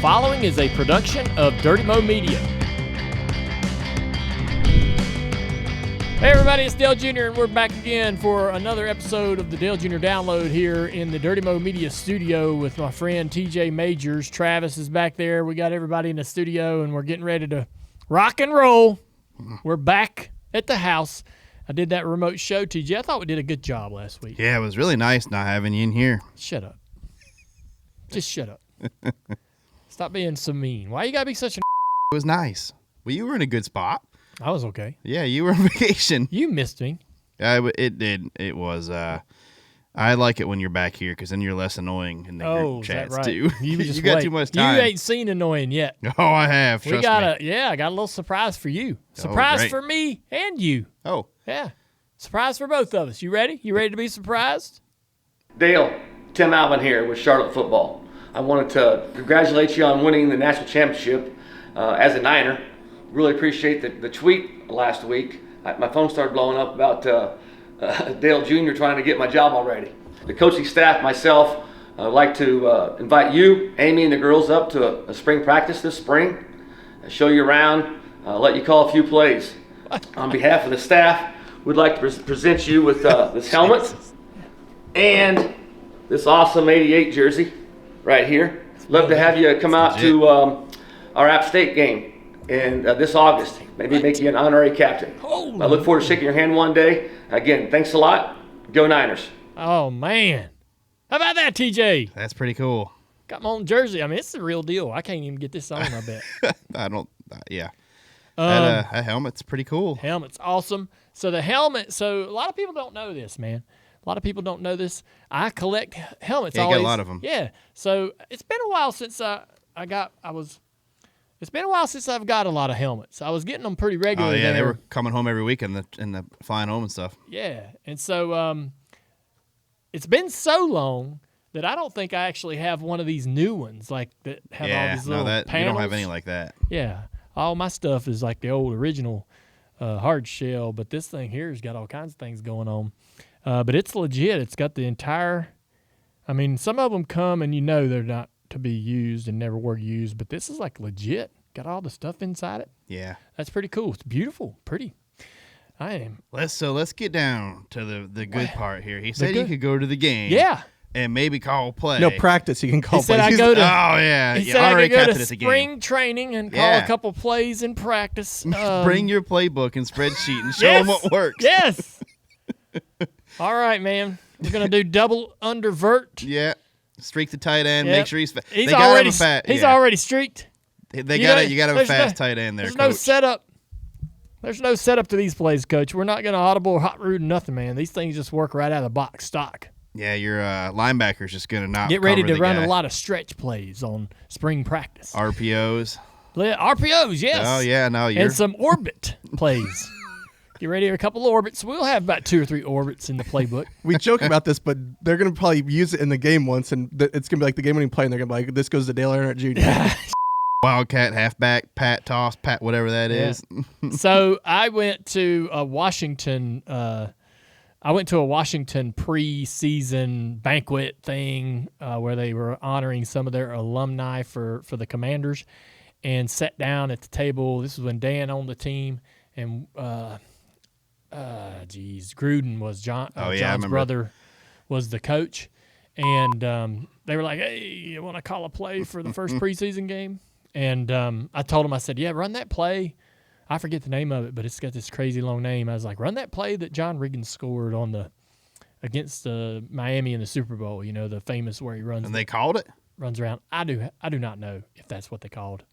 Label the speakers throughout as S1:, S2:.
S1: following is a production of Dirty Mo Media. Hey everybody, it's Dale Jr. and we're back again for another episode of the Dale Jr. Download here in the Dirty Mo Media studio with my friend TJ Majors. Travis is back there. We got everybody in the studio and we're getting ready to rock and roll. We're back at the house. I did that remote show, TJ. I thought we did a good job last week.
S2: Yeah, it was really nice not having you in here.
S1: Shut up. Just shut up. Stop being so mean. Why you gotta be such an
S2: It was nice. Well, you were in a good spot.
S1: I was okay.
S2: Yeah, you were on vacation.
S1: You missed me.
S2: It did. It was. I like it when you're back here because then you're less annoying in the group chats
S1: right?
S2: too.
S1: You
S2: got too much time.
S1: You ain't seen annoying yet.
S2: Oh, I have. Trust me.
S1: I got a little surprise for you. Surprise for me and you.
S2: Oh.
S1: Yeah. Surprise for both of us. You ready? You ready to be surprised?
S3: Dale, Tim Alvin here with Charlotte Football. I wanted to congratulate you on winning the national championship as a Niner. Really appreciate the tweet last week. My phone started blowing up about Dale Jr. trying to get my job already. The coaching staff, myself, would like to invite you, Amy, and the girls up to a spring practice this spring, show you around, let you call a few plays. On behalf of the staff, we'd like to present you with this helmet and this awesome 88 jersey right here. Love to have you come out to our App State game in this August. Maybe make you an honorary captain. I look forward to shaking your hand one day. Again, thanks a lot. Go Niners.
S1: Oh, man. How about that, TJ?
S2: That's pretty cool.
S1: Got my own jersey. I mean, it's the real deal. I can't even get this on, I bet.
S2: Yeah. That helmet's pretty cool.
S1: Helmet's awesome. So the helmet, a lot of people don't know this, man. A lot of people don't know this. I collect helmets.
S2: Yeah, you got a lot of them.
S1: Yeah. So it's been a while since It's been a while since I've got a lot of helmets. I was getting them pretty regularly.
S2: Oh yeah, they were coming home every week in the flying home and stuff.
S1: Yeah, and so it's been so long that I don't think I actually have one of these new ones like that have all these little panels.
S2: You don't have any like that.
S1: Yeah, all my stuff is like the old original hard shell, but this thing here has got all kinds of things going on. But it's legit. It's got the entire. I mean, some of them come and they're not to be used and never were used, but this is like legit. Got all the stuff inside it.
S2: Yeah.
S1: That's pretty cool. It's beautiful. Pretty. I am.
S2: Let's get down to the good part here. He said you could go to the game.
S1: Yeah.
S2: And maybe call a play.
S4: No practice. You can call
S1: he said
S4: plays.
S1: I go to,
S2: oh, yeah.
S1: He said I could go to spring
S2: game.
S1: training and call a couple plays in practice.
S2: Bring your playbook and spreadsheet and show them what works.
S1: Yes. All right, man. We're going to do double undervert.
S2: Yeah. Streak the tight end.
S1: Yep.
S2: Make sure he's
S1: He's already streaked.
S2: You got to have a fast tight end there,
S1: There's
S2: Coach.
S1: no setup. There's no setup to these plays, Coach. We're not going to audible or hot root nothing, man. These things just work right out of the box stock.
S2: Yeah, your linebacker's just going to not
S1: get ready
S2: cover
S1: to
S2: the
S1: run
S2: guy.
S1: a lot of stretch plays on spring practice.
S2: RPOs.
S1: RPOs, yes.
S2: Oh, yeah, no.
S1: And some orbit plays. Get ready for a couple of orbits. We'll have about 2 or 3 orbits in the playbook.
S4: We joke about this, but they're going to probably use it in the game once, and it's going to be like the game-winning play, and they're going to be like, this goes to Dale Earnhardt Jr.
S2: Wildcat, halfback, pat, toss, pat, whatever that is.
S1: So I went to a Washington preseason banquet thing where they were honoring some of their alumni for the Commanders, and sat down at the table. This was when Dan owned the team, and Gruden was John's brother was the coach, and they were like, "Hey, you want to call a play for the first preseason game?" And I told him, I said, "Yeah, run that play." I forget the name of it, but it's got this crazy long name. I was like, "Run that play that John Riggins scored against Miami in the Super Bowl. You know, the famous where he runs."
S2: And they called it.
S1: Runs around. I do not know if that's what they called,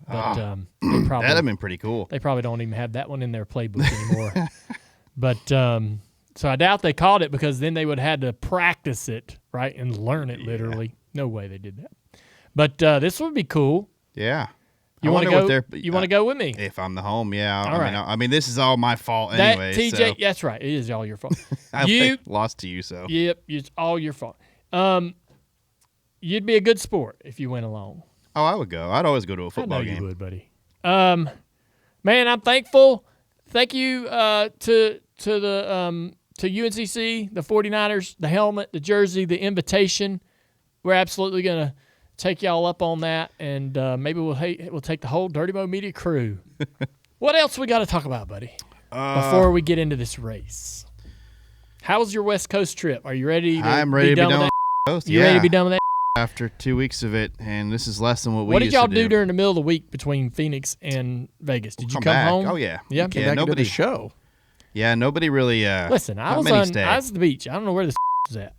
S1: but they probably
S2: that'd have been pretty cool.
S1: They probably don't even have that one in their playbook anymore. But so I doubt they called it because then they would have had to practice it, right, and learn it literally. No way they did that. But this would be cool.
S2: Yeah.
S1: You want to go? You want to go with me?
S2: If I'm the home, yeah.
S1: All right.
S2: I mean, this is all my fault anyway.
S1: TJ,
S2: so.
S1: that's right. It is all your fault.
S2: I lost to you, so.
S1: Yep, it's all your fault. You'd be a good sport if you went along.
S2: Oh, I would go. I'd always go to a football game.
S1: I know you would, buddy. Man, I'm thankful. Thank you to UNCC, the 49ers, the helmet, the jersey, the invitation. We're absolutely going to take y'all up on that, and maybe we'll take the whole Dirty Mo Media crew. What else we got to talk about, buddy, before we get into this race? How was your West Coast trip? Are you ready?
S2: I'm ready to be done with that. Coast.
S1: You ready to be done with that?
S2: After 2 weeks of it, and this is less than what we
S1: What
S2: used
S1: did y'all
S2: to
S1: do during the middle of the week between Phoenix and Vegas? Did you come
S2: back.
S1: home?
S2: Oh, yeah.
S1: Yeah?
S4: Came back and did the show.
S2: Yeah, nobody really
S1: Listen, I was at the beach. I don't know where this was at.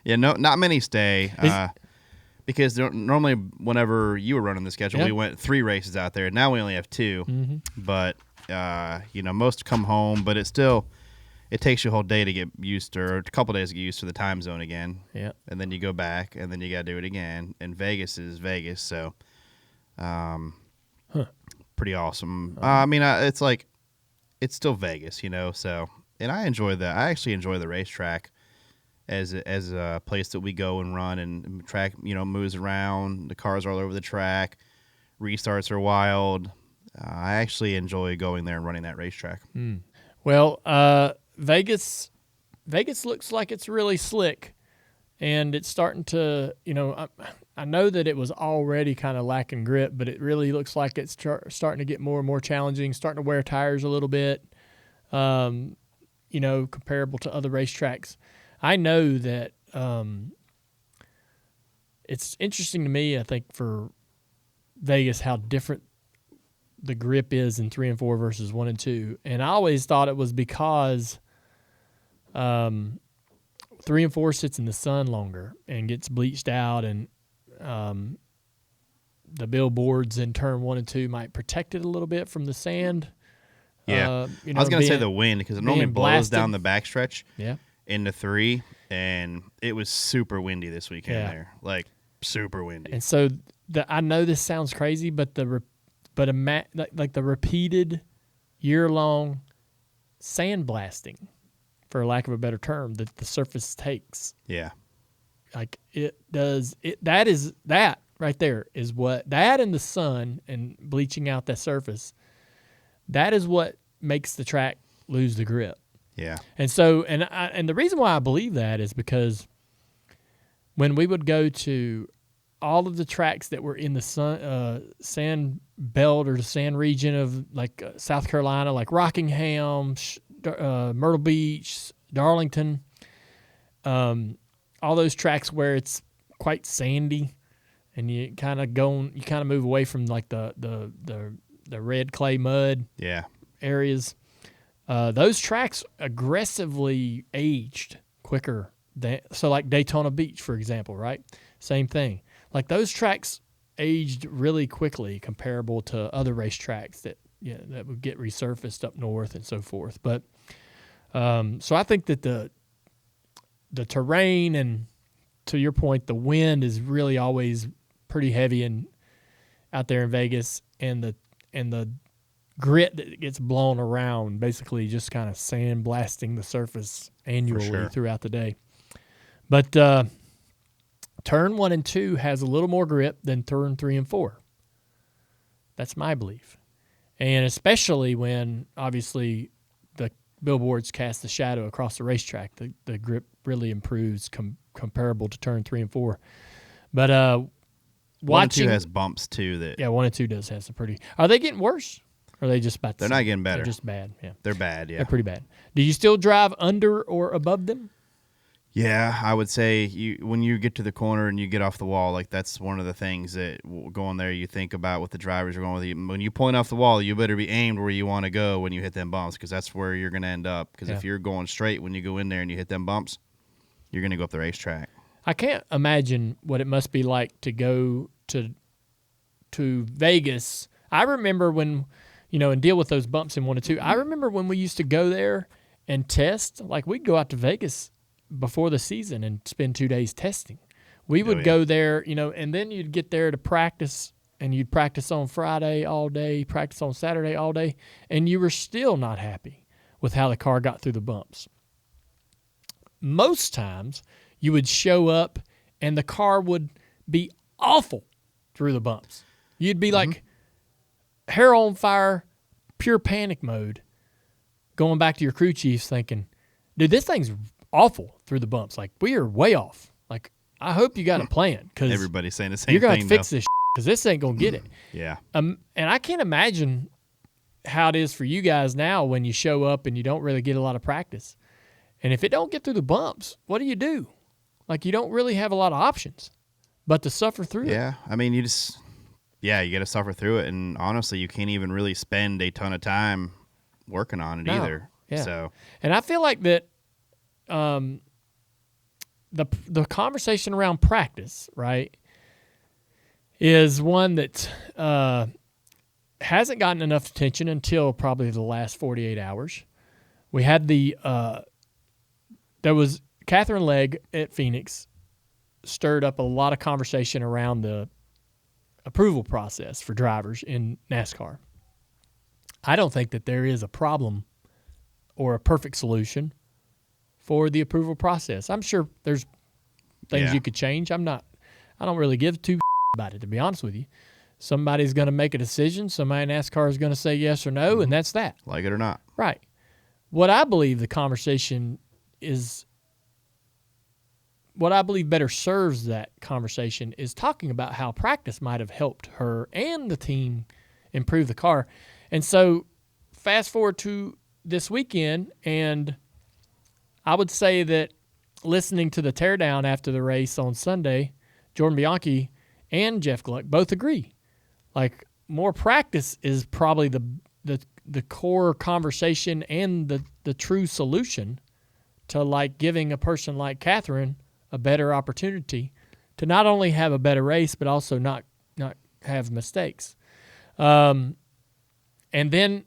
S2: Yeah, not many stay. Because normally whenever you were running the schedule, we went 3 races out there. Now we only have 2.
S1: Mm-hmm.
S2: But, most come home. But it takes you a whole day to get used to, or a couple days to get used to the time zone again.
S1: Yeah.
S2: And then you go back, and then you got to do it again. And Vegas is Vegas, so pretty awesome. It's like, it's still Vegas, so. And I enjoy that. I actually enjoy the racetrack as a place that we go and run, and track, moves around. The cars are all over the track. Restarts are wild. I actually enjoy going there and running that racetrack.
S1: Well, Vegas looks like it's really slick, and it's starting to, I know that it was already kind of lacking grip, but it really looks like it's starting to get more and more challenging, starting to wear tires a little bit, comparable to other racetracks. I know that it's interesting to me, I think, for Vegas, how different the grip is in 3 and 4 versus 1 and 2. And I always thought it was because 3 and 4 sits in the sun longer and gets bleached out, and the billboards in turn 1 and 2 might protect it a little bit from the sand.
S2: Yeah. I was going to say the wind, because it normally blows down the backstretch into 3, and it was super windy this weekend there. Like, super windy.
S1: And so I know this sounds crazy, but the repeated year-long sandblasting, for lack of a better term, that the surface takes.
S2: Yeah.
S1: Like that right there is what, that and the sun and bleaching out that surface, that is what makes the track lose the grip.
S2: Yeah.
S1: And so, and the reason why I believe that is because when we would go to all of the tracks that were in the sand belt or the sand region of South Carolina, like Rockingham, Myrtle Beach, Darlington, all those tracks where it's quite sandy, and you kind of move away from like the red clay mud areas. Those tracks aggressively aged quicker so like Daytona Beach, for example, right? Same thing. Like those tracks aged really quickly, comparable to other racetracks that would get resurfaced up north and so forth. But so I think that the terrain, and to your point, the wind is really always pretty heavy out there in Vegas, and the grit that gets blown around, basically just kind of sandblasting the surface annually throughout the day. But turn 1 and 2 has a little more grip than turn 3 and 4. That's my belief. And especially when, obviously, the billboards cast the shadow across the racetrack, the grip really improves comparable to turn 3 and 4. But
S2: 1 and 2 has bumps, too.
S1: 1 and 2 does have some pretty... Are they getting worse? Or are they just about
S2: They're not getting better.
S1: They're just bad, yeah.
S2: They're bad, yeah.
S1: They're pretty bad. Do you still drive under or above them?
S2: Yeah, I would say when you get to the corner and you get off the wall, like that's one of the things that going there you think about what the drivers are going with you. When you point off the wall, you better be aimed where you want to go when you hit them bumps, because that's where you're going to end up. Because if you're going straight when you go in there and you hit them bumps, you're going to go up the racetrack.
S1: I can't imagine what it must be like to go to Vegas. I remember when, and deal with those bumps in 1 and 2. I remember when we used to go there and test. Like, we'd go out to Vegas before the season and spend 2 days testing. We would go there, and then you'd get there to practice, and you'd practice on Friday all day, practice on Saturday all day, and you were still not happy with how the car got through the bumps. Most times, you would show up, and the car would be awful through the bumps. You'd be like hair on fire, pure panic mode, going back to your crew chiefs thinking, dude, this thing's awful through the bumps. Like, we are way off. Like, I hope you got a plan, because
S2: everybody's saying the same thing.
S1: You're going to fix this because this ain't going to get it.
S2: Yeah.
S1: And I can't imagine how it is for you guys now when you show up and you don't really get a lot of practice. And if it don't get through the bumps, what do? Like, you don't really have a lot of options but to suffer through it.
S2: Yeah. I mean, you got to suffer through it. And honestly, you can't even really spend a ton of time working on it either.
S1: Yeah.
S2: So,
S1: and I feel like that the conversation around practice, right, is one that hasn't gotten enough attention until probably the last 48 hours. We had there was Catherine Legg at Phoenix stirred up a lot of conversation around the approval process for drivers in NASCAR. I don't think that there is a problem or a perfect solution for the approval process. I'm sure there's things you could change. I don't really give two about it, to be honest with you. Somebody's going to make a decision. Somebody in NASCAR is going to say yes or no, and that's that.
S2: Like it or not.
S1: Right. What I believe the conversation is, what I believe better serves that conversation is talking about how practice might have helped her and the team improve the car. And so fast forward to this weekend, and I would say that listening to the teardown after the race on Sunday, Jordan Bianchi and Jeff Gluck both agree. Like, more practice is probably the core conversation and the true solution to, like, giving a person like Catherine a better opportunity to not only have a better race but also not have mistakes. And then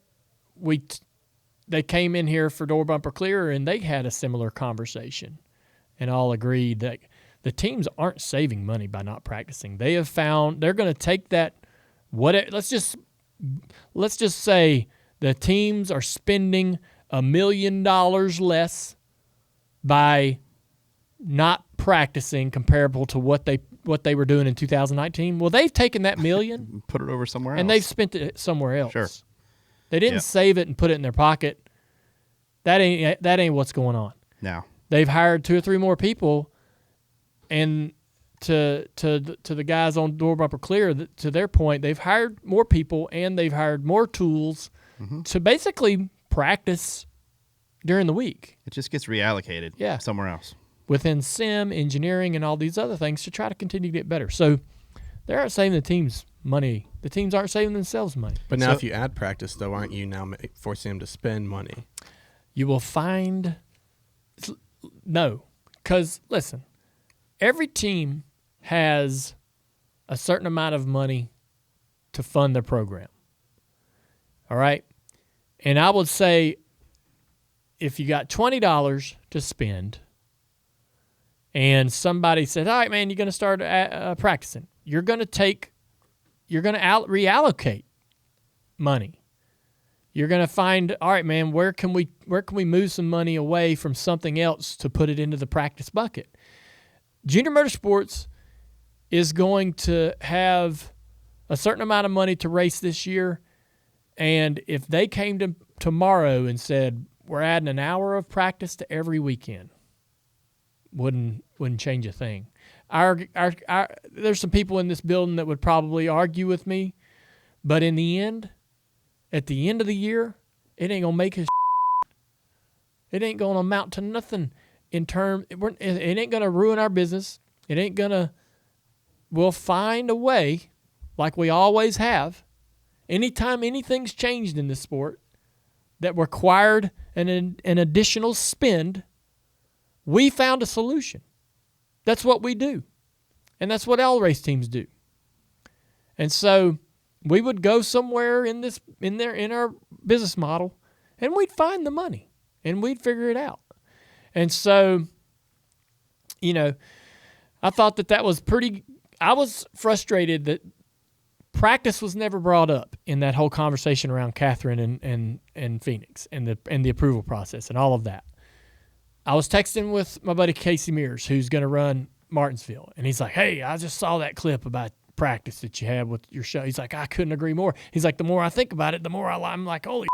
S1: they came in here for Door Bumper Clear, and they had a similar conversation and all agreed that the teams aren't saving money by not practicing. They have found they're going to take that. Let's just say the teams are spending $1 million less by not practicing comparable to what they were doing in 2019. Well, they've taken that $1 million,
S2: put it over somewhere else,
S1: and they've spent it somewhere else.
S2: Sure.
S1: They didn't save it and put it in their pocket. That ain't what's going on.
S2: No.
S1: They've hired 2 or 3 more people, and to the guys on Door Bumper Clear, to their point, they've hired more people and they've hired more tools to basically practice during the week.
S2: It just gets reallocated somewhere else.
S1: Within sim, engineering, and all these other things to try to continue to get better. So they aren't saving the teams money. The teams aren't saving themselves money.
S4: But now if you add practice, though, aren't you now forcing them to spend money?
S1: You will find – no. Because, listen, every team has a certain amount of money to fund their program. All right? And I would say if you got $20 to spend and somebody said, all right, man, you're going to start practicing, you're going to reallocate money. You're going to find, all right, man, where can we move some money away from something else to put it into the practice bucket? Junior Motorsports is going to have a certain amount of money to race this year, and if they came to tomorrow and said, we're adding an hour of practice to every weekend, wouldn't change a thing. There's some people in this building that would probably argue with me, but in the end, at the end of the year, it ain't gonna make us. It ain't gonna amount to nothing it ain't gonna ruin our business. It ain't gonna. We'll find a way, like we always have. Anytime anything's changed in this sport that required an additional spend, we found a solution. That's what we do. And that's what all race teams do. And so we would go somewhere in our business model, and we'd find the money, and we'd figure it out. And so, I thought that was pretty. I was frustrated that practice was never brought up in that whole conversation around Catherine and Phoenix and the approval process and all of that. I was texting with my buddy Casey Mears, who's going to run Martinsville, and he's like, "Hey, I just saw that clip about practice that you had with your show." He's like, "I couldn't agree more." He's like, "The more I think about it, the more I'm like, holy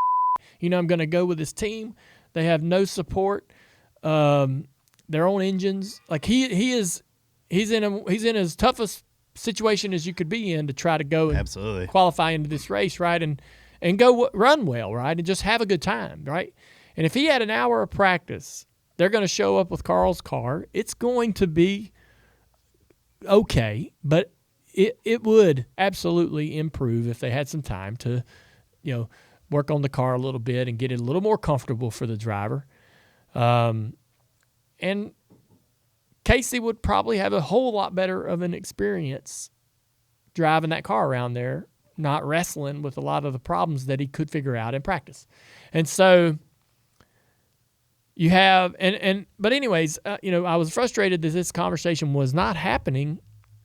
S1: shit. I'm going to go with this team. They have no support, their own engines." Like he is he's in as toughest situation as you could be in to try to go and
S2: absolutely
S1: qualify into this race, right? And go run well, right? And just have a good time, right? And if he had an hour of practice, they're going to show up with Carl's car. It's going to be okay, but it would absolutely improve if they had some time to, work on the car a little bit and get it a little more comfortable for the driver. And Casey would probably have a whole lot better of an experience driving that car around there, not wrestling with a lot of the problems that he could figure out in practice. And so you have, but anyways, I was frustrated that this conversation was not happening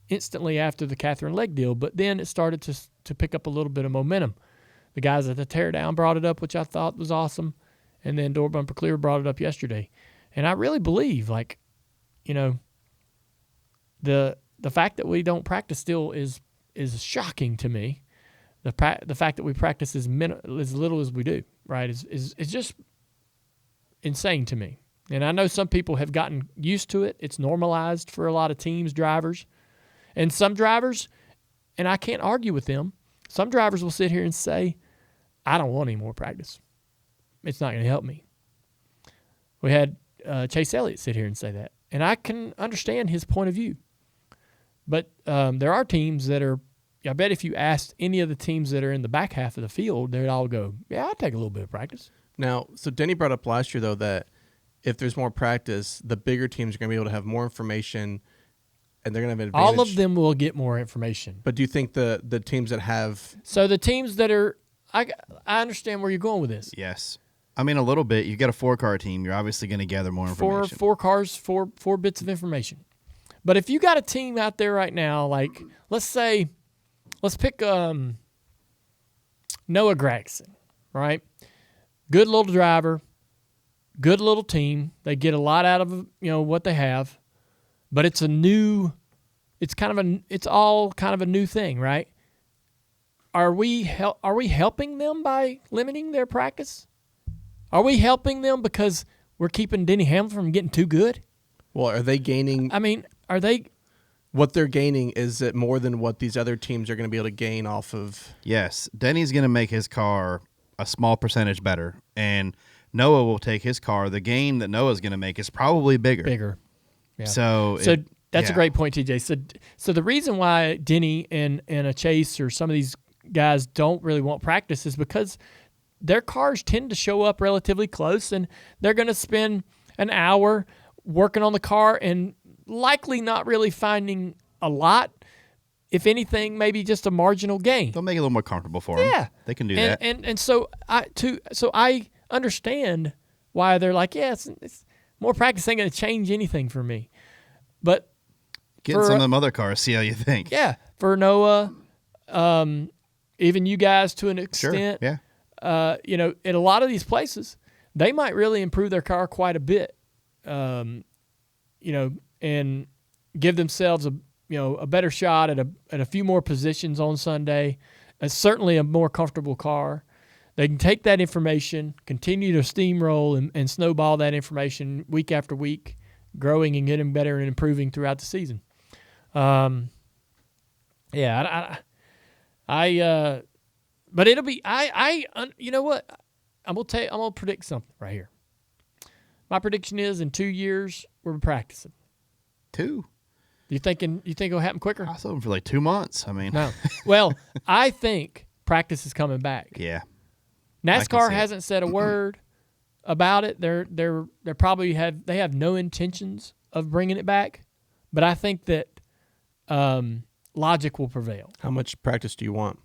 S1: instantly after the Catherine Legg deal, but then it started to pick up a little bit of momentum. The guys at the Teardown brought it up, which I thought was awesome, and then Door Bumper Clear brought it up yesterday. And I really believe, the fact that we don't practice still is shocking to me. The fact that we practice as little as we do, right, is just insane to me. And I know some people have gotten used to it. It's normalized for a lot of teams, drivers. And some drivers, and I can't argue with them, some drivers will sit here and say, I don't want any more practice. It's not going to help me. We had Chase Elliott sit here and say that. And I can understand his point of view. But there are teams that are, I bet if you asked any of the teams that are in the back half of the field, they'd all go, yeah, I'll take a little bit of practice.
S4: Now, so Denny brought up last year, though, that if there's more practice, the bigger teams are going to be able to have more information, and they're going to have an advantage.
S1: All of them will get more information.
S4: But do you think the teams that have...
S1: So the teams that are... I understand where you're going with this.
S2: yes. I mean, a little bit. You got a 4-car team. You're obviously going to gather more information.
S1: Four cars, four bits of information. But if you got a team out there right now, like let's pick Noah Gragson, right? Good little driver, good little team. They get a lot out of what they have, but it's all kind of a new thing, right? Are we helping them by limiting their practice? Are we helping them because we're keeping Denny Hamlin from getting too good?
S4: Well, are they gaining...
S1: I mean, are they...
S4: What they're gaining, is it more than what these other teams are going to be able to gain off of...
S2: Yes. Denny's going to make his car a small percentage better, and Noah will take his car. The gain that Noah's going to make is probably bigger.
S1: Yeah.
S2: So
S1: that's a great point, TJ. So the reason why Denny and a Chase or some of these guys don't really want practice is because their cars tend to show up relatively close, and they're going to spend an hour working on the car and likely not really finding a lot. If anything, maybe just a marginal gain.
S2: They'll make it a little more comfortable for them.
S1: Yeah,
S2: they can do that.
S1: And so I understand why they're like, yeah, it's more practice ain't going to change anything for me. But
S2: get in some of them other cars, see how you think.
S1: Yeah, for Noah, even you guys to an extent.
S2: Sure, yeah.
S1: In a lot of these places, they might really improve their car quite a bit, and give themselves a better shot at a few more positions on Sunday. Certainly a more comfortable car. They can take that information, continue to steamroll and snowball that information week after week, growing and getting better and improving throughout the season. But it'll be you know what? I'm gonna predict something right here. My prediction is in 2 years we're practicing.
S2: 2?
S1: You think it'll happen quicker?
S2: I saw them for like 2 months. I mean,
S1: no. Well, I think practice is coming back.
S2: Yeah.
S1: NASCAR hasn't said a word about it. They're probably have no intentions of bringing it back, but I think that logic will prevail.
S4: How much practice do you want?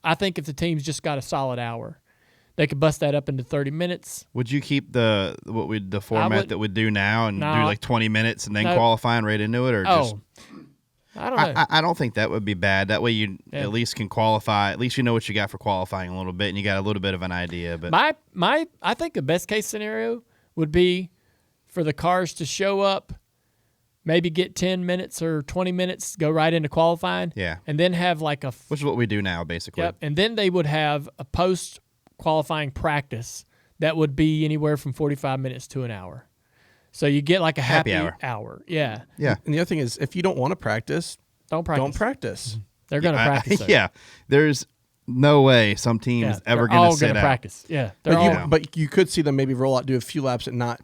S1: I think if the team's just got a solid hour, they could bust that up into 30 minutes.
S2: Would you keep the format that we do now and do like 20 minutes and then qualifying right into it, or just?
S1: I don't know.
S2: I don't think that would be bad. That way you at least can qualify. At least you know what you got for qualifying a little bit, and you got a little bit of an idea. But
S1: I think the best case scenario would be for the cars to show up, maybe get 10 minutes or 20 minutes, go right into qualifying.
S2: Yeah.
S1: And then have like
S2: which is what we do now, basically.
S1: Yep. And then they would have a post-qualifying practice that would be anywhere from 45 minutes to an hour. So you get like a happy
S2: hour.
S1: Yeah.
S2: Yeah.
S4: And the other thing is, if you don't want to practice,
S1: don't practice.
S4: Don't practice.
S1: They're going to practice.
S2: Yeah. There's no way some team's ever going to sit out.
S1: Practice. Yeah.
S4: But you could see them maybe roll out, do a few laps, and not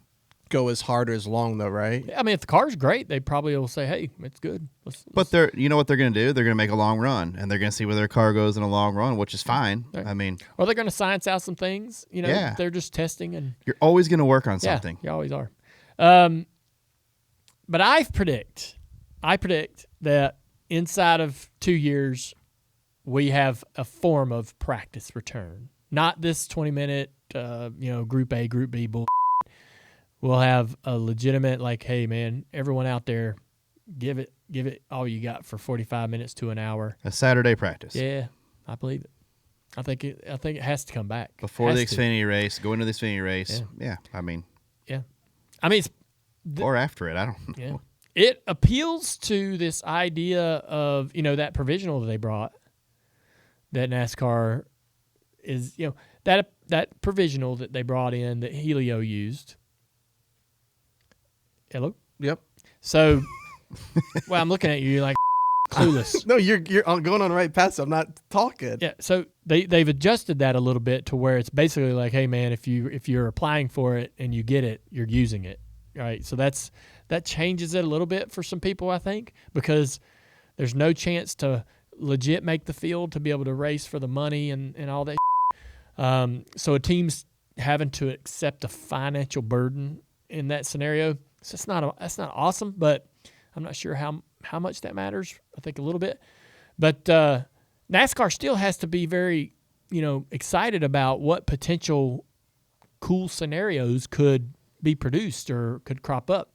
S4: go as hard or as long, though, right?
S1: I mean, if the car's great, they probably will say, "Hey, it's good."
S2: But you know what they're going to do? They're going to make a long run, and they're going to see where their car goes in a long run, which is fine.
S1: Right.
S2: I mean,
S1: or they're going to science out some things. You know, they're just testing, and
S2: you're always going to work on something.
S1: You always are. But I predict that inside of 2 years, we have a form of practice return. Not this 20-minute, Group A, Group B bull. We'll have a legitimate, like, hey, man, everyone out there, give it all you got for 45 minutes to an hour.
S2: A Saturday practice.
S1: Yeah, I believe it. I think it has to come back.
S2: Before the Xfinity race, go into the Xfinity race. Yeah, I mean.
S1: Yeah. I mean,
S2: or after it, I don't know.
S1: Yeah. It appeals to this idea of, that provisional that they brought, that NASCAR is, that provisional that they brought in that Helio used. Hello?
S4: Yep.
S1: So, well, I'm looking at you like clueless.
S4: No, you're going on right past it. I'm not talking.
S1: Yeah. So they've adjusted that a little bit to where it's basically like, hey, man, if you're applying for it and you get it, you're using it. Right. So that changes it a little bit for some people, I think, because there's no chance to legit make the field to be able to race for the money and all that. So a team's having to accept a financial burden in that scenario. So that's not awesome, but I'm not sure how much that matters. I think a little bit, but NASCAR still has to be very, excited about what potential cool scenarios could be produced or could crop up,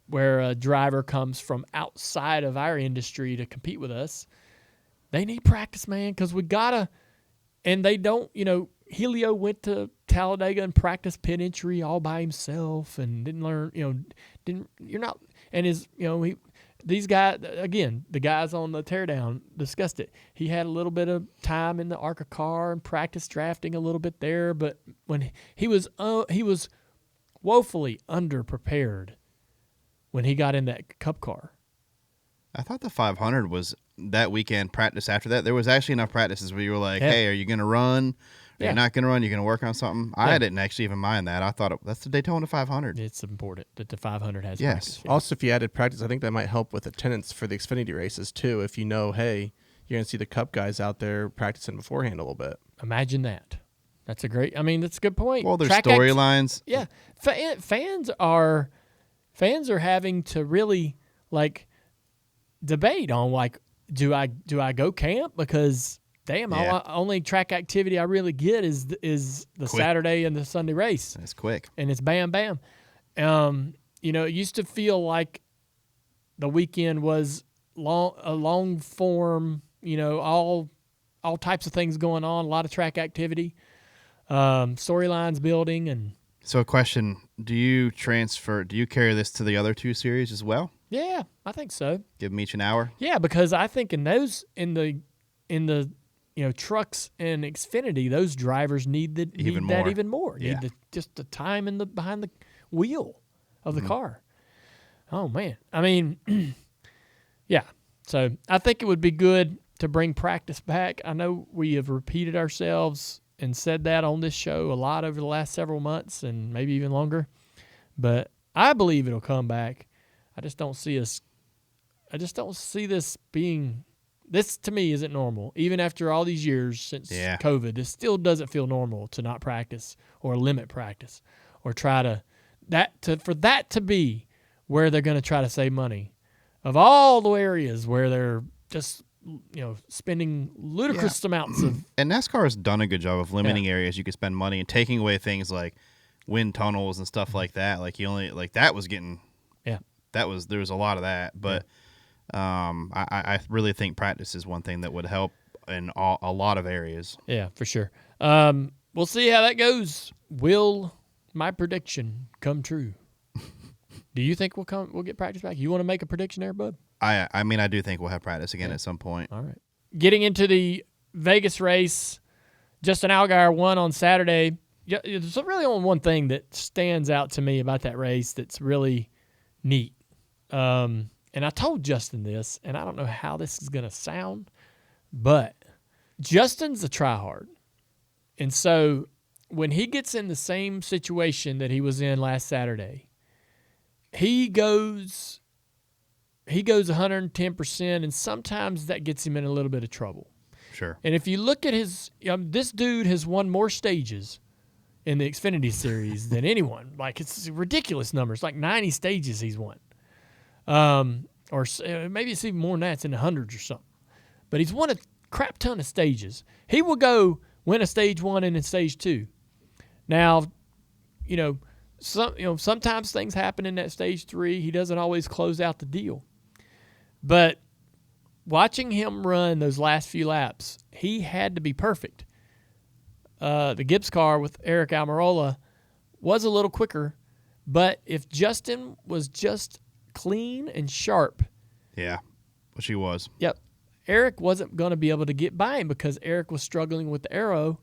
S1: where a driver comes from outside of our industry to compete with us. They need practice, man, because we gotta, and they don't. Helio went to Talladega and practiced pit entry all by himself and didn't learn, these guys, again, the guys on the teardown discussed it. He had a little bit of time in the ARCA car and practiced drafting a little bit there, but when he was woefully underprepared when he got in that Cup car.
S2: I thought the 500 was that weekend practice after that. There was actually enough practices where you were like, hey, are you going to run? You're not going to run. You're going to work on something. I didn't actually even mind that. I thought that's the Daytona 500.
S1: It's important that the 500 has practice.
S4: Yeah. Also, if you added practice, I think that might help with attendance for the Xfinity races too. If hey, you're going to see the Cup guys out there practicing beforehand a little bit.
S1: Imagine that. That's a good point.
S2: Well, there's storylines.
S1: Yeah. Fans are having to really debate on do I go camp because damn, only track activity I really get is the quick. Saturday and the Sunday race.
S2: It's quick.
S1: And it's bam, bam. It used to feel like the weekend was a long form, all types of things going on, a lot of track activity, storylines building. And
S2: so a question, do you carry this to the other two series as well?
S1: Yeah, I think so.
S2: Give them each an hour?
S1: Yeah, because I think in the trucks and Xfinity, those drivers need that even more.
S2: Yeah.
S1: Need just the time behind the wheel of the car. Oh man, I mean, yeah. So I think it would be good to bring practice back. I know we have repeated ourselves and said that on this show a lot over the last several months and maybe even longer, but I believe it'll come back. I just don't see this being. This, to me, isn't normal. Even after all these years since COVID, this still doesn't feel normal to not practice or limit practice or for that to be where they're going to try to save money. Of all the areas where they're just, spending ludicrous amounts of...
S2: And NASCAR has done a good job of limiting areas you could spend money and taking away things like wind tunnels and stuff like that. That was getting... Yeah. There was a lot of that, but... I really think practice is one thing that would help in a lot of areas.
S1: Yeah, for sure. We'll see how that goes. Will my prediction come true? Do you think we'll get practice back? You want to make a prediction there, bud?
S2: I mean, I do think we'll have practice again at some point.
S1: All right. Getting into the Vegas race, Justin Allgaier won on Saturday. yeah, there's really only one thing that stands out to me about that race that's really neat. And I told Justin this, and I don't know how this is going to sound, but Justin's a tryhard. And so when he gets in the same situation that he was in last Saturday, he goes 110%, and sometimes that gets him in a little bit of trouble.
S2: Sure.
S1: And if you look at this dude has won more stages in the Xfinity Series than anyone. Like, it's ridiculous numbers, like 90 stages he's won. Or maybe it's even more than that. It's in the hundreds or something. But he's won a crap ton of stages. He will go win a stage 1 and a stage 2. Now, sometimes things happen in that stage 3. He doesn't always close out the deal. But watching him run those last few laps, he had to be perfect. The Gibbs car with Eric Almirola was a little quicker, but if Justin was just clean and sharp.
S2: Yeah, which he was.
S1: Yep. Eric wasn't going to be able to get by him because Eric was struggling with the aero.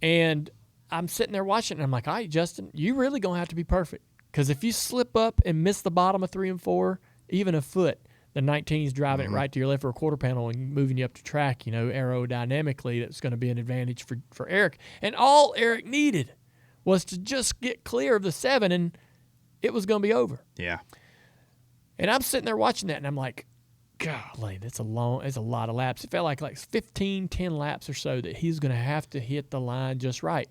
S1: And I'm sitting there watching, and I'm like, all right, Justin, you really going to have to be perfect. Because if you slip up and miss the bottom of 3 and 4, even a foot, the 19's driving it right to your left for a quarter panel and moving you up to track, aerodynamically, that's going to be an advantage for Eric. And all Eric needed was to just get clear of the 7, and it was going to be over.
S2: Yeah.
S1: And I'm sitting there watching that, and I'm like, golly, that's a lot of laps. It felt like 10 laps or so that he's going to have to hit the line just right.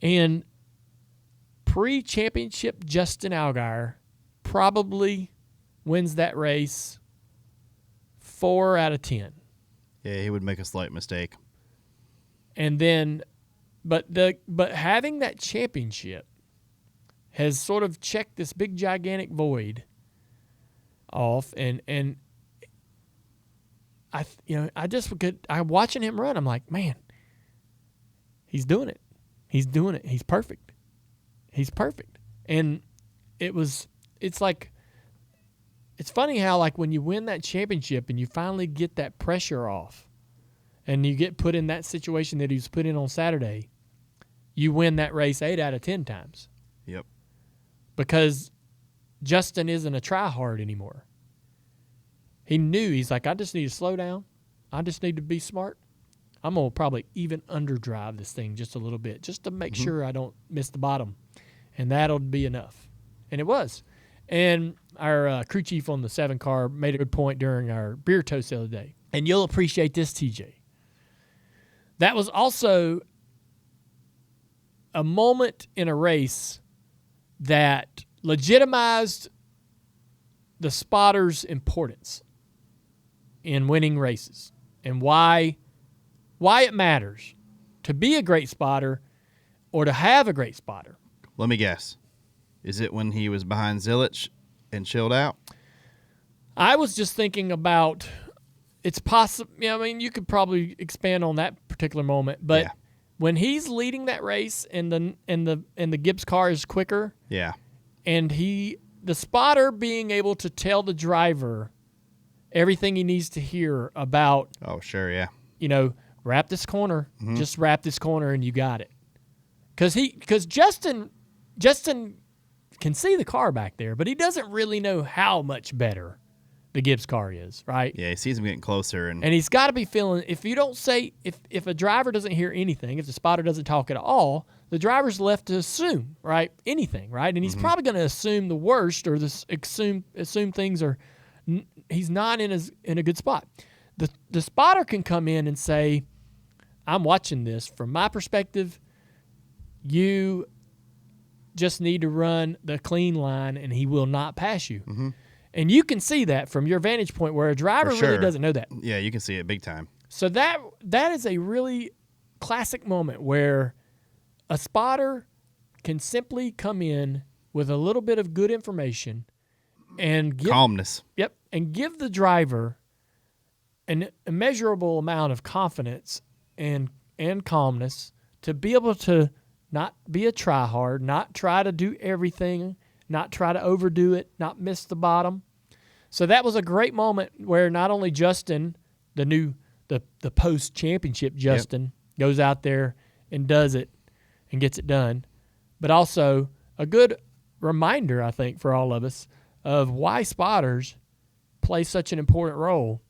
S1: And pre-championship Justin Allgaier probably wins that race 4 out of 10.
S2: Yeah, he would make a slight mistake.
S1: And then, but having that championship has sort of checked this big gigantic void off, and I'm watching him run. I'm like, man, he's doing it. He's doing it. He's perfect. He's perfect. And it's funny how, like, when you win that championship and you finally get that pressure off and you get put in that situation that he was put in on Saturday, you win that race 8 out of 10 times.
S2: Yep.
S1: Because Justin isn't a try-hard anymore. He knew, he's like, I just need to slow down. I just need to be smart. I'm going to probably even underdrive this thing just a little bit just to make sure I don't miss the bottom. And that'll be enough. And it was. And our crew chief on the 7 car made a good point during our beer toast the other day. And you'll appreciate this, TJ. That was also a moment in a race that legitimized the spotter's importance in winning races and why it matters to be a great spotter or to have a great spotter.
S2: Let me guess. Is it when he was behind Zilich and chilled out?
S1: I was just thinking about it's possible. You could probably expand on that particular moment, but when he's leading that race and the Gibbs car is quicker, and the spotter being able to tell the driver everything he needs to hear about.
S2: Oh, sure, yeah.
S1: Wrap this corner, just wrap this corner, and you got it. Because Justin can see the car back there, but he doesn't really know how much better the Gibbs car is, right?
S2: Yeah, he sees him getting closer. And
S1: he's got to be feeling, if you don't say, if a driver doesn't hear anything, if the spotter doesn't talk at all, the driver's left to assume, right? Anything, right? And he's probably going to assume the worst or assume things are, he's not in a good spot. The spotter can come in and say, I'm watching this. From my perspective, you just need to run the clean line and he will not pass you. Mm-hmm. And you can see that from your vantage point where a driver really doesn't know that.
S2: Yeah, you can see it big time.
S1: So that is a really classic moment where a spotter can simply come in with a little bit of good information and
S2: calmness.
S1: Yep, and give the driver an immeasurable amount of confidence and calmness to be able to not be a try-hard, not try to do everything, not try to overdo it, not miss the bottom. So that was a great moment where not only Justin, the post-championship Justin, goes out there and does it, and gets it done, but also a good reminder, I think, for all of us of why spotters play such an important role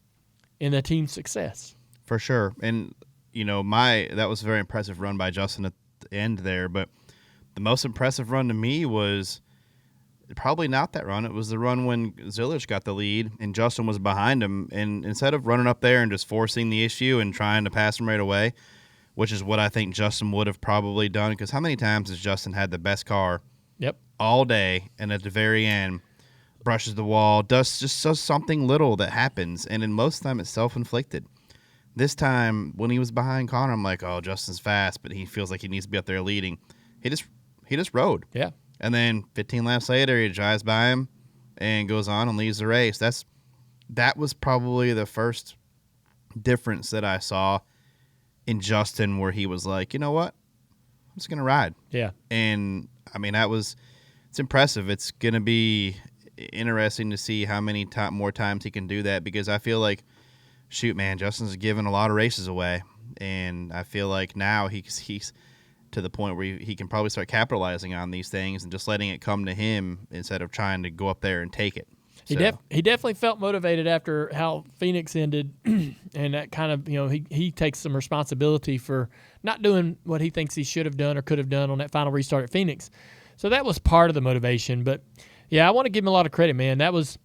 S1: in the team's success.
S2: For sure. And, that was a very impressive run by Justin at the end there, but the most impressive run to me was probably not that run. It was the run when Zillage got the lead and Justin was behind him. And instead of running up there and just forcing the issue and trying to pass him right away, which is what I think Justin would have probably done, because how many times has Justin had the best car all day and at the very end brushes the wall, does something little that happens, and in most of the time it's self-inflicted. This time when he was behind Connor, I'm like, oh, Justin's fast, but he feels like he needs to be up there leading. He just rode.
S1: Yeah.
S2: And then 15 laps later, he drives by him and goes on and leads the race. That was probably the first difference that I saw in Justin, where he was like, you know what? I'm just going to ride.
S1: Yeah.
S2: And, it's impressive. It's going to be interesting to see how many more times he can do that, because I feel like, shoot, man, Justin's given a lot of races away. And I feel like now he's to the point where he can probably start capitalizing on these things and just letting it come to him instead of trying to go up there and take it.
S1: He definitely felt motivated after how Phoenix ended, and that kind of, he takes some responsibility for not doing what he thinks he should have done or could have done on that final restart at Phoenix. So that was part of the motivation. But, yeah, I want to give him a lot of credit, man. That was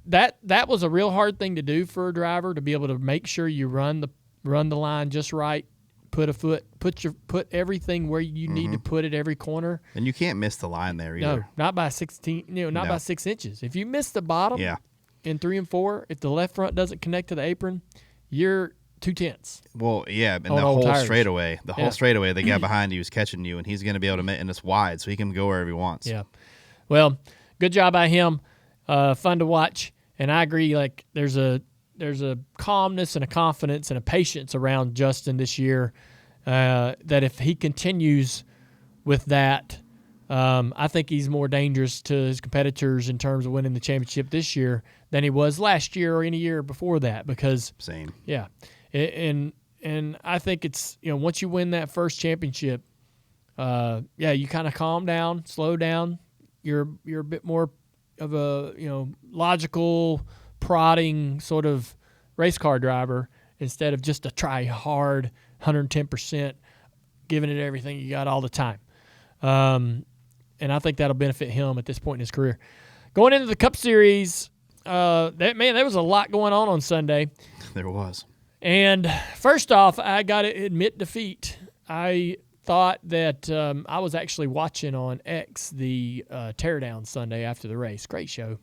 S1: a real hard thing to do for a driver, to be able to make sure you run the line just right, put everything where you need to put it every corner.
S2: And you can't miss the line there either.
S1: No, not by 16, by 6 inches. If you miss the bottom in 3 and 4, if the left front doesn't connect to the apron, you're 2/10.
S2: Well, yeah, and the whole straightaway, the guy behind you is catching you, and he's going to be able to make, and it's wide, so he can go wherever he wants.
S1: Yeah. Well, good job by him. Fun to watch. And I agree, like, there's a calmness and a confidence and a patience around Justin this year that if he continues with that, I think he's more dangerous to his competitors in terms of winning the championship this year than he was last year or any year before that. Because
S2: same,
S1: yeah, and I think it's, once you win that first championship, you kind of calm down, slow down. You're a bit more of a logical, prodding sort of race car driver instead of just a try hard 110%, giving it everything you got all the time. And I think that'll benefit him at this point in his career. Going into the Cup Series, there was a lot going on Sunday.
S2: There was.
S1: And first off, I got to admit defeat. I thought that I was actually watching on X the teardown Sunday after the race. Great show.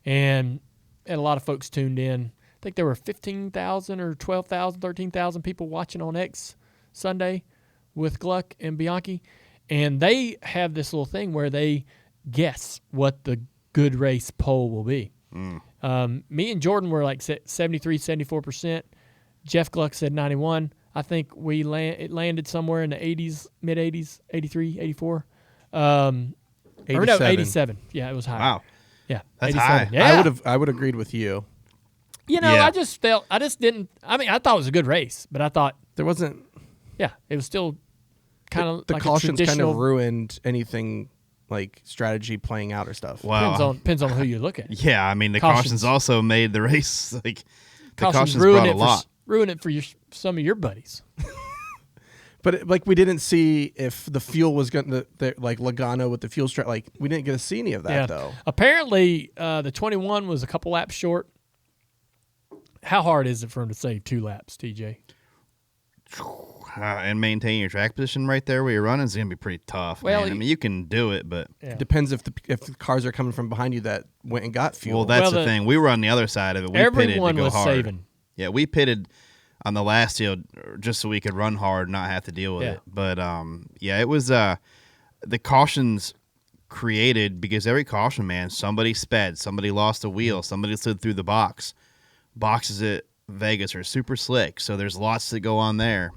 S1: And had a lot of folks tuned in. I think there were 15,000 or 12,000, 13,000 people watching on X Sunday with Gluck and Bianchi. And they have this little thing where they guess what the good race poll will be. Me and Jordan were like 73, 74%. Jeff Gluck said 91. I think it landed somewhere in the 80s, mid-80s, 83, 84.
S4: 87.
S1: 87. Yeah, it was high.
S2: Wow.
S1: Yeah,
S2: that's high.
S1: Yeah.
S4: I would agreed with you.
S1: I didn't. I mean, I thought it was a good race, but I thought
S4: there wasn't.
S1: Yeah, it was still kind of
S4: the
S1: like
S4: cautions kind of ruined anything like strategy playing out or stuff.
S2: Wow.
S1: Depends on who you look at.
S2: Yeah, I mean the cautions also made the race like the cautions
S1: ruined
S2: brought a lot.
S1: Ruin it for some of your buddies.
S4: But we didn't see if the fuel was going to like Logano with the fuel strat. Like we didn't get to see any of that though.
S1: Apparently, the 21 was a couple laps short. How hard is it for him to save 2 laps, TJ?
S2: And maintain your track position right there where you're running is going to be pretty tough. Well, man. I mean, you can do it, but
S4: it depends if the cars are coming from behind you that went and got fuel.
S2: Well, that's the thing. We were on the other side of it. We pitted to go hard.
S1: Saving.
S2: Yeah, we pitted on the last deal just so we could run hard and not have to deal with it. But, it was the cautions created because every caution, man, somebody sped, somebody lost a wheel, somebody slid through the box. Boxes at Vegas are super slick, so there's lots to go on there.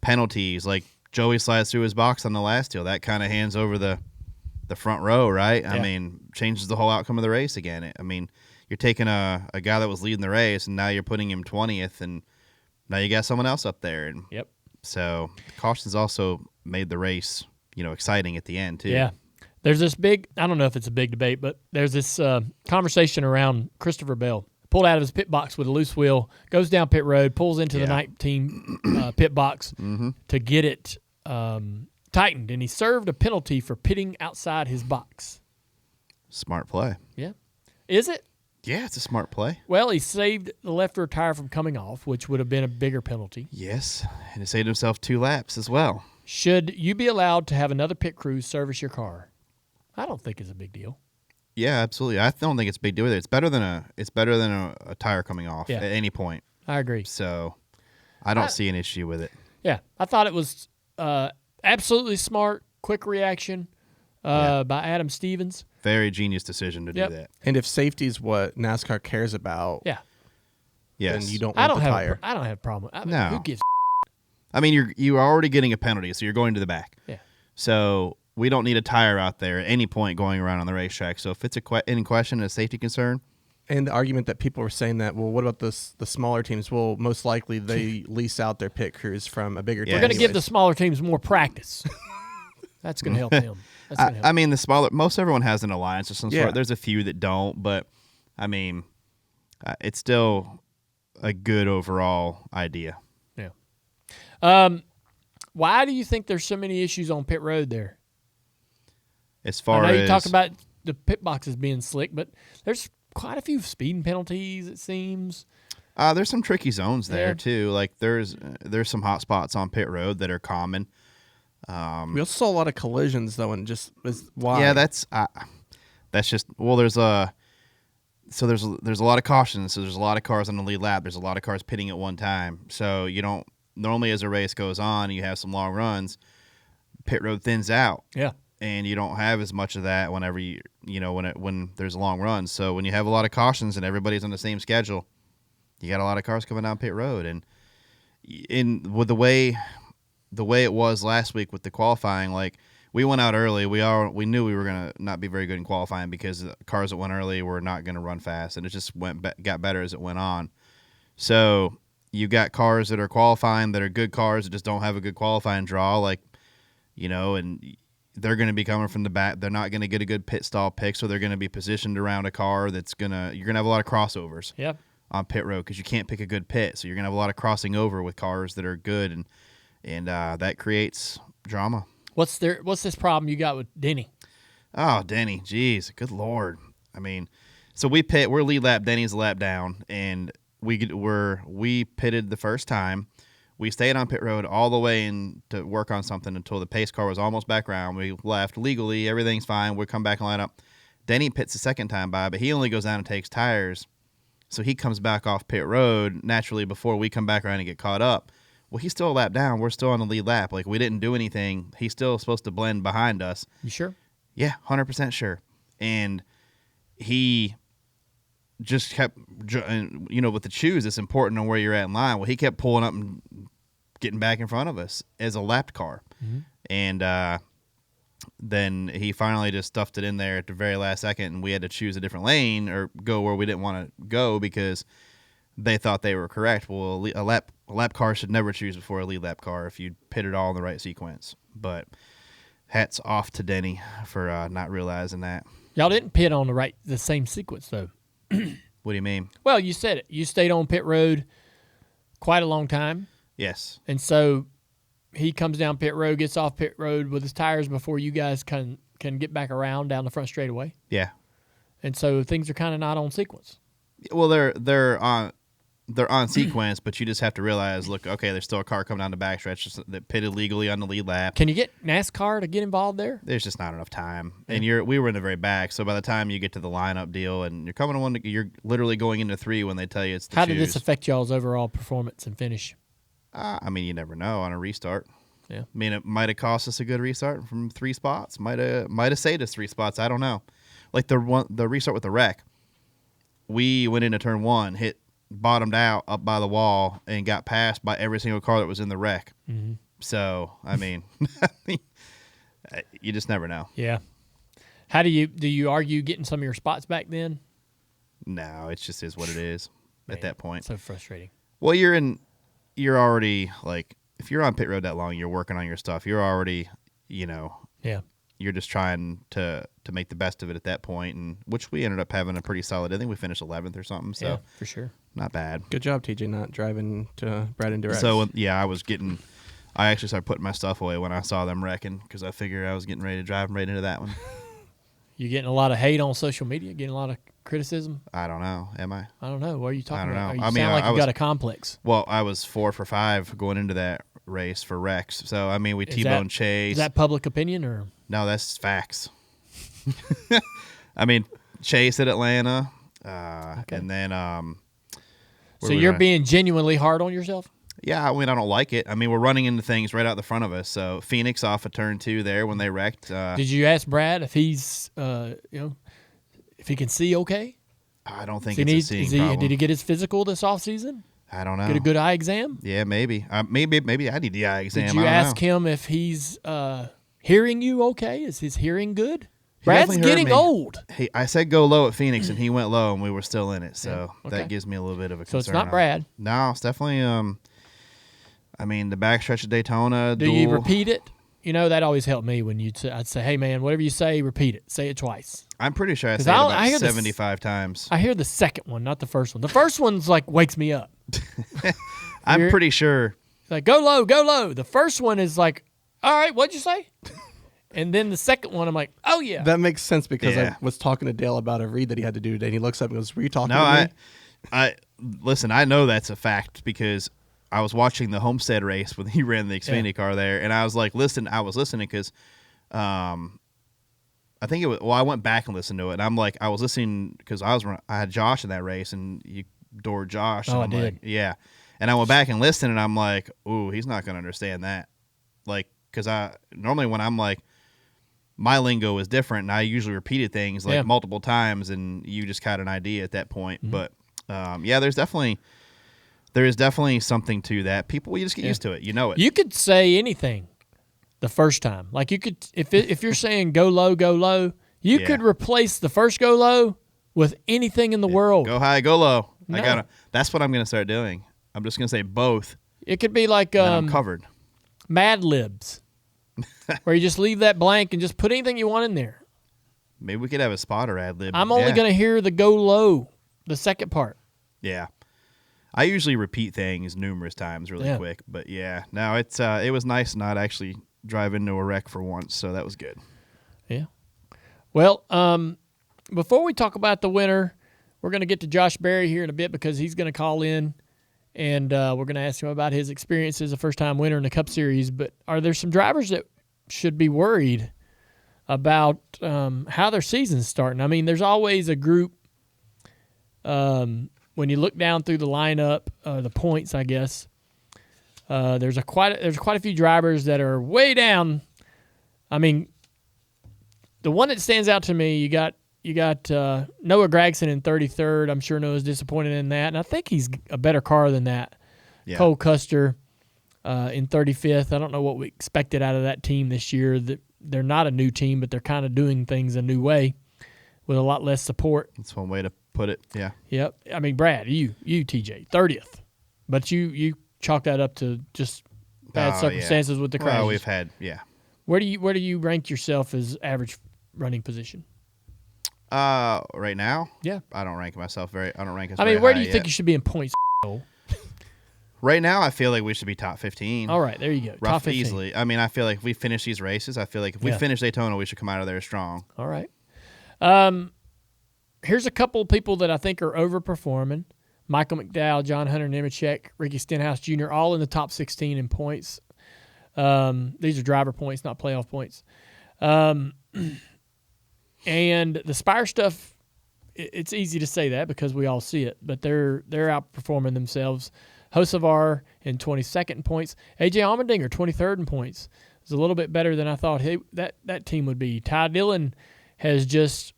S2: Penalties, like Joey slides through his box on the last deal. That kind of hands over the front row, right? Yeah. I mean, changes the whole outcome of the race again. I mean, you're taking a guy that was leading the race, and now you're putting him 20th, and now you got someone else up there. And So cautions also made the race, exciting at the end too.
S1: Yeah. There's this I don't know if it's a big debate, but there's this conversation around Christopher Bell. Pulled out of his pit box with a loose wheel, goes down pit road, pulls into the 19 pit box to get it tightened, and he served a penalty for pitting outside his box.
S2: Smart play.
S1: Yeah. Is it?
S2: Yeah, it's a smart play.
S1: Well, he saved the left rear tire from coming off, which would have been a bigger penalty.
S2: Yes, and he saved himself 2 laps as well.
S1: Should you be allowed to have another pit crew service your car? I don't think it's a big deal.
S2: Yeah, absolutely. I don't think it's a big deal either. It's better than a tire coming off at any point.
S1: I agree.
S2: So I don't see an issue with it.
S1: Yeah, I thought it was absolutely smart, quick reaction by Adam Stevens.
S2: Very genius decision to do that.
S4: And if safety is what NASCAR cares about,
S2: yes,
S4: then you don't want the tire.
S1: I don't have a problem.
S2: No.
S1: Who gives?
S2: I mean, you're already getting a penalty, so you're going to the back.
S1: Yeah.
S2: So we don't need a tire out there at any point going around on the racetrack. So if it's in question, a safety concern.
S4: And the argument that people were saying that, well, what about the smaller teams? Well, most likely they lease out their pit crews from a bigger team.
S1: We're going to give the smaller teams more practice. That's going to help them.
S2: I mean, most everyone has an alliance of some sort. There's a few that don't, but I mean, it's still a good overall idea.
S1: Yeah. Why do you think there's so many issues on pit road there?
S2: As far
S1: I know
S2: as
S1: you talk about the pit boxes being slick, but there's quite a few speeding penalties, it seems.
S2: There's some tricky zones there too. Like there's some hot spots on pit road that are common.
S4: We also saw a lot of collisions though, and just why?
S2: Yeah, that's just there's a lot of cautions. So there's a lot of cars on the lead lap. There's a lot of cars pitting at one time. So you don't normally, as a race goes on, you have some long runs. Pit road thins out.
S1: Yeah.
S2: And you don't have as much of that whenever when there's long runs. So when you have a lot of cautions and everybody's on the same schedule, you got a lot of cars coming down pit road. And with the way it was last week with the qualifying, like we went out early, we knew we were gonna not be very good in qualifying because the cars that went early were not gonna run fast, and it just got better as it went on. So you got cars that are qualifying that are good cars that just don't have a good qualifying draw, and they're going to be coming from the back. They're not going to get a good pit stall pick, so they're going to be positioned around a car you're going to have a lot of crossovers on pit road because you can't pick a good pit. So you're going to have a lot of crossing over with cars that are good, and that creates drama.
S1: What's this problem you got with Denny?
S2: Oh, Denny, geez, good Lord. I mean, so we're lead lap, Denny's a lap down, and we pitted the first time. We stayed on pit road all the way in to work on something until the pace car was almost back around. We left legally. Everything's fine. We come back and line up. Denny pits the second time by, but he only goes down and takes tires. So he comes back off pit road naturally before we come back around and get caught up. Well, he's still a lap down. We're still on the lead lap. Like, we didn't do anything. He's still supposed to blend behind us.
S1: You sure?
S2: Yeah, 100% sure. And he just kept, with the choose, it's important on where you're at in line. Well, he kept pulling up and getting back in front of us as a lapped car. Mm-hmm. And then he finally just stuffed it in there at the very last second, and we had to choose a different lane or go where we didn't want to go because they thought they were correct. Well, a lap car should never choose before a lead lap car if you pit it all in the right sequence. But hats off to Denny for not realizing that.
S1: Y'all didn't pit on the same sequence, though.
S2: What do you mean?
S1: Well, you said it. You stayed on pit road quite a long time.
S2: Yes.
S1: And so he comes down pit road, gets off pit road with his tires before you guys can get back around down the front straightaway.
S2: Yeah.
S1: And so things are kind of not on sequence.
S2: Well, they're on sequence, but you just have to realize, look, okay, there's still a car coming down the backstretch that pitted legally on the lead lap.
S1: Can you get NASCAR to get involved there?
S2: There's just not enough time, and we were in the very back. So by the time you get to the lineup deal, and you're coming to one, you're literally going into 3 when they tell you it's the
S1: How
S2: choose.
S1: did this affect y'all's overall performance and finish?
S2: I mean, you never know on a restart.
S1: Yeah.
S2: I mean, it might have cost us a good restart from 3 spots. Might have saved us 3 spots. I don't know. Like the restart with the wreck, we went into turn 1, bottomed out up by the wall, and got passed by every single car that was in the wreck. Mm-hmm. So, I mean, you just never know.
S1: Yeah. How do you argue getting some of your spots back then?
S2: No, it just is what it is at that point.
S1: So frustrating.
S2: Well, you're already like if you're on pit road that long, you're working on your stuff. You're already,
S1: Yeah.
S2: you're just trying to make the best of it at that point, and which we ended up having a pretty solid. I think we finished 11th or something. So
S1: Yeah, for sure.
S2: not bad.
S4: Good job, TJ, not driving to Brad and Durex.
S2: So I actually started putting my stuff away when I saw them wrecking because I figured I was getting ready to drive right into that one.
S1: You getting a lot of hate on social media? Getting a lot of criticism?
S2: I don't know. Am I?
S1: I don't know. What are you talking
S2: I don't
S1: about?
S2: know.
S1: You sound like you got a complex.
S2: Well, I was 4 for 5 going into that race for wrecks. So, I mean, we T-boned Chase.
S1: Is that public opinion or?
S2: No, that's facts. I mean, Chase at Atlanta.
S1: Okay.
S2: And then
S1: so you're being genuinely hard on yourself?
S2: Yeah, I mean, I don't like it. I mean, we're running into things right out the front of us. So Phoenix off of turn 2 there when they wrecked.
S1: Did you ask Brad if he's, if he can see okay?
S2: I don't think it's a seeing problem.
S1: Did he get his physical this offseason?
S2: I don't know.
S1: Get a good eye exam?
S2: Yeah, maybe. Maybe I need the eye exam.
S1: Did you ask him if he's hearing you okay? Is his hearing good? Brad's getting old.
S2: I said go low at Phoenix, and he went low, and we were still in it. So that gives me a little bit of a concern.
S1: So it's not Brad.
S2: No, it's definitely. I mean, the backstretch of Daytona.
S1: Do you repeat it? That always helped me when I'd say, hey, man, whatever you say, repeat it. Say it twice.
S2: I'm pretty sure I said it about 75 times.
S1: I hear the second one, not the first one. The first one's like wakes me up.
S2: I'm pretty sure.
S1: Like, go low, go low. The first one is like, all right, what'd you say? And then the second one, I'm like, oh, yeah.
S4: That makes sense because I was talking to Dale about a read that he had to do today, and he looks up and goes, were you talking to me?
S2: Listen, I know that's a fact because I was watching the Homestead race when he ran the Xfinity car there, and I was like, I was listening because I think it was, I went back and listened to it, and I'm like, I was listening because I had Josh in that race, and you doored Josh.
S1: Oh,
S2: and
S1: I did.
S2: Like, yeah. And I went back and listened, and I'm like, ooh, he's not going to understand that. Like, because normally when I'm like, my lingo is different, and I usually repeated things like multiple times, and you just got an idea at that point. Mm-hmm. But, there is definitely something to that. People, you just get used to it. You know it.
S1: You could say anything the first time. Like you could, if you're saying go low, you could replace the first go low with anything in the world.
S2: Go high, go low.
S1: No.
S2: That's what I'm going to start doing. I'm just going to say both.
S1: It could be like
S2: I'm covered.
S1: Mad Libs, where you just leave that blank and just put anything you want in there.
S2: Maybe we could have a spotter ad lib.
S1: I'm only going to hear the go low, the second part.
S2: Yeah. I usually repeat things numerous times really quick, but no, it was nice to not actually drive into a wreck for once, so that was good.
S1: Yeah. Well, before we talk about the winner, we're going to get to Josh Berry here in a bit because he's going to call in, and we're going to ask him about his experience as a first-time winner in the Cup Series. But are there some drivers that should be worried about how their season's starting? I mean, there's always a group when you look down through the lineup, the points, I guess, there's quite a few drivers that are way down. I mean, the one that stands out to me, you got Noah Gragson in 33rd. I'm sure Noah's disappointed in that, and I think he's a better car than that. Yeah. Cole Custer in 35th. I don't know what we expected out of that team this year. They're not a new team, but they're kind of doing things a new way with a lot less support.
S2: That's one way to put it. Yeah.
S1: Yep. I mean, Brad, you TJ, 30th, but you chalk that up to just bad circumstances with the crashes.
S2: Well, we've had
S1: Where do you rank yourself as average running position?
S2: Right now, I don't rank myself very. I don't rank us. I mean,
S1: where do you think you should be in points?
S2: Right now, I feel like we should be top 15.
S1: All right, there you go. Top 15.
S2: Easily. I mean, I feel like if we finish these races, I feel like if we finish Daytona, we should come out of there strong.
S1: All right. Here's a couple of people that I think are overperforming. Michael McDowell, John Hunter Nemechek, Ricky Stenhouse Jr., all in the top 16 in points. These are driver points, not playoff points. And the Spire stuff, it's easy to say that because we all see it, but they're outperforming themselves. Hocevar in 22nd in points. A.J. Allmendinger, 23rd in points. It's a little bit better than I thought that team would be. Ty Dillon has just,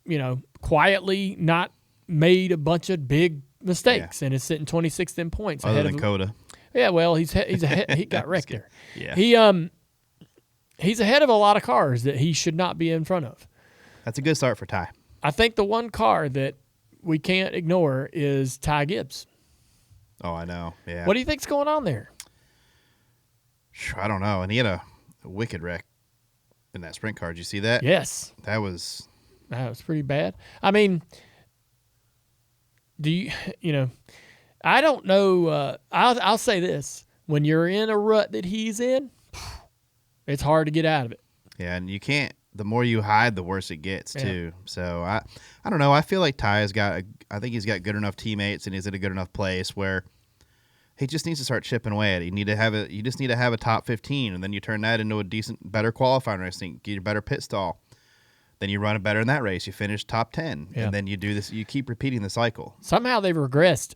S1: quietly not made a bunch of big mistakes and is sitting 26th in points.
S2: Other than Coda.
S1: Yeah, well, he's ahead. He got wrecked there.
S2: Yeah.
S1: He's ahead of a lot of cars that he should not be in front of.
S2: That's a good start for Ty.
S1: I think the one car that we can't ignore is Ty Gibbs.
S2: Oh, I know. Yeah.
S1: What do you think's going on there?
S2: I don't know. And he had a wicked wreck in that sprint car. Did you see that?
S1: Yes.
S2: That was
S1: pretty bad. I mean, I don't know. I'll say this. When you're in a rut that he's in, it's hard to get out of it.
S2: Yeah, and you can't. The more you hide, the worse it gets
S1: Yeah.
S2: too. So I don't know. I feel like Ty has got. I think he's got good enough teammates, and he's in a good enough place where he just needs to start chipping away at it. You just need to have a top 15, and then you turn that into a decent, better qualifying race. Get a better pit stall. Then you run it better in that race. You finish top 10,
S1: Yeah.
S2: and then you do this. You keep repeating the cycle.
S1: Somehow they've regressed.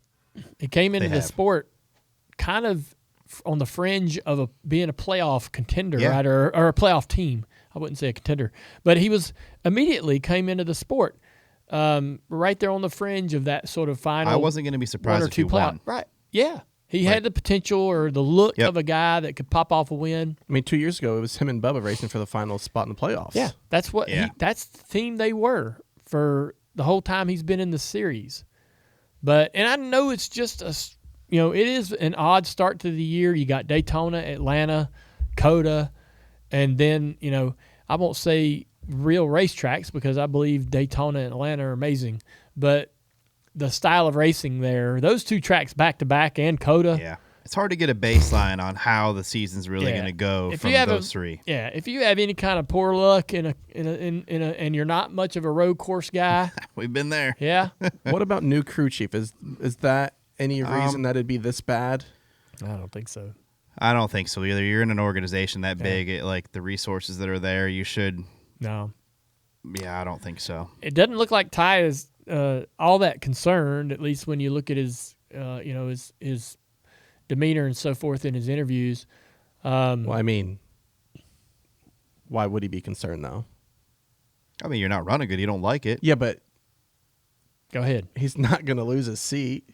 S1: He came into the sport kind of on the fringe of being a playoff contender,
S2: Yeah.
S1: right, or a playoff team. I wouldn't say a contender, but he was immediately came into the sport right there on the fringe of that sort of final.
S2: I wasn't going to be surprised
S1: one or
S2: if
S1: two
S2: he won.
S1: Right? Yeah, he had the potential or the look
S2: Yep.
S1: of a guy that could pop off a win.
S4: I mean, 2 years ago, it was him and Bubba racing for the final spot in the playoffs.
S1: Yeah, that's what.
S2: Yeah.
S1: That's the team they were for the whole time he's been in the series. And I know it's just it is an odd start to the year. You got Daytona, Atlanta, Coda, and then I won't say real racetracks because I believe Daytona and Atlanta are amazing, but the style of racing there, those two tracks back to back and Coda.
S2: Yeah, it's hard to get a baseline on how the season's really going to go from those three.
S1: Yeah, if you have any kind of poor luck and you're not much of a road course guy,
S2: We've been there.
S1: yeah.
S4: What about new crew chief? Is that any reason that it'd be this bad?
S1: I don't think so.
S2: I don't think so either. You're in an organization that big, like the resources that are there, you should.
S1: No.
S2: Yeah, I don't think so.
S1: It doesn't look like Ty is all that concerned, at least when you look at his his demeanor and so forth in his interviews.
S4: Well, I mean, why would he be concerned though?
S2: I mean, you're not running good. You don't like it.
S4: Yeah, but
S1: Go ahead.
S4: he's not going to lose his seat.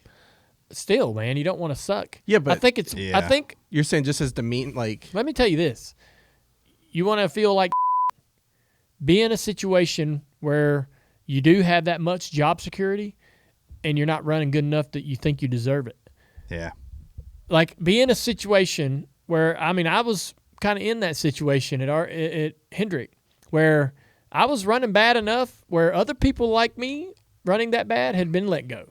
S1: Still, man, you don't want to suck.
S4: Yeah, but
S1: I think it's.
S2: Yeah.
S1: I think.
S4: You're saying just as demean, like
S1: Let me tell you this: you want to feel like be in a situation where you do have that much job security, and you're not running good enough that you think you deserve it.
S2: Yeah.
S1: Like be in a situation where I was kind of in that situation at Hendrick, where I was running bad enough where other people like me running that bad had been let go.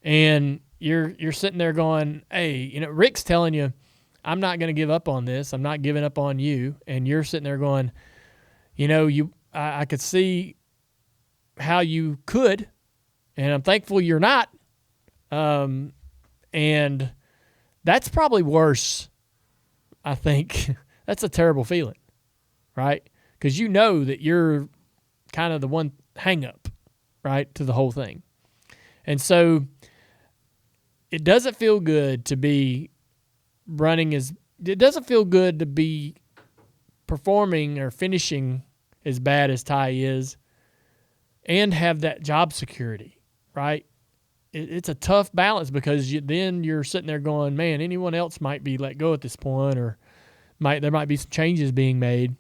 S1: And you're sitting there going, hey, Rick's telling you, I'm not going to give up on this. I'm not giving up on you. And you're sitting there going, I could see how you could, and I'm thankful you're not. And that's probably worse. I think that's a terrible feeling, right? Because you know that you're kind of the one hang up, right, to the whole thing. And so it doesn't feel good to be it doesn't feel good to be performing or finishing as bad as Ty is and have that job security, right? It's a tough balance because then you're sitting there going, man, anyone else might be let go at this point or there might be some changes being made.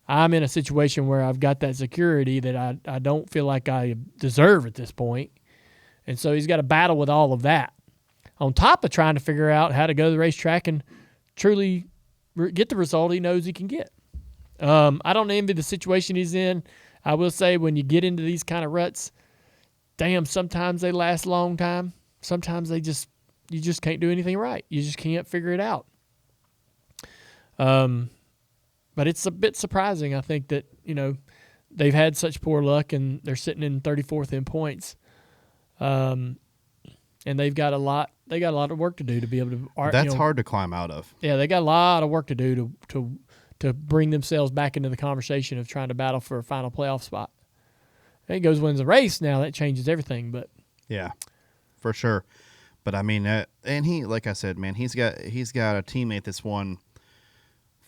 S1: I'm in a situation where I've got that security that I don't feel like I deserve at this point. And so he's got to battle with all of that on top of trying to figure out how to go to the racetrack and truly get the result he knows he can get. I don't envy the situation he's in. I will say when you get into these kind of ruts, damn, sometimes they last a long time. Sometimes you just can't do anything right. You just can't figure it out. But it's a bit surprising, I think, that, they've had such poor luck and they're sitting in 34th in points. And they've got a lot of work to do to be able to.
S2: That's hard to climb out of.
S1: Yeah, they got a lot of work to do to bring themselves back into the conversation of trying to battle for a final playoff spot. And he goes wins a race now, that changes everything. But
S2: yeah, for sure. But I mean, and he, like I said, man, he's got a teammate that's won.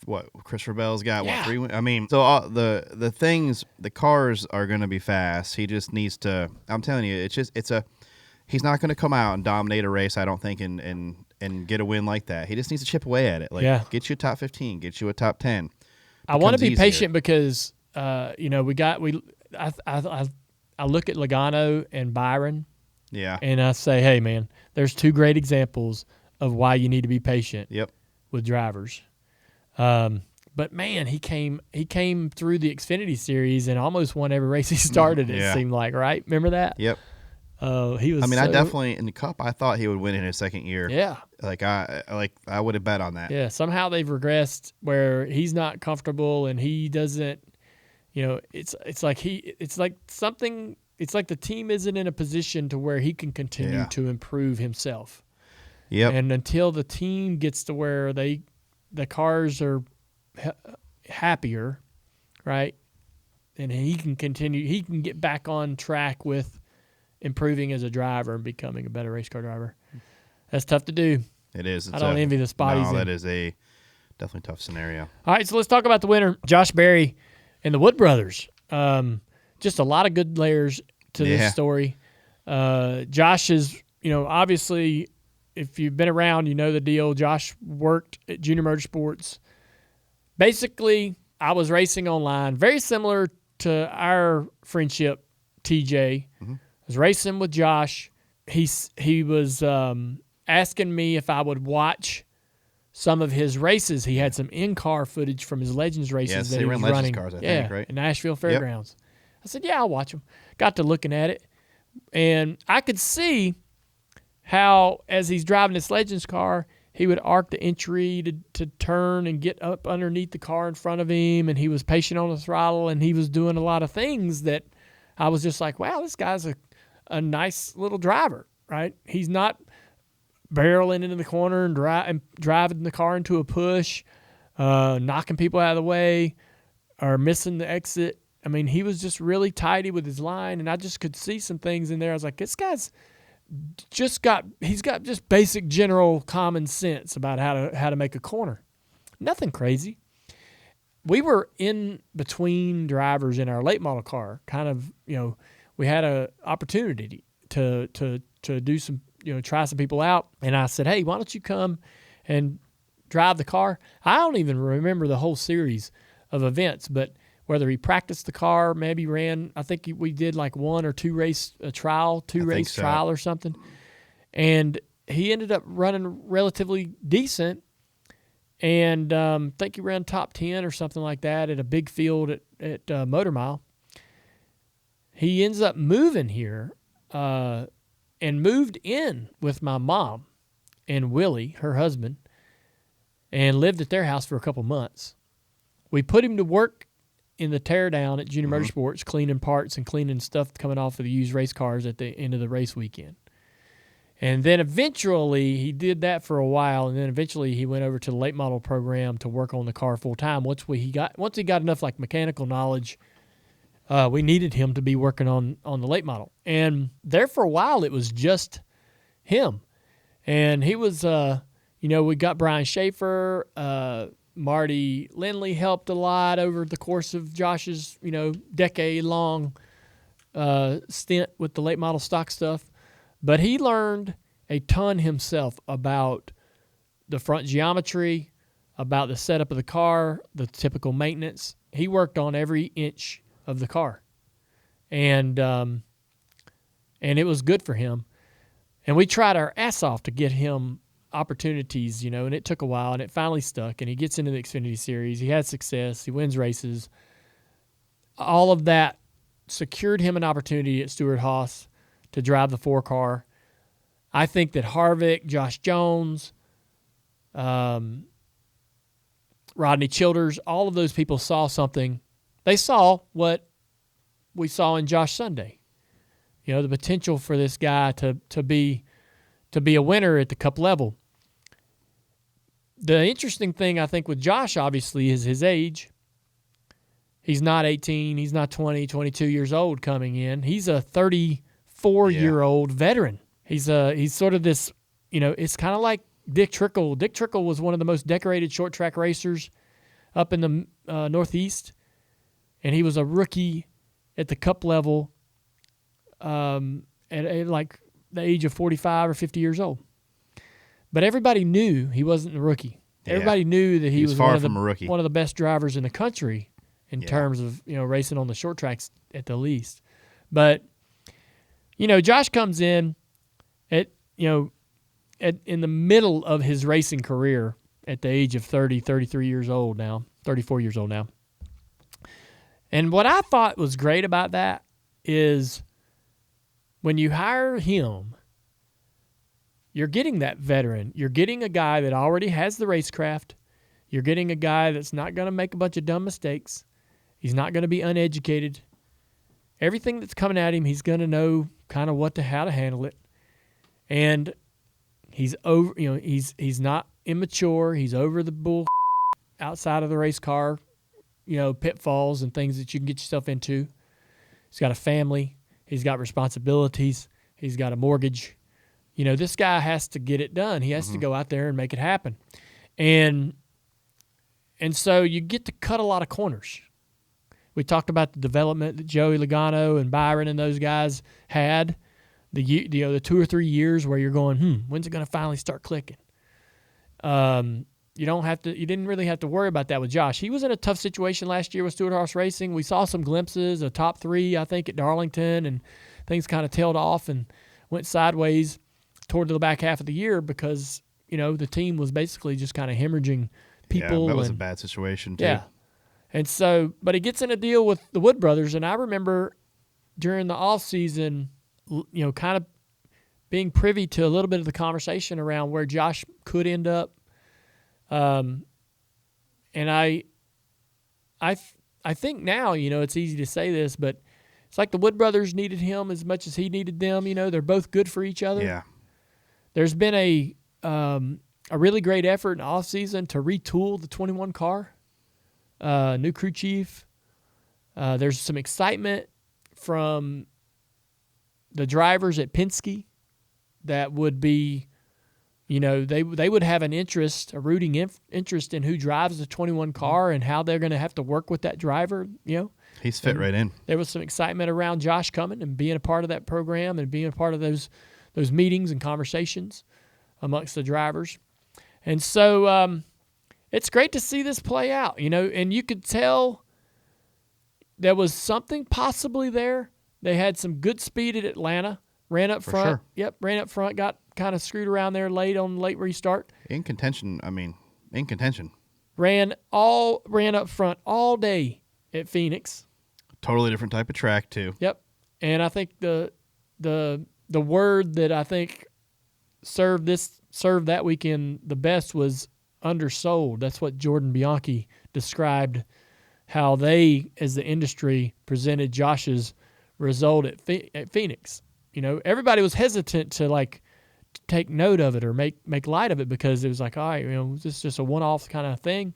S2: What Christopher Bell's got?
S1: Yeah.
S2: What 3 wins? I mean, so the cars are going to be fast. He just needs to. I'm telling you, he's not going to come out and dominate a race. I don't think and get a win like that. He just needs to chip away at it. Get you a top 15, get you a top 10.
S1: I want to be
S2: easier.
S1: patient because I look at Logano and Byron.
S2: Yeah.
S1: And I say, hey man, there's two great examples of why you need to be patient.
S2: Yep.
S1: with drivers. But man, he came through the Xfinity Series and almost won every race he started. It seemed like, right? Remember that?
S2: Yep.
S1: He was.
S2: I definitely in the Cup. I thought he would win in his second year.
S1: Yeah.
S2: I would have bet on that.
S1: Yeah. Somehow they've regressed where he's not comfortable and he doesn't. It's like the team isn't in a position to where he can continue to improve himself.
S2: Yep.
S1: And until the team gets to where the cars are happier, right? And he can continue. He can get back on track with improving as a driver and becoming a better race car driver. That's tough to do.
S2: It is.
S1: I don't envy the spot he's in.
S2: That is a definitely tough scenario.
S1: All right, so let's talk about the winner, Josh Berry and the Wood brothers. Just a lot of good layers to this story. Josh is, obviously, if you've been around, you know the deal. Josh worked at JR Motorsports. Basically, I was racing online, very similar to our friendship, TJ. Mm-hmm. I was racing with Josh. He was asking me if I would watch some of his races. He had some in-car footage from his Legends races that he was running.
S2: Cars, I think, right?
S1: In Nashville Fairgrounds. Yep. I said, yeah, I'll watch them. Got to looking at it, and I could see how, as he's driving this Legends car, he would arc the entry to turn and get up underneath the car in front of him, and he was patient on the throttle, and he was doing a lot of things that I was just like, wow, this guy's a nice little driver, right? He's not barreling into the corner and driving the car into a push, knocking people out of the way, or missing the exit. I mean, he was just really tidy with his line, and I just could see some things in there. I was like, this guy's he's got just basic general common sense about how to make a corner. Nothing crazy. We were in between drivers in our late model car. Kind of, we had an opportunity to do some, try some people out. And I said, hey, why don't you come and drive the car? I don't even remember the whole series of events, but whether he practiced the car, maybe ran, I think we did like one or two race trial or something. And he ended up running relatively decent. And I think he ran top 10 or something like that at a big field at Motor Mile. He ends up moving here and moved in with my mom and Willie, her husband, and lived at their house for a couple months. We put him to work in the teardown at JR Motorsports, cleaning parts and cleaning stuff coming off of the used race cars at the end of the race weekend. And then eventually he did that for a while, and then eventually he went over to the late model program to work on the car full time. Once he got enough like mechanical knowledge, we needed him to be working on the late model. And there for a while it was just him. And he was we got Brian Schaefer, Marty Lindley helped a lot over the course of Josh's, decade-long stint with the late model stock stuff. But he learned a ton himself about the front geometry, about the setup of the car, the typical maintenance. He worked on every inch of the car. And it was good for him. And we tried our ass off to get him opportunities, and it took a while, and it finally stuck, and he gets into the Xfinity Series. He had success. He wins races. All of that secured him an opportunity at Stewart-Haas to drive the 4-car. I think that Harvick, Josh Jones, Rodney Childers, all of those people saw something. They saw what we saw in Josh Sunday. The potential for this guy to be a winner at the Cup level. The interesting thing, I think, with Josh, obviously, is his age. He's not 18. He's not 20, 22 years old coming in. He's a 34-year-old veteran. He's sort of this, it's kind of like Dick Trickle. Dick Trickle was one of the most decorated short-track racers up in the Northeast, and he was a rookie at the Cup level at like the age of 45 or 50 years old. But everybody knew he wasn't a rookie. Yeah. Everybody knew that he was
S2: far from a rookie.
S1: One of the best drivers in the country in terms of, racing on the short tracks at the least. But, Josh comes in in the middle of his racing career. at the age of 30, 33 years old now, 34 years old now. And what I thought was great about that is when you hire him, you're getting that veteran. You're getting a guy that already has the racecraft. You're getting a guy that's not going to make a bunch of dumb mistakes. He's not going to be uneducated. Everything that's coming at him, he's going to know kind of how to handle it. And he's not immature. He's over the bull outside of the race car, pitfalls and things that you can get yourself into. He's got a family. He's got responsibilities. He's got a mortgage. This guy has to get it done. He has to go out there and make it happen. And so you get to cut a lot of corners. We talked about the development that Joey Logano and Byron and those guys had, the 2 or 3 years where you're going, when's it going to finally start clicking? You didn't really have to worry about that with Josh. He was in a tough situation last year with Stewart Haas Racing. We saw some glimpses of top 3, I think, at Darlington, and things kind of tailed off and went sideways toward the back half of the year because, the team was basically just kind of hemorrhaging people.
S2: Yeah, that was a bad situation, too.
S1: Yeah. And so, but he gets in a deal with the Wood Brothers, and I remember during the offseason, kind of being privy to a little bit of the conversation around where Josh could end up. And I think now, it's easy to say this, but it's like the Wood Brothers needed him as much as he needed them. They're both good for each other.
S2: Yeah.
S1: There's been a really great effort in the offseason to retool the 21 car, new crew chief. There's some excitement from the drivers at Penske that would be, they would have an interest, a rooting interest in who drives the 21 car and how they're going to have to work with that driver,
S2: He's fit right in.
S1: There was some excitement around Josh coming and being a part of that program and being a part of those meetings and conversations amongst the drivers. And so it's great to see this play out, and you could tell there was something possibly there. They had some good speed at Atlanta, ran up front.
S2: Sure.
S1: Yep, ran up front, got kind of screwed around there late restart.
S2: In contention.
S1: Ran up front all day at Phoenix.
S2: Totally different type of track, too.
S1: Yep. And I think the word that I think served that weekend the best was undersold. That's what Jordan Bianchi described how they, as the industry, presented Josh's result at Phoenix. Everybody was hesitant to take note of it or make light of it because it was like, all right, this is just a one-off kind of thing.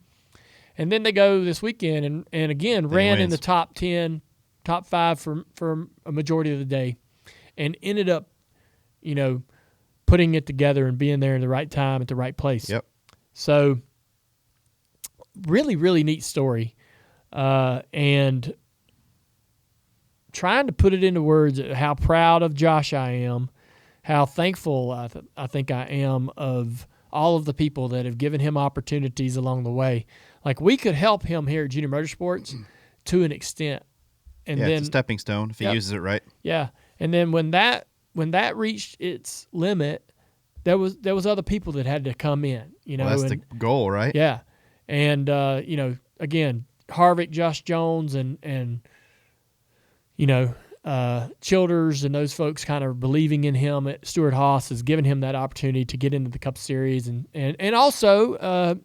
S1: And then they go this weekend and again ran in the top 10, top 5 for a majority of the day, and ended up, putting it together and being there in the right time at the right place.
S2: Yep.
S1: So really, really neat story. And trying to put it into words how proud of Josh I am, how thankful I think I am of all of the people that have given him opportunities along the way. We could help him here at Junior Motorsports to an extent. And then
S2: it's a stepping stone if he uses it right.
S1: Yeah. And then when that reached its limit, there was other people that had to come in,
S2: That's the goal, right?
S1: Yeah. And again, Harvick, Josh Jones and Childers and those folks kind of believing in him at Stewart Haas has given him that opportunity to get into the Cup Series and also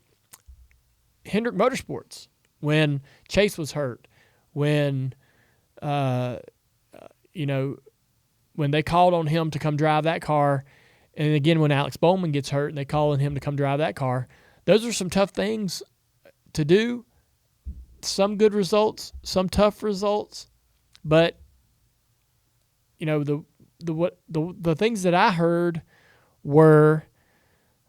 S1: Hendrick Motorsports when Chase was hurt, when when they called on him to come drive that car, and again when Alex Bowman gets hurt and they call on him to come drive that car, those are some tough things to do. Some good results, some tough results, but the things that I heard were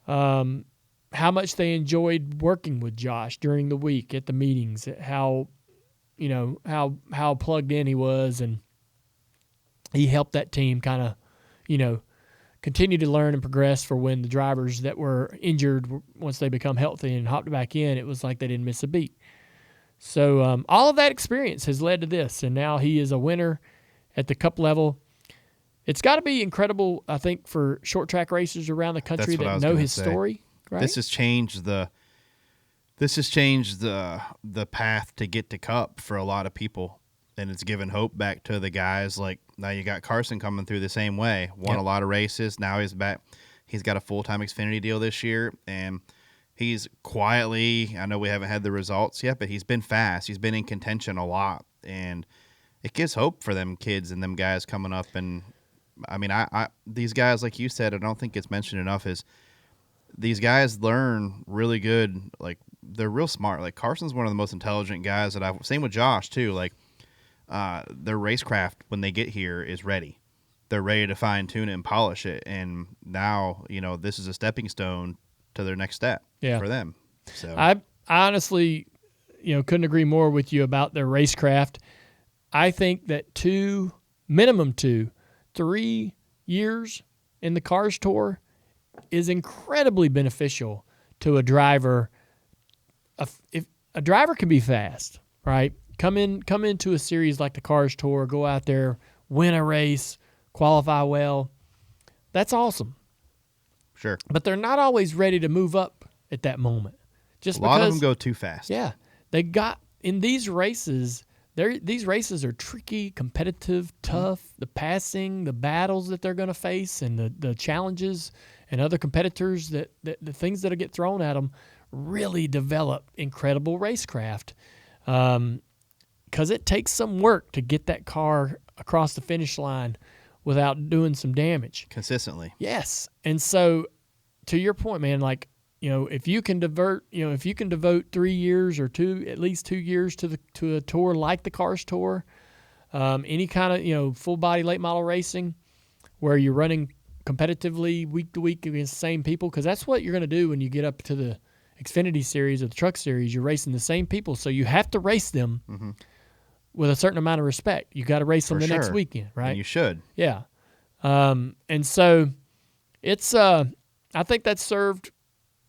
S1: how much they enjoyed working with Josh during the week at the meetings, how plugged in he was, and he helped that team kind of, continue to learn and progress for when the drivers that were injured, once they become healthy and hopped back in, it was like they didn't miss a beat. So all of that experience has led to this, and now he is a winner at the Cup level. It's got to be incredible, I think, for short track racers around the country that know his story. Right?
S2: This has changed the this has changed the path to get to Cup for a lot of people, and it's given hope back to the guys. Like, now you got Carson coming through the same way, won a lot of races. Now he's back. He's got a full-time Xfinity deal this year, and he's quietly, I know we haven't had the results yet, but he's been fast. He's been in contention a lot, and it gives hope for them kids and them guys coming up. And I mean, I these guys, like you said, I don't think it's mentioned enough, is these guys learn really good. Like, they're real smart. Like, Carson's one of the most intelligent guys that I've seen with Josh too. Like, their racecraft when they get here is ready. They're ready to fine tune it and polish it. And now, this is a stepping stone to their next step for them. So
S1: I honestly, couldn't agree more with you about their racecraft. I think that minimum 3 years in the Cars Tour is incredibly beneficial to a driver. If a driver can be fast, right? Come into a series like the Cars Tour, go out there, win a race, qualify well. That's awesome.
S2: Sure.
S1: But they're not always ready to move up at that moment. Just
S2: a lot of them go too fast.
S1: Yeah. They got in these races, these races are tricky, competitive, tough. The passing, the battles that they're going to face, and the challenges and other competitors, the things that get thrown at them really develop incredible racecraft. Because it takes some work to get that car across the finish line without doing some damage.
S2: Consistently.
S1: Yes. And so, to your point, man, like, if you can devote 3 years or at least 2 years to a tour like the Cars Tour, any kind of, full body late model racing where you're running competitively week to week against the same people, because that's what you're going to do when you get up to the Xfinity Series or the Truck Series. You're racing the same people, so you have to race them with a certain amount of respect. You got to race them next weekend, right?
S2: And you should.
S1: Yeah. And so it's I think that served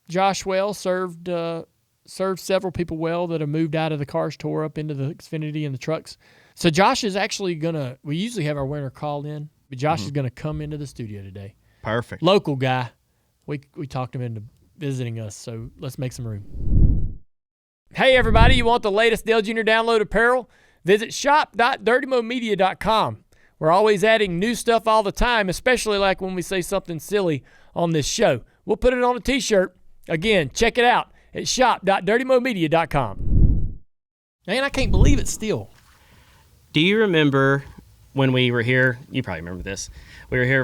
S1: Josh well, served several people well that have moved out of the Cars Tour up into the Xfinity and the trucks. So Josh is actually we usually have our winner called in, but Josh is going to come into the studio today.
S2: Perfect.
S1: Local guy. We talked him into visiting us, so let's make some room. Hey, everybody, you want the latest Dale Jr. download apparel? Visit shop.dirtymomedia.com. We're always adding new stuff all the time, especially like when we say something silly on this show. We'll put it on a t-shirt. Again, check it out at shop.dirtymomedia.com. Man, I can't believe it still.
S5: Do you remember when we were here? You probably remember this. We were here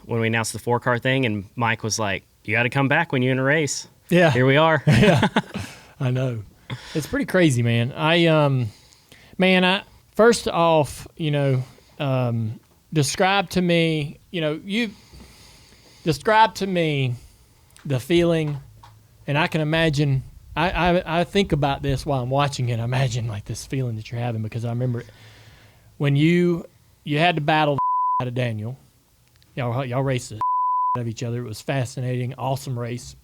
S5: when we announced the 4-car thing, and Mike was like, you got to come back when you're in a race.
S1: Yeah.
S5: Here we are.
S1: Yeah. I know. It's pretty crazy, man. First off, describe to me the feeling, and I can imagine, I think about this while I'm watching it. I imagine like this feeling that you're having, because I remember when you had to battle out of Daniel. Y'all raced the out of each other. It was fascinating, awesome race.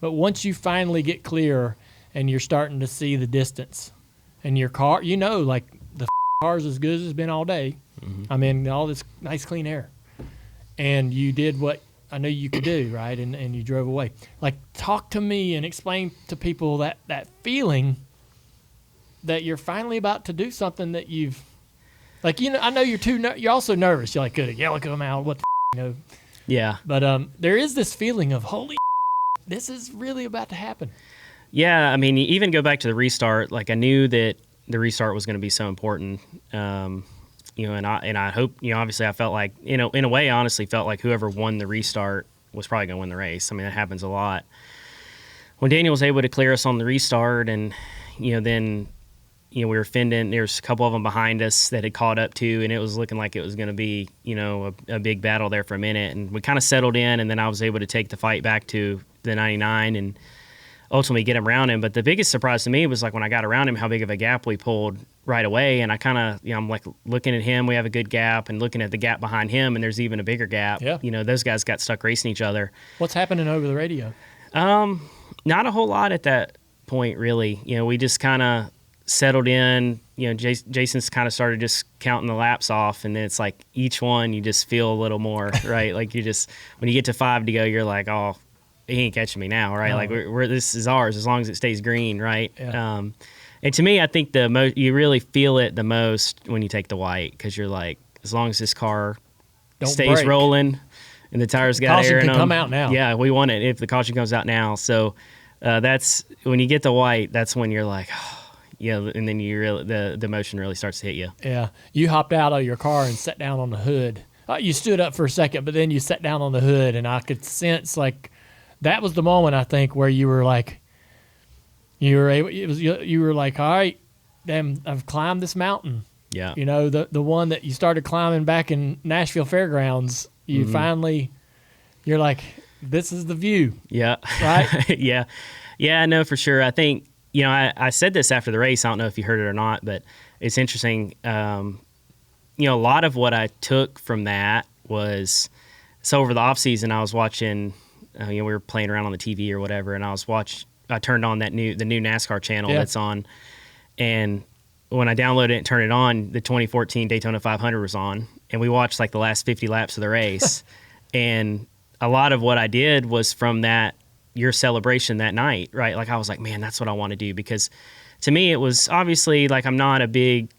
S1: But once you finally get clear and you're starting to see the distance, and your car, like the car's as good as it's been all day. Mm-hmm. I mean, all this nice clean air. And you did what I knew you could do, right? And you drove away. Like, talk to me and explain to people that feeling that you're finally about to do something that you've, like, I know you're also nervous. You're like, good, yell at them out, what the
S5: Yeah.
S1: But there is this feeling of, holy this is really about to happen.
S5: Yeah, I mean, even go back to the restart. Like, I knew that the restart was going to be so important. And I hope, obviously I felt like, in a way, I honestly felt like whoever won the restart was probably going to win the race. I mean, that happens a lot. When Daniel was able to clear us on the restart, and, then, we were fending, there's a couple of them behind us that had caught up to, and it was looking like it was going to be, a big battle there for a minute. And we kind of settled in, and then I was able to take the fight back to the 99 and ultimately get him around him. But the biggest surprise to me was like when I got around him, how big of a gap we pulled right away. And I kind of, I'm like looking at him, we have a good gap, and looking at the gap behind him, and there's even a bigger gap.
S1: Yeah.
S5: Those guys got stuck racing each other.
S1: What's happening over the radio?
S5: Not a whole lot at that point, really. We just kind of settled in. Jason's kind of started just counting the laps off, and then it's like each one you just feel a little more, right? Like when you get to 5 to go, you're like, oh, he ain't catching me now, right?
S1: No.
S5: Like we're this is ours as long as it stays green, right?
S1: Yeah.
S5: And to me, I think you really feel it the most when you take the white, because you're like, as long as this car
S1: Don't
S5: stays
S1: break.
S5: rolling and the tires got
S1: Caution
S5: air in
S1: can
S5: them,
S1: come out now.
S5: Yeah, we want it if the caution comes out now. So that's when you get the white. That's when you're like, oh, yeah, and then the emotion really starts to hit you.
S1: Yeah. You hopped out of your car and sat down on the hood. You stood up for a second, but then you sat down on the hood, and I could sense like that was the moment, I think, where you were like, you were like, all right, damn, I've climbed this mountain.
S5: Yeah.
S1: You know, the one that you started climbing back in Nashville Fairgrounds, you finally, you're like, this is the view.
S5: Yeah.
S1: Right?
S5: Yeah. Yeah, no, for sure. I think, I said this after the race. I don't know if you heard it or not, but it's interesting. A lot of what I took from that was, so over the off season, I was watching, we were playing around on the TV or whatever, and I turned on the new NASCAR channel that's on, and when I downloaded it and turned it on, the 2014 Daytona 500 was on, and we watched like the last 50 laps of the race, and a lot of what I did was from that, your celebration that night, right? Like I was like, man, that's what I want to do, because to me it was obviously like I'm not a big,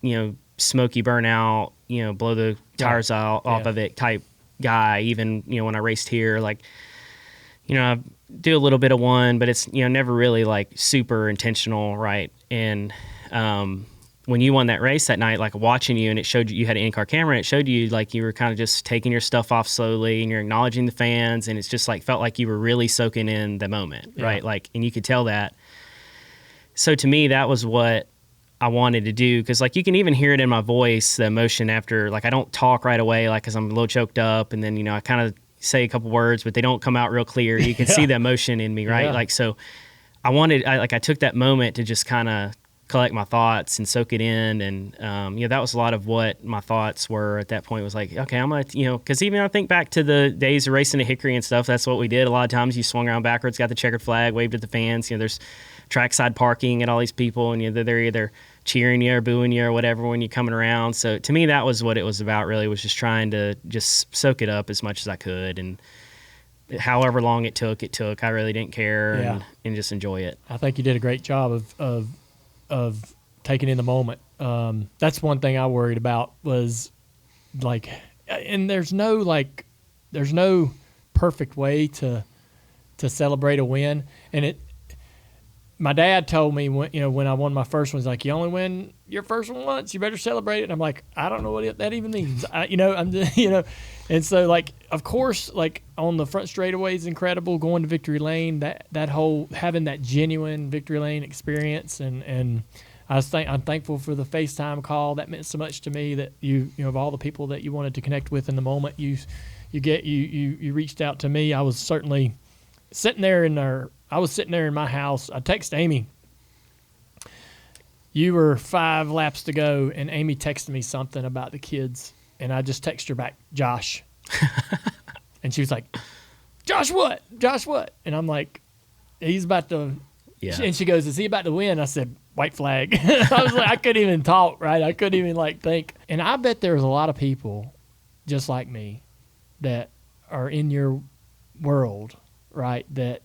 S5: smoky burnout, blow the tires off of it type guy. Even, when I raced here, like, I do a little bit of one, but it's, never really like super intentional, right? And when you won that race that night, like watching you, and it showed you had an in-car camera, and it showed you like you were kind of just taking your stuff off slowly, and you're acknowledging the fans, and it's just like felt like you were really soaking in the moment, right? Like, and you could tell that. So to me, that was what I wanted to do, because like you can even hear it in my voice, the emotion after. Like I don't talk right away, like because I'm a little choked up, and then I kind of say a couple words, but they don't come out real clear. You can see the emotion in me, right? Like so, I took that moment to just kind of collect my thoughts and soak it in, and that was a lot of what my thoughts were at that point. Was like, okay, I'm gonna, because even I think back to the days of racing at Hickory and stuff. That's what we did. A lot of times you swung around backwards, got the checkered flag, waved at the fans. There's trackside parking and all these people, and they're either cheering you or booing you or whatever when you're coming around. So to me, that was what it was about. Really, was just trying to just soak it up as much as I could, and however long it took. I really didn't care, and just enjoy it.
S1: I think you did a great job of taking in the moment. That's one thing I worried about, was like, and there's no perfect way to celebrate a win. And my dad told me when I won my first one, he's like, you only win your first one once, you better celebrate it. And I'm like, I don't know what that even means. And so like, of course, like on the front straightaway is incredible, going to victory lane, that whole, having that genuine victory lane experience. And I'm thankful for the FaceTime call. That meant so much to me, that of all the people that you wanted to connect with in the moment, you reached out to me. I was certainly sitting there in my house. I text Amy. You were 5 laps to go, and Amy texted me something about the kids, and I just texted her back, Josh. And she was like, Josh what? Josh what? And I'm like, he's about to. Yeah. And she goes, is he about to win? I said, white flag. I was like, I couldn't even talk, right? I couldn't even think. And I bet there's a lot of people just like me that are in your world, right, that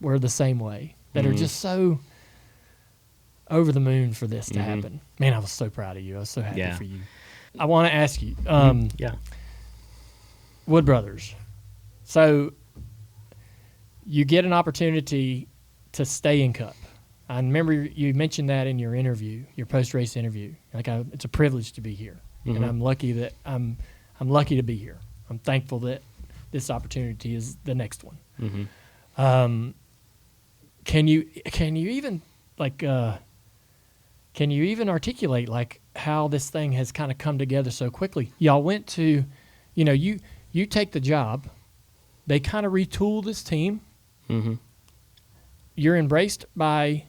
S1: were the same way, that are just so over the moon for this to happen. Man, I was so proud of you. I was so happy for you. I want to ask you, Wood Brothers. So you get an opportunity to stay in Cup. I remember you mentioned that in your interview, your post-race interview. Like, it's a privilege to be here, and I'm lucky that I'm lucky to be here. I'm thankful that this opportunity is the next one. Can you even articulate like how this thing has kind of come together so quickly? Y'all went to, you take the job, they kind of retool this team. You're embraced by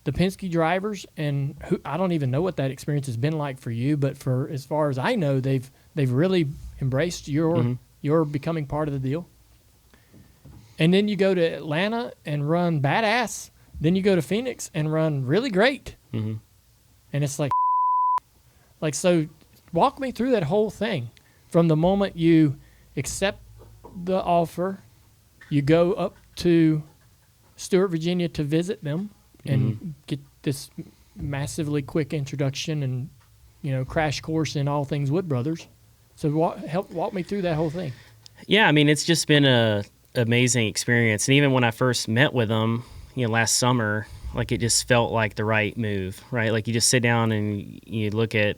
S1: the Penske drivers, and I don't even know what that experience has been like for you, but for as far as I know, they've really embraced your becoming part of the deal. And then you go to Atlanta and run badass. Then you go to Phoenix and run really great. And it's like, so walk me through that whole thing from the moment you accept the offer, you go up to Stewart, Virginia to visit them and get this massively quick introduction and, crash course in all things Wood Brothers. So walk me through that whole thing.
S5: Yeah, I mean, it's just been a amazing experience. And even when I first met with them, last summer, like it just felt like the right move, right? Like you just sit down and you look at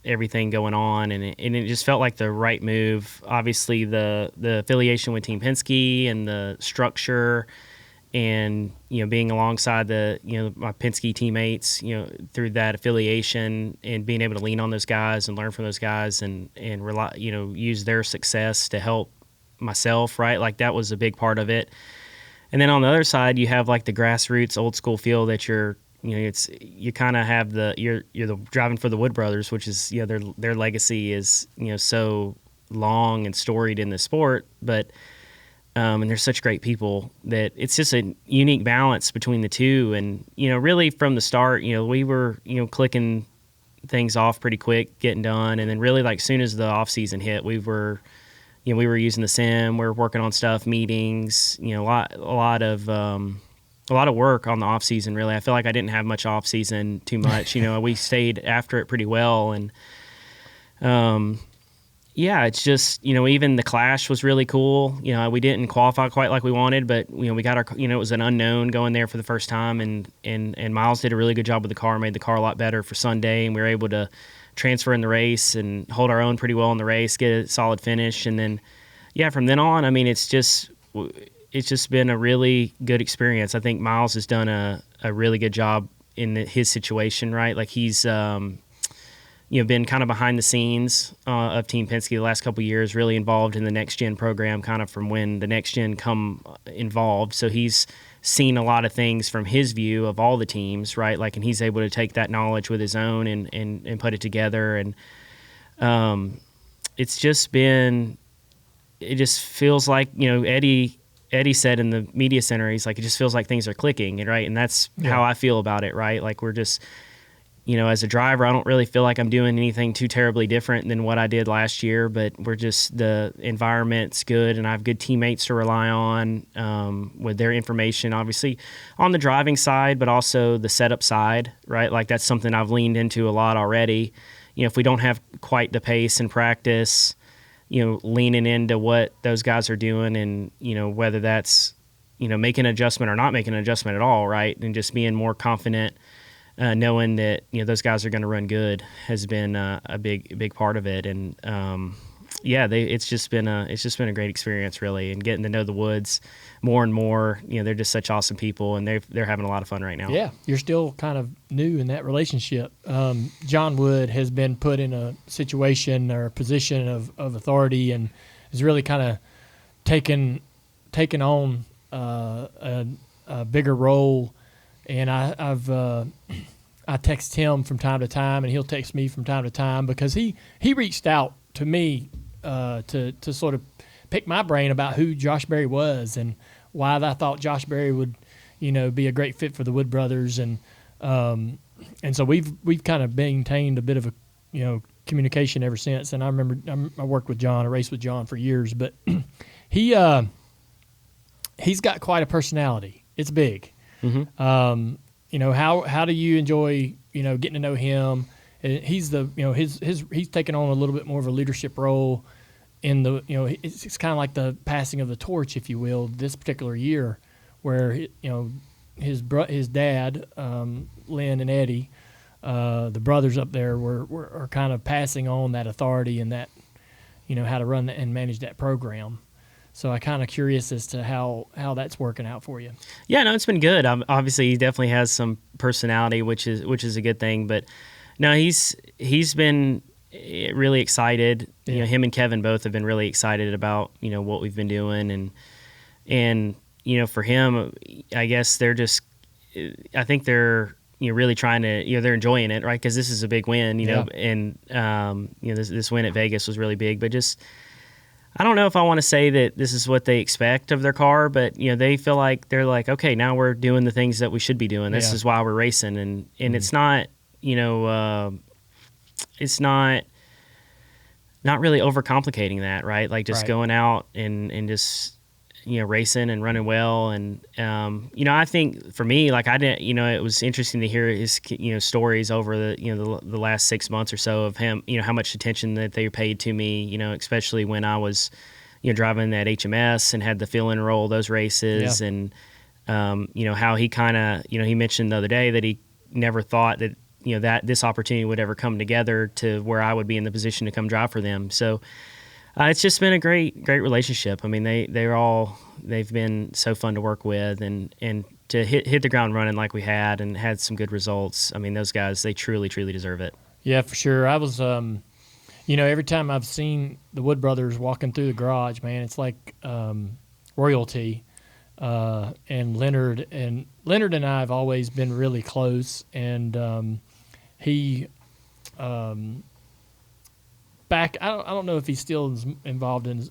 S5: everything going on, and it just felt like the right move. Obviously, the affiliation with Team Penske and the structure, and being alongside my Penske teammates, through that affiliation, and being able to lean on those guys and learn from those guys, and rely, use their success to help myself, right? Like that was a big part of it. And then on the other side, you have like the grassroots old school feel that you kind of have you're the driving for the Wood Brothers, which is their legacy is so long and storied in the sport, but and they're such great people that it's just a unique balance between the two. And really from the start, we were clicking things off pretty quick, getting done, and then really like soon as the off season hit, we were using the sim, we were working on stuff, meetings, a lot of work on the off season. Really, I feel like I didn't have much off season too much. We stayed after it pretty well, and it's just even the Clash was really cool. We didn't qualify quite like we wanted, but we got our it was an unknown going there for the first time, and Miles did a really good job with the car, made the car a lot better for Sunday, and we were able to transfer in the race and hold our own pretty well in the race, get a solid finish, and then from then on, I mean it's just been a really good experience. I think Miles has done a really good job in his situation, right? Like he's been kind of behind the scenes of Team Penske the last couple of years, really involved in the next gen program, kind of from when the next gen come involved. So he's seen a lot of things from his view of all the teams, right? Like, and he's able to take that knowledge with his own and put it together. And it's just been, it just feels like, Eddie said in the media center, he's like, it just feels like things are clicking, right? And that's how I feel about it, right? Like we're just, as a driver, I don't really feel like I'm doing anything too terribly different than what I did last year, but we're just, the environment's good, and I have good teammates to rely on with their information, obviously, on the driving side, but also the setup side, right? Like that's something I've leaned into a lot already. If we don't have quite the pace in practice, leaning into what those guys are doing, and, whether that's, making an adjustment or not making an adjustment at all, right? And just being more confident, knowing that those guys are going to run good has been a big part of it. And it's just been a great experience, really, and getting to know the Woods more and more. They're just such awesome people, and they're having a lot of fun right now.
S1: Yeah, you're still kind of new in that relationship. John Wood has been put in a situation or a position of authority, and has really kind of taken on a bigger role. And I text him from time to time, and he'll text me from time to time, because he reached out to me to sort of pick my brain about who Josh Berry was and why I thought Josh Berry would be a great fit for the Wood Brothers, and so we've kind of maintained a bit of a communication ever since. And I remember I worked with John, I raced with John for years, but he's got quite a personality. It's big. Mm-hmm. How do you enjoy getting to know him? He's he's taken on a little bit more of a leadership role in the it's kind of like the passing of the torch, if you will, this particular year, where his dad, Lynn and Eddie, the brothers up there are kind of passing on that authority and that how to run and manage that program. So I'm kind of curious as to how that's working out for you.
S5: Yeah, no, it's been good. Obviously, he definitely has some personality, which is a good thing. But no, he's been really excited.
S1: Yeah.
S5: Him and Kevin both have been really excited about what we've been doing, and for him, I guess I think they're really trying to they're enjoying it, right? Because this is a big win, and this win at Vegas was really big, but just. I don't know if I want to say that this is what they expect of their car, but they feel like they're like, okay, now we're doing the things that we should be doing. This is why we're racing, and it's not it's not really overcomplicating that, right? Like just going out and just racing and running well. And, I think for me, like I didn't, it was interesting to hear his, stories over the last 6 months or so of him, how much attention that they paid to me, especially when I was, driving that HMS and had the fill and roll those races. Yeah. And, how he kind of, he mentioned the other day that he never thought that, that this opportunity would ever come together to where I would be in the position to come drive for them. So, it's just been a great relationship. I mean, they've been so fun to work with, and to hit the ground running like we had and had some good results. I mean, those guys, they truly deserve it.
S1: Yeah, for sure. I was, every time I've seen the Wood brothers walking through the garage, man, it's like royalty. And Leonard and I have always been really close, and he. Back, I don't know if he's still involved in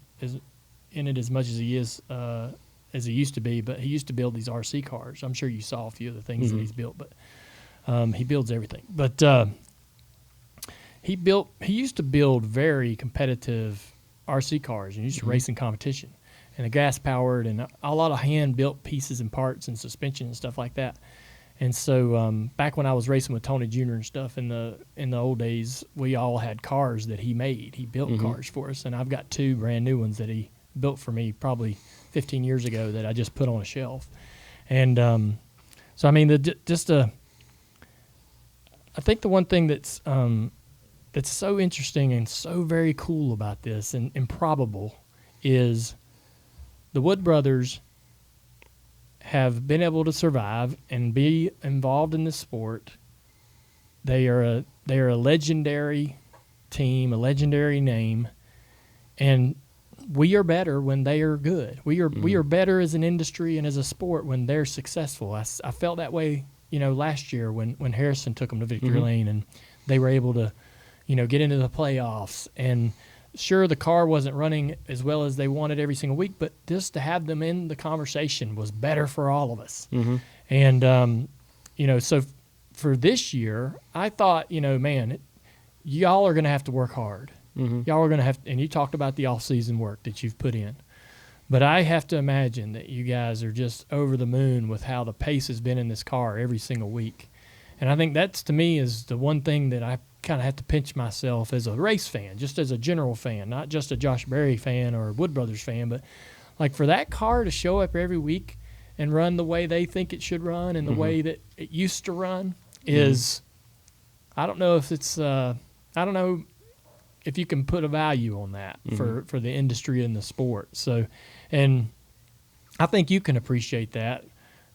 S1: it as much as he is as he used to be, but he used to build these RC cars. I'm sure you saw a few of the things that he's built, but he builds everything. But he used to build very competitive RC cars and used to race in competition, and the gas powered and a lot of hand built pieces and parts and suspension and stuff like that. And so back when I was racing with Tony Jr. and stuff in the old days, we all had cars that he made. He built cars for us, and I've got 2 brand new ones that he built for me probably 15 years ago that I just put on a shelf. And so I mean, I think the one thing that's so interesting and so very cool about this and improbable is the Wood brothers have been able to survive and be involved in this sport. They are a legendary team, a legendary name, and we are better when they are good. We are better as an industry and as a sport when they're successful. I felt that way, last year when Harrison took them to victory lane and they were able to, get into the playoffs. And sure, the car wasn't running as well as they wanted every single week, but just to have them in the conversation was better for all of us. And, so for this year, I thought, man, y'all are going to have to work hard. Y'all are going to have – and you talked about the off-season work that you've put in. But I have to imagine that you guys are just over the moon with how the pace has been in this car every single week. And I think that's, to me, is the one thing that I kind of have to pinch myself as a race fan, just as a general fan, not just a Josh Berry fan or a Wood Brothers fan, but like for that car to show up every week and run the way they think it should run and the way that it used to run is, I don't know if it's, I don't know if you can put a value on that for the industry and the sport. So, and I think you can appreciate that,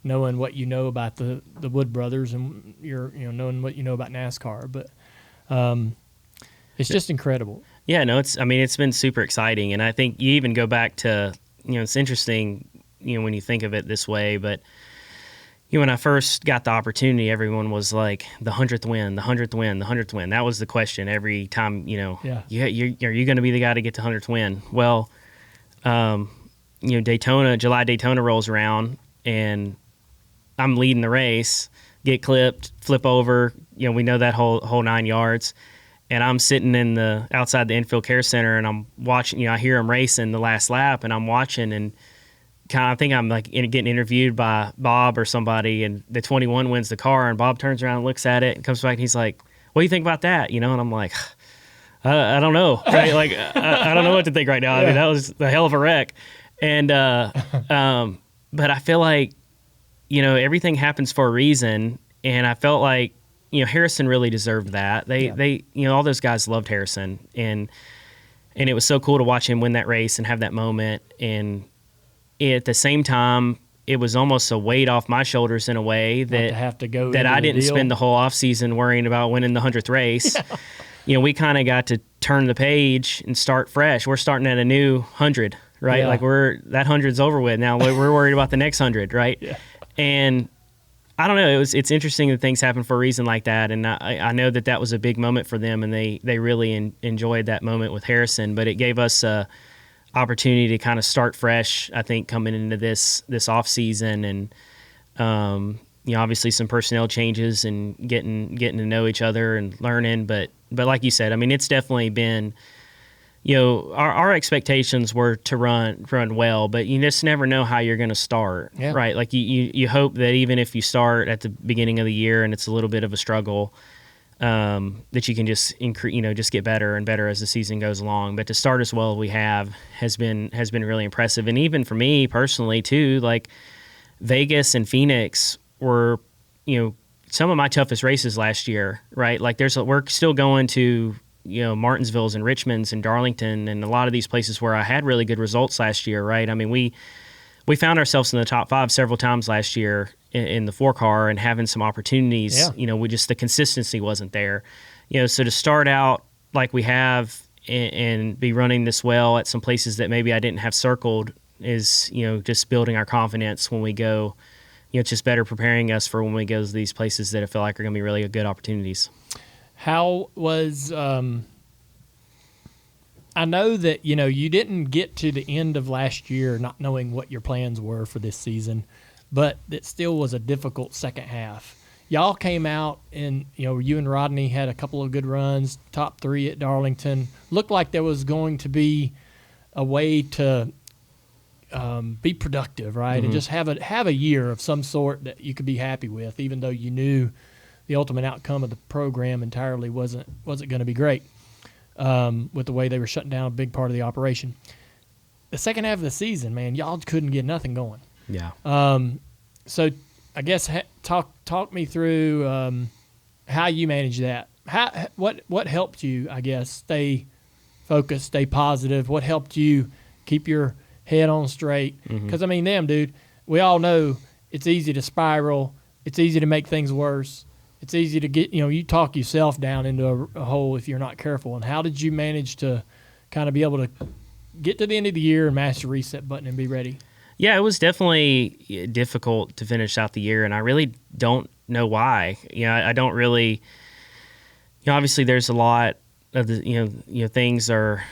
S1: knowing what you know about the Wood brothers and knowing what you know about NASCAR, but it's just incredible.
S5: Yeah, no, it's been super exciting. And I think you even go back to, it's interesting, when you think of it this way, but when I first got the opportunity, everyone was like, the 100th win, the 100th win, the 100th win. That was the question every time, are you going to be the guy to get to 100th win? Well, July Daytona rolls around and I'm leading the race, get clipped, flip over, we know that whole 9 yards. And I'm sitting outside the infield care center and I'm watching, I hear them racing the last lap and I'm watching and I think I'm like getting interviewed by Bob or somebody, and the 21 wins the car, and Bob turns around and looks at it and comes back and he's like, what do you think about that? And I'm like, I don't know, right? Like, I don't know what to think right now. I mean, that was a hell of a wreck. And, but I feel like, everything happens for a reason. And I felt like, Harrison really deserved that. They all those guys loved Harrison, and it was so cool to watch him win that race and have that moment. And at the same time, it was almost a weight off my shoulders in a way that I didn't spend the whole off season worrying about winning the 100th race. Yeah. We kind of got to turn the page and start fresh. We're starting at a new 100, right? Yeah. Like that 100's over with now. We're worried about the next 100, right? Yeah. And I don't know. It's interesting that things happen for a reason like that, and I know that was a big moment for them, and they really enjoyed that moment with Harrison. But it gave us a opportunity to kind of start fresh, I think, coming into this off season, and obviously some personnel changes and getting to know each other and learning. But like you said, it's definitely been our expectations were to run well, but you just never know how you're going to start, right? Like you hope that even if you start at the beginning of the year and it's a little bit of a struggle, that you can just just get better and better as the season goes along. But to start as well as we have has been really impressive. And even for me personally too, like Vegas and Phoenix were, some of my toughest races last year, right? Like we're still going to, Martinsville's and Richmond's and Darlington and a lot of these places where I had really good results last year, right? I mean, we found ourselves in the top 5 several times last year in the 4-car and having some opportunities. The consistency wasn't there. So to start out like we have and be running this well at some places that maybe I didn't have circled is, just building our confidence when we go, just better preparing us for when we go to these places that I feel like are going to be really good opportunities.
S1: How was I know that, you didn't get to the end of last year not knowing what your plans were for this season, but it still was a difficult second half. Y'all came out and, you and Rodney had a couple of good runs, top 3 at Darlington. Looked like there was going to be a way to be productive, right? Mm-hmm. And just have a year of some sort that you could be happy with, even though you knew the ultimate outcome of the program entirely wasn't going to be great with the way they were shutting down a big part of the operation. The second half of the season, man, y'all couldn't get nothing going.
S5: Yeah.
S1: So I guess talk me through how you manage that. What helped you, I guess, stay focused, stay positive? What helped you keep your head on straight? Because, dude, we all know it's easy to spiral. It's easy to make things worse. It's easy to get, you talk yourself down into a hole if you're not careful. And how did you manage to kind of be able to get to the end of the year and mash the reset button and be ready?
S5: Yeah, it was definitely difficult to finish out the year, and I really don't know why. I don't really, obviously there's a lot of the, things are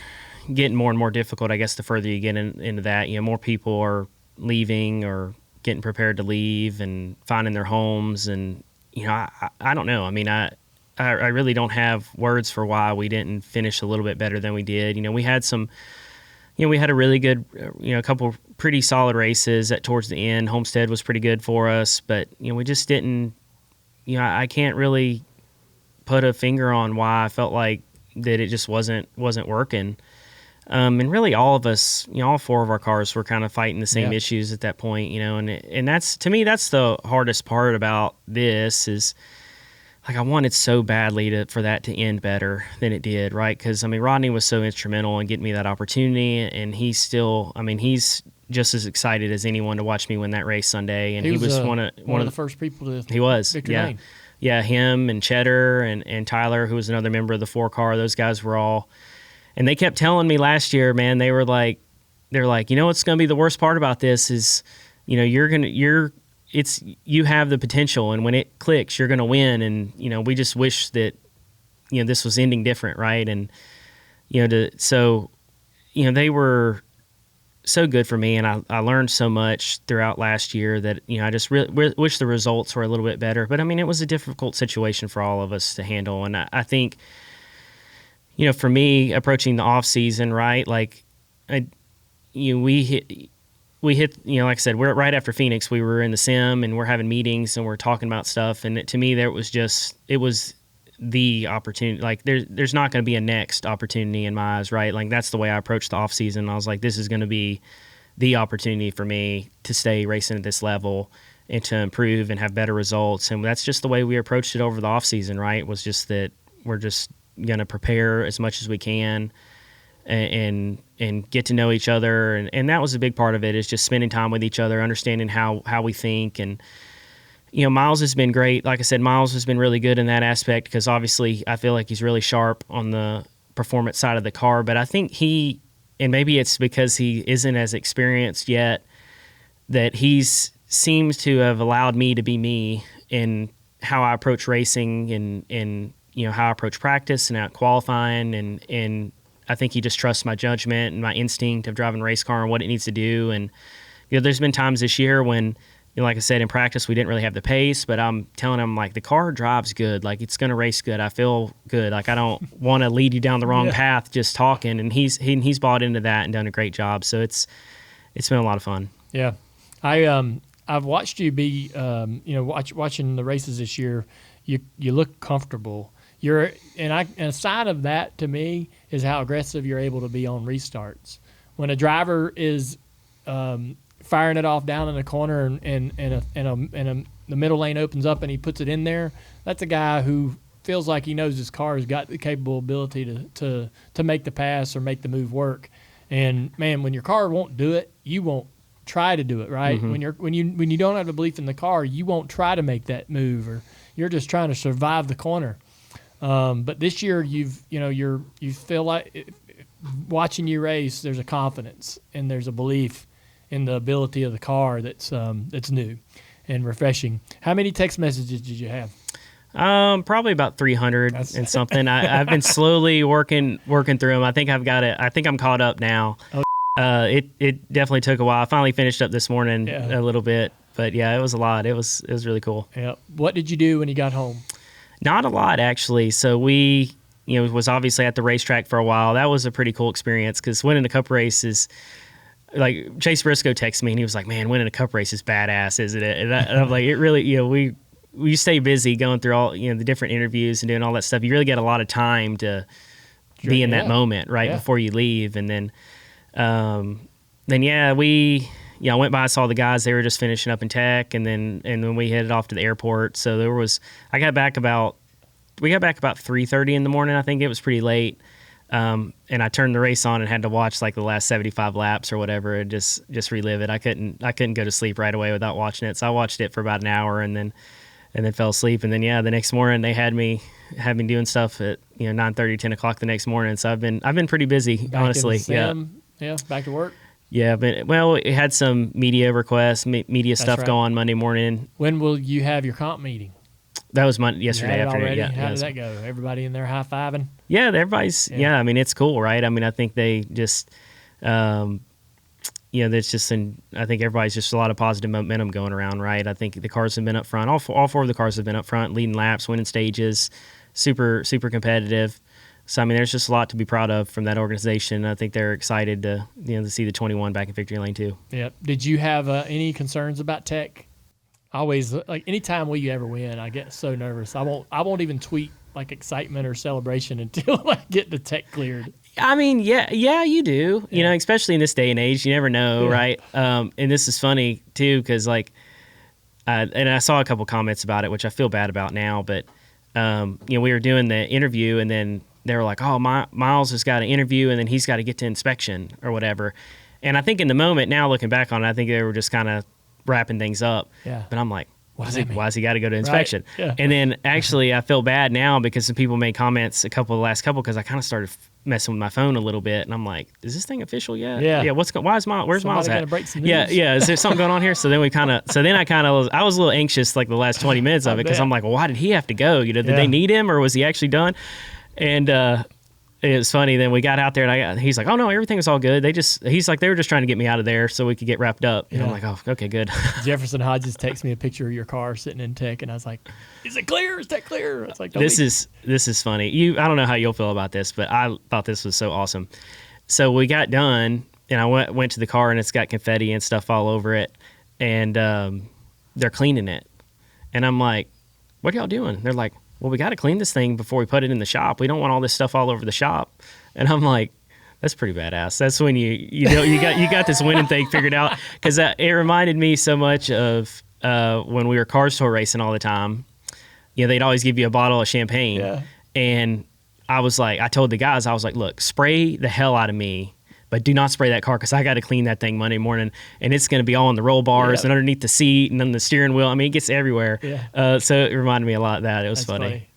S5: getting more and more difficult, I guess, the further you get into that. More people are leaving or getting prepared to leave and finding their homes, and I don't know. I really don't have words for why we didn't finish a little bit better than we did. We had some, we had a really good, a couple pretty solid races towards the end. Homestead was pretty good for us, but, we just didn't, I can't really put a finger on why I felt like that it just wasn't working. And really all of us, all 4 of our cars were kind of fighting the same issues at that point, and that's, to me, that's the hardest part about this is, like, I wanted so badly for that to end better than it did, right? Because, Rodney was so instrumental in getting me that opportunity, and he's still, he's just as excited as anyone to watch me win that race Sunday, and he was one of
S1: the first people to
S5: he was,
S1: pick your name.
S5: Yeah, him and Cheddar and Tyler, who was another member of the 4-car, those guys were all. And they kept telling me last year, man, they're like, what's going to be the worst part about this is, you have the potential, and when it clicks, you're going to win. And, we just wish that, this was ending different. Right. And, they were so good for me, and I learned so much throughout last year that, I just really wish the results were a little bit better. But it was a difficult situation for all of us to handle. And I think, for me, approaching the off season, right? Like, we hit, like I said, we're right after Phoenix. We were in the sim and we're having meetings and we're talking about stuff. And to me, it was the opportunity. Like, there's not going to be a next opportunity in my eyes, right? Like, that's the way I approached the off season. I was like, this is going to be the opportunity for me to stay racing at this level and to improve and have better results. And that's just the way we approached it over the off season, right? It was just that we're just going to prepare as much as we can and get to know each other. And that was a big part of it, is just spending time with each other, understanding how we think. And, Miles has been great. Like I said, Miles has been really good in that aspect, because obviously I feel like he's really sharp on the performance side of the car. But I think and maybe it's because he isn't as experienced yet, that seems to have allowed me to be me in how I approach racing and how I approach practice and out qualifying, and I think he just trusts my judgment and my instinct of driving a race car and what it needs to do. And there's been times this year when like I said, in practice, we didn't really have the pace, but I'm telling him, like, the car drives good. Like, it's going to race good. I feel good. Like, I don't want to lead you down the wrong path just talking. And he's bought into that and done a great job. So it's been a lot of fun.
S1: Yeah. I've watched you be, watching the races this year. You look comfortable. And aside of that, to me, is how aggressive you're able to be on restarts. When a driver is firing it off down in the corner and the middle lane opens up and he puts it in there, that's a guy who feels like he knows his car has got the capable ability to make the pass or make the move work. And man, when your car won't do it, you won't try to do it, right?
S5: Mm-hmm.
S1: When you don't have the belief in the car, you won't try to make that move, or you're just trying to survive the corner. But this year you feel like watching you race, there's a confidence and there's a belief in the ability of the car that's new and refreshing. How many text messages did you have?
S5: Probably about 300 and something. I've been slowly working through them. I think I've got it. I think I'm caught up now.
S1: Oh.
S5: It definitely took a while. I finally finished up this morning a little bit, but yeah, it was a lot. It was really cool.
S1: Yeah. What did you do when you got home?
S5: Not a lot, actually. So we, was obviously at the racetrack for a while. That was a pretty cool experience because winning a cup race is, like, Chase Briscoe texted me and he was like, "Man, winning a cup race is badass, isn't it?" And I'm like, it really, we stay busy going through all, the different interviews and doing all that stuff. You really get a lot of time to be in that moment before you leave. And then I went by, saw the guys. They were just finishing up in tech, and then we headed off to the airport. So we got back about 3:30 in the morning. I think it was pretty late. And I turned the race on and had to watch like the last 75 laps or whatever and just relive it. I couldn't go to sleep right away without watching it. So I watched it for about an hour and then fell asleep. And then the next morning they had me doing stuff at 9:30, 10 o'clock the next morning. So I've been pretty busy, honestly.
S1: Yeah, back to work.
S5: Yeah, but it had some media requests, media stuff go on Monday morning.
S1: When will you have your comp meeting?
S5: That was yesterday afternoon. Yeah,
S1: how did that go? Everybody in there high-fiving?
S5: Yeah, everybody's. Yeah, I mean, it's cool, right? I mean, I think they just, there's just I think everybody's just a lot of positive momentum going around, right? I think the cars have been up front. All four of the cars have been up front, leading laps, winning stages, super super competitive. So I mean, there's just a lot to be proud of from that organization. I think they're excited to see the 21 back in victory lane too.
S1: Yep. Did you have any concerns about tech? Always, like, anytime we ever win, I get so nervous. I won't even tweet like excitement or celebration until I get the tech cleared.
S5: I mean, yeah, you do.
S1: Yeah.
S5: Especially in this day and age, you never know, right? And this is funny too, because and I saw a couple comments about it, which I feel bad about now. But we were doing the interview, and then they were like, "Oh, Miles has got an interview, and then he's got to get to inspection or whatever." And I think in the moment, now looking back on it, I think they were just kind of wrapping things up.
S1: Yeah.
S5: But I'm like, why's he got to go to inspection?
S1: Right. Yeah.
S5: And then actually I feel bad now because some people made comments the last couple because I kind of started messing with my phone a little bit, and I'm like, is this thing official yet?
S1: Yeah.
S5: Yeah. Where's Miles
S1: Somebody
S5: at?
S1: gotta break some news.
S5: Yeah. Is there something going on here? So then I was a little anxious like the last 20 minutes of it because I'm like, well, why did he have to go? Did they need him, or was he actually done? And it was funny. Then we got out there, and he's like, "Oh no, everything was all good. He's like, they were just trying to get me out of there so we could get wrapped up." And I'm like, "Oh, okay, good."
S1: Jefferson Hodges texted me a picture of your car sitting in tech, and I was like, "Is it clear? Is that clear?" It's like,
S5: this is funny. I don't know how you'll feel about this, but I thought this was so awesome. So we got done, and I went to the car, and it's got confetti and stuff all over it, and they're cleaning it, and I'm like, "What are y'all doing?" They're like, "Well, we got to clean this thing before we put it in the shop. We don't want all this stuff all over the shop." And I'm like, that's pretty badass. That's when you got this winning thing figured out, because it reminded me so much of when we were car store racing all the time. They'd always give you a bottle of champagne, and I was like, I told the guys, I was like, look, spray the hell out of me, but do not spray that car, because I got to clean that thing Monday morning, and it's going to be all in the roll bars and underneath the seat and on the steering wheel. I mean, it gets everywhere.
S1: Yeah.
S5: So it reminded me a lot of that. It was funny.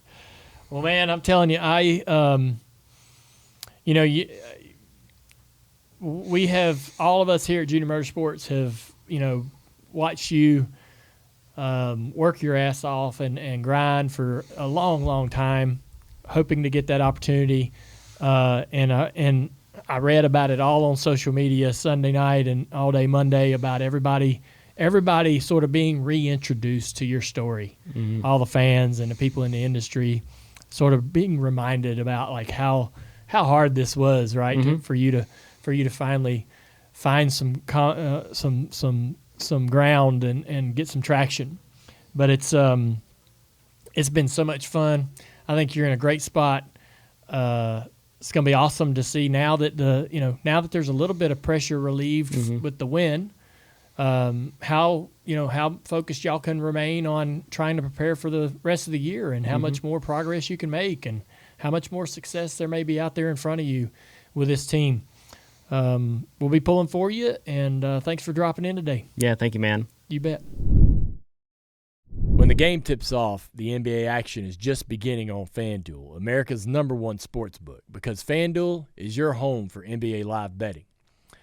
S1: Well, man, I'm telling you, we have, all of us here at Junior Motorsports have, watched you work your ass off and grind for a long, long time, hoping to get that opportunity. And I read about it all on social media Sunday night and all day Monday about everybody everybody sort of being reintroduced to your story, all the fans and the people in the industry, sort of being reminded about like how hard this was, right? For you to finally find some ground and get some traction. But it's been so much fun. I think you're in a great spot. It's going to be awesome to see now that there's a little bit of pressure relieved with the win. How focused y'all can remain on trying to prepare for the rest of the year, and how much more progress you can make, and how much more success there may be out there in front of you with this team. We'll be pulling for you, and thanks for dropping in today.
S5: Yeah, thank you, man.
S1: You bet.
S6: When the game tips off, the NBA action is just beginning on FanDuel, America's #1 sports book, because FanDuel is your home for NBA live betting.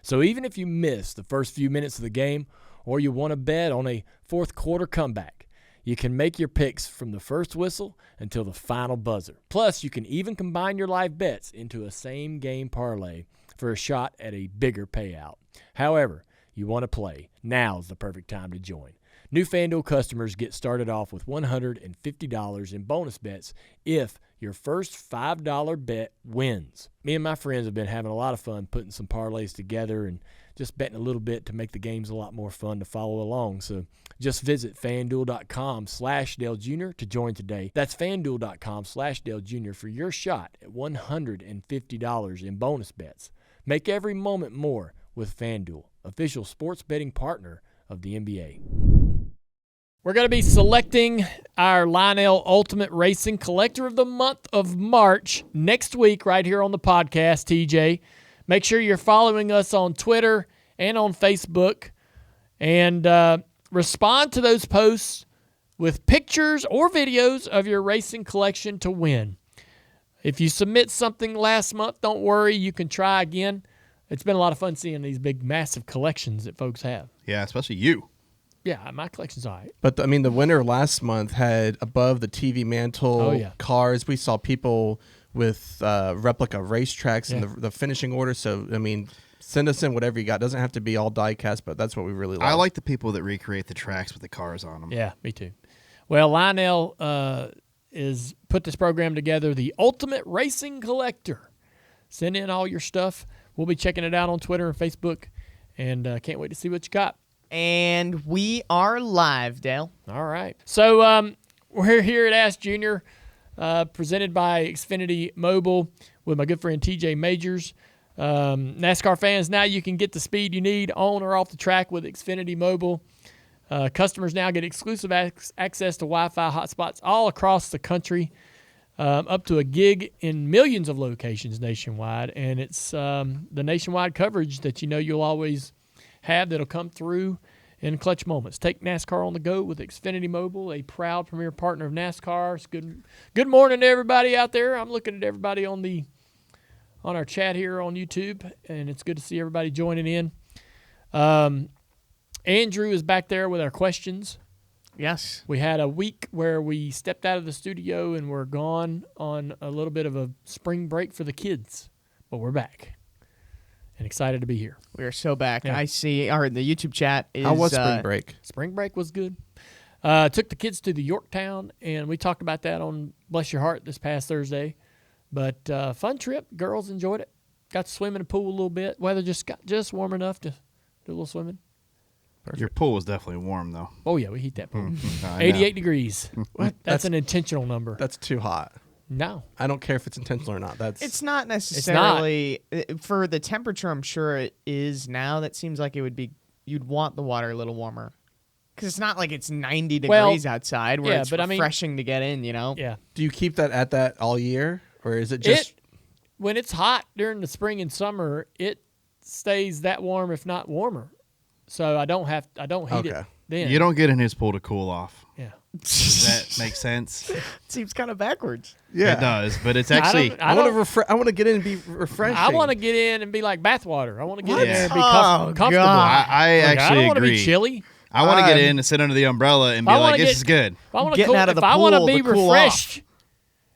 S6: So even if you miss the first few minutes of the game, or you want to bet on a fourth quarter comeback, you can make your picks from the first whistle until the final buzzer. Plus, you can even combine your live bets into a same-game parlay for a shot at a bigger payout. However you want to play, now's the perfect time to join. New FanDuel customers get started off with $150 in bonus bets if your first $5 bet wins. Me and my friends have been having a lot of fun putting some parlays together and just betting a little bit to make the games a lot more fun to follow along. So just visit FanDuel.com/Dale Jr. to join today. That's FanDuel.com/Dale Jr. for your shot at $150 in bonus bets. Make every moment more with FanDuel, official sports betting partner of the NBA.
S1: We're going to be selecting our Lionel Ultimate Racing Collector of the Month of March next week right here on the podcast, TJ. Make sure you're following us on Twitter and on Facebook, and respond to those posts with pictures or videos of your racing collection to win. If you submit something last month, don't worry, you can try again. It's been a lot of fun seeing these big, massive collections that folks have.
S2: Yeah, especially you.
S1: Yeah, my collection's all right.
S4: But, the winner last month had above the TV mantle cars. We saw people with replica racetracks in the finishing order. So, send us in whatever you got. It doesn't have to be all die-cast, but that's what we really like.
S2: I like the people that recreate the tracks with the cars on them.
S1: Yeah, me too. Well, Lionel is put this program together, the Ultimate Racing Collector. Send in all your stuff. We'll be checking it out on Twitter and Facebook, and can't wait to see what you got.
S7: And we are live, Dale.
S1: All right. So we're here at Ask Junior, presented by Xfinity Mobile with my good friend TJ Majors. NASCAR fans, now you can get the speed you need on or off the track with Xfinity Mobile. Customers now get exclusive access to Wi-Fi hotspots all across the country, up to a gig in millions of locations nationwide. And it's the nationwide coverage that you'll always have that'll come through in clutch moments. Take NASCAR on the go with Xfinity Mobile, a proud premier partner of NASCAR. It's good morning to everybody out there. I'm looking at everybody on our chat here on YouTube, and it's good to see everybody joining in. Andrew is back there with our questions.
S7: Yes.
S1: We had a week where we stepped out of the studio and we're gone on a little bit of a spring break for the kids, but we're back and excited to be here.
S7: We are so back.
S1: Yeah.
S7: I see. The YouTube chat is.
S4: How was spring break?
S1: Spring break was good. Took the kids to the Yorktown, and we talked about that on Bless Your Heart this past Thursday. But fun trip. Girls enjoyed it. Got to swim in the pool a little bit. Weather just got warm enough to do a little swimming.
S2: Perfect. Your pool was definitely warm, though.
S1: Oh, yeah, we heat that pool. 88
S2: know.
S1: degrees.
S4: What?
S1: That's an intentional number.
S4: That's too hot.
S1: No.
S4: I don't care if it's intentional or not.
S7: It's not necessarily for the temperature. I'm sure it is now. That seems like it would be. You'd want the water a little warmer because it's not like it's 90 degrees outside where it's refreshing to get in.
S1: Yeah.
S4: Do you keep that at that all year, or is it just
S1: when it's hot during the spring and summer? It stays that warm, if not warmer. So I don't heat it. Then
S2: you don't get in his pool to cool off.
S1: Yeah.
S2: Does that make sense?
S7: It seems kind of backwards.
S4: Yeah,
S2: it does, but it's actually.
S4: I want to get in and be refreshing.
S1: I want to get in and be like bathwater. I want to get in there and be comfortable.
S2: God. I actually
S1: I don't want to
S2: agree.
S1: be chilly.
S2: I want to get in and sit under the umbrella and be like, "This is good."
S1: If I want
S7: to be
S1: refreshed,
S7: cool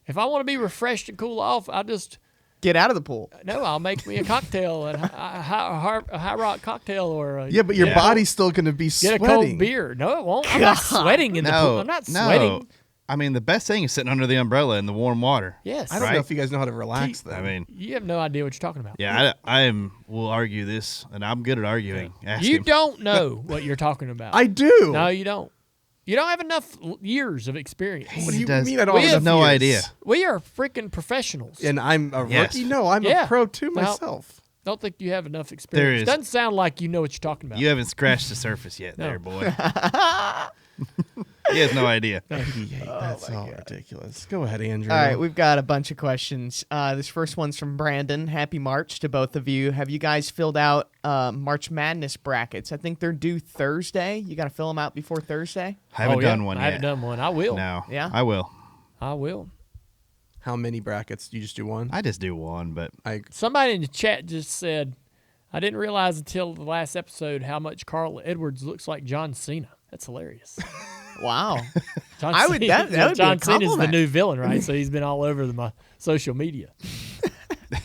S1: if I want to be refreshed and cool off, I just
S7: Get out of the pool.
S1: No, I'll make me a cocktail, a high rock cocktail, or
S4: but your body's still going to be sweating.
S1: Get a cold beer. No, it won't. I'm not sweating in the pool. I'm not sweating.
S2: I mean, the best thing is sitting under the umbrella in the warm water.
S1: Yes.
S4: I don't know if you guys know how to relax, though.
S2: I mean,
S1: you have no idea what you're talking about.
S2: Yeah, will argue this, and I'm good at arguing.
S1: You don't know what you're talking about.
S4: I do.
S1: No, you don't. You don't have enough years of experience.
S4: What do you mean I don't have
S2: no idea?
S1: We are freaking professionals.
S4: And I'm a rookie? No, I'm a pro too myself.
S1: Don't think you have enough experience. Doesn't sound like you know what you're talking about.
S2: You haven't scratched the surface yet there, boy. He has no idea.
S4: That's all ridiculous. Go ahead, Andrew.
S7: All right, we've got a bunch of questions. This first one's from Brandon. Happy March to both of you. Have you guys filled out March Madness brackets? I think they're due Thursday. You got to fill them out before Thursday?
S2: I haven't done one yet.
S1: I haven't done one. I will.
S2: No.
S7: Yeah?
S2: I will.
S1: I will.
S4: How many brackets? Do you just do one?
S2: I just do one, but
S1: somebody in the chat just said, I didn't realize until the last episode how much Carl Edwards looks like John Cena. That's hilarious.
S7: Wow.
S1: That would John Cena's the new villain, right? So he's been all over my social media.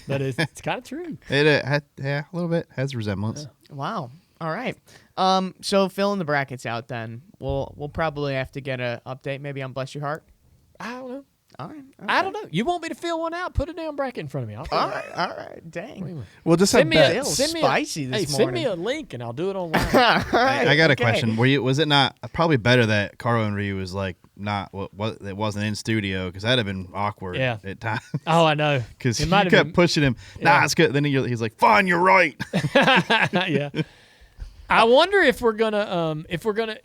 S1: But it's kind of true.
S2: A little bit has resemblance.
S7: Yeah. Wow. All right. So filling the brackets out then. We'll probably have to get an update maybe on Bless Your Heart.
S1: I don't know.
S7: All right.
S1: I don't know. You want me to fill one out? Put a damn bracket in front of me. All
S7: right. Dang.
S4: We'll just
S1: send
S4: have
S7: spicy this morning.
S1: Send me a link and I'll do it online.
S7: All right.
S2: I got a question. Was it not probably better that Carlo and Ryu was like not it wasn't in studio because that'd have been awkward at times.
S1: Oh, I know.
S2: Because you kept pushing him. Nah, it's good. Then he's like, "Fine, you're right."
S1: Yeah. I wonder if we're gonna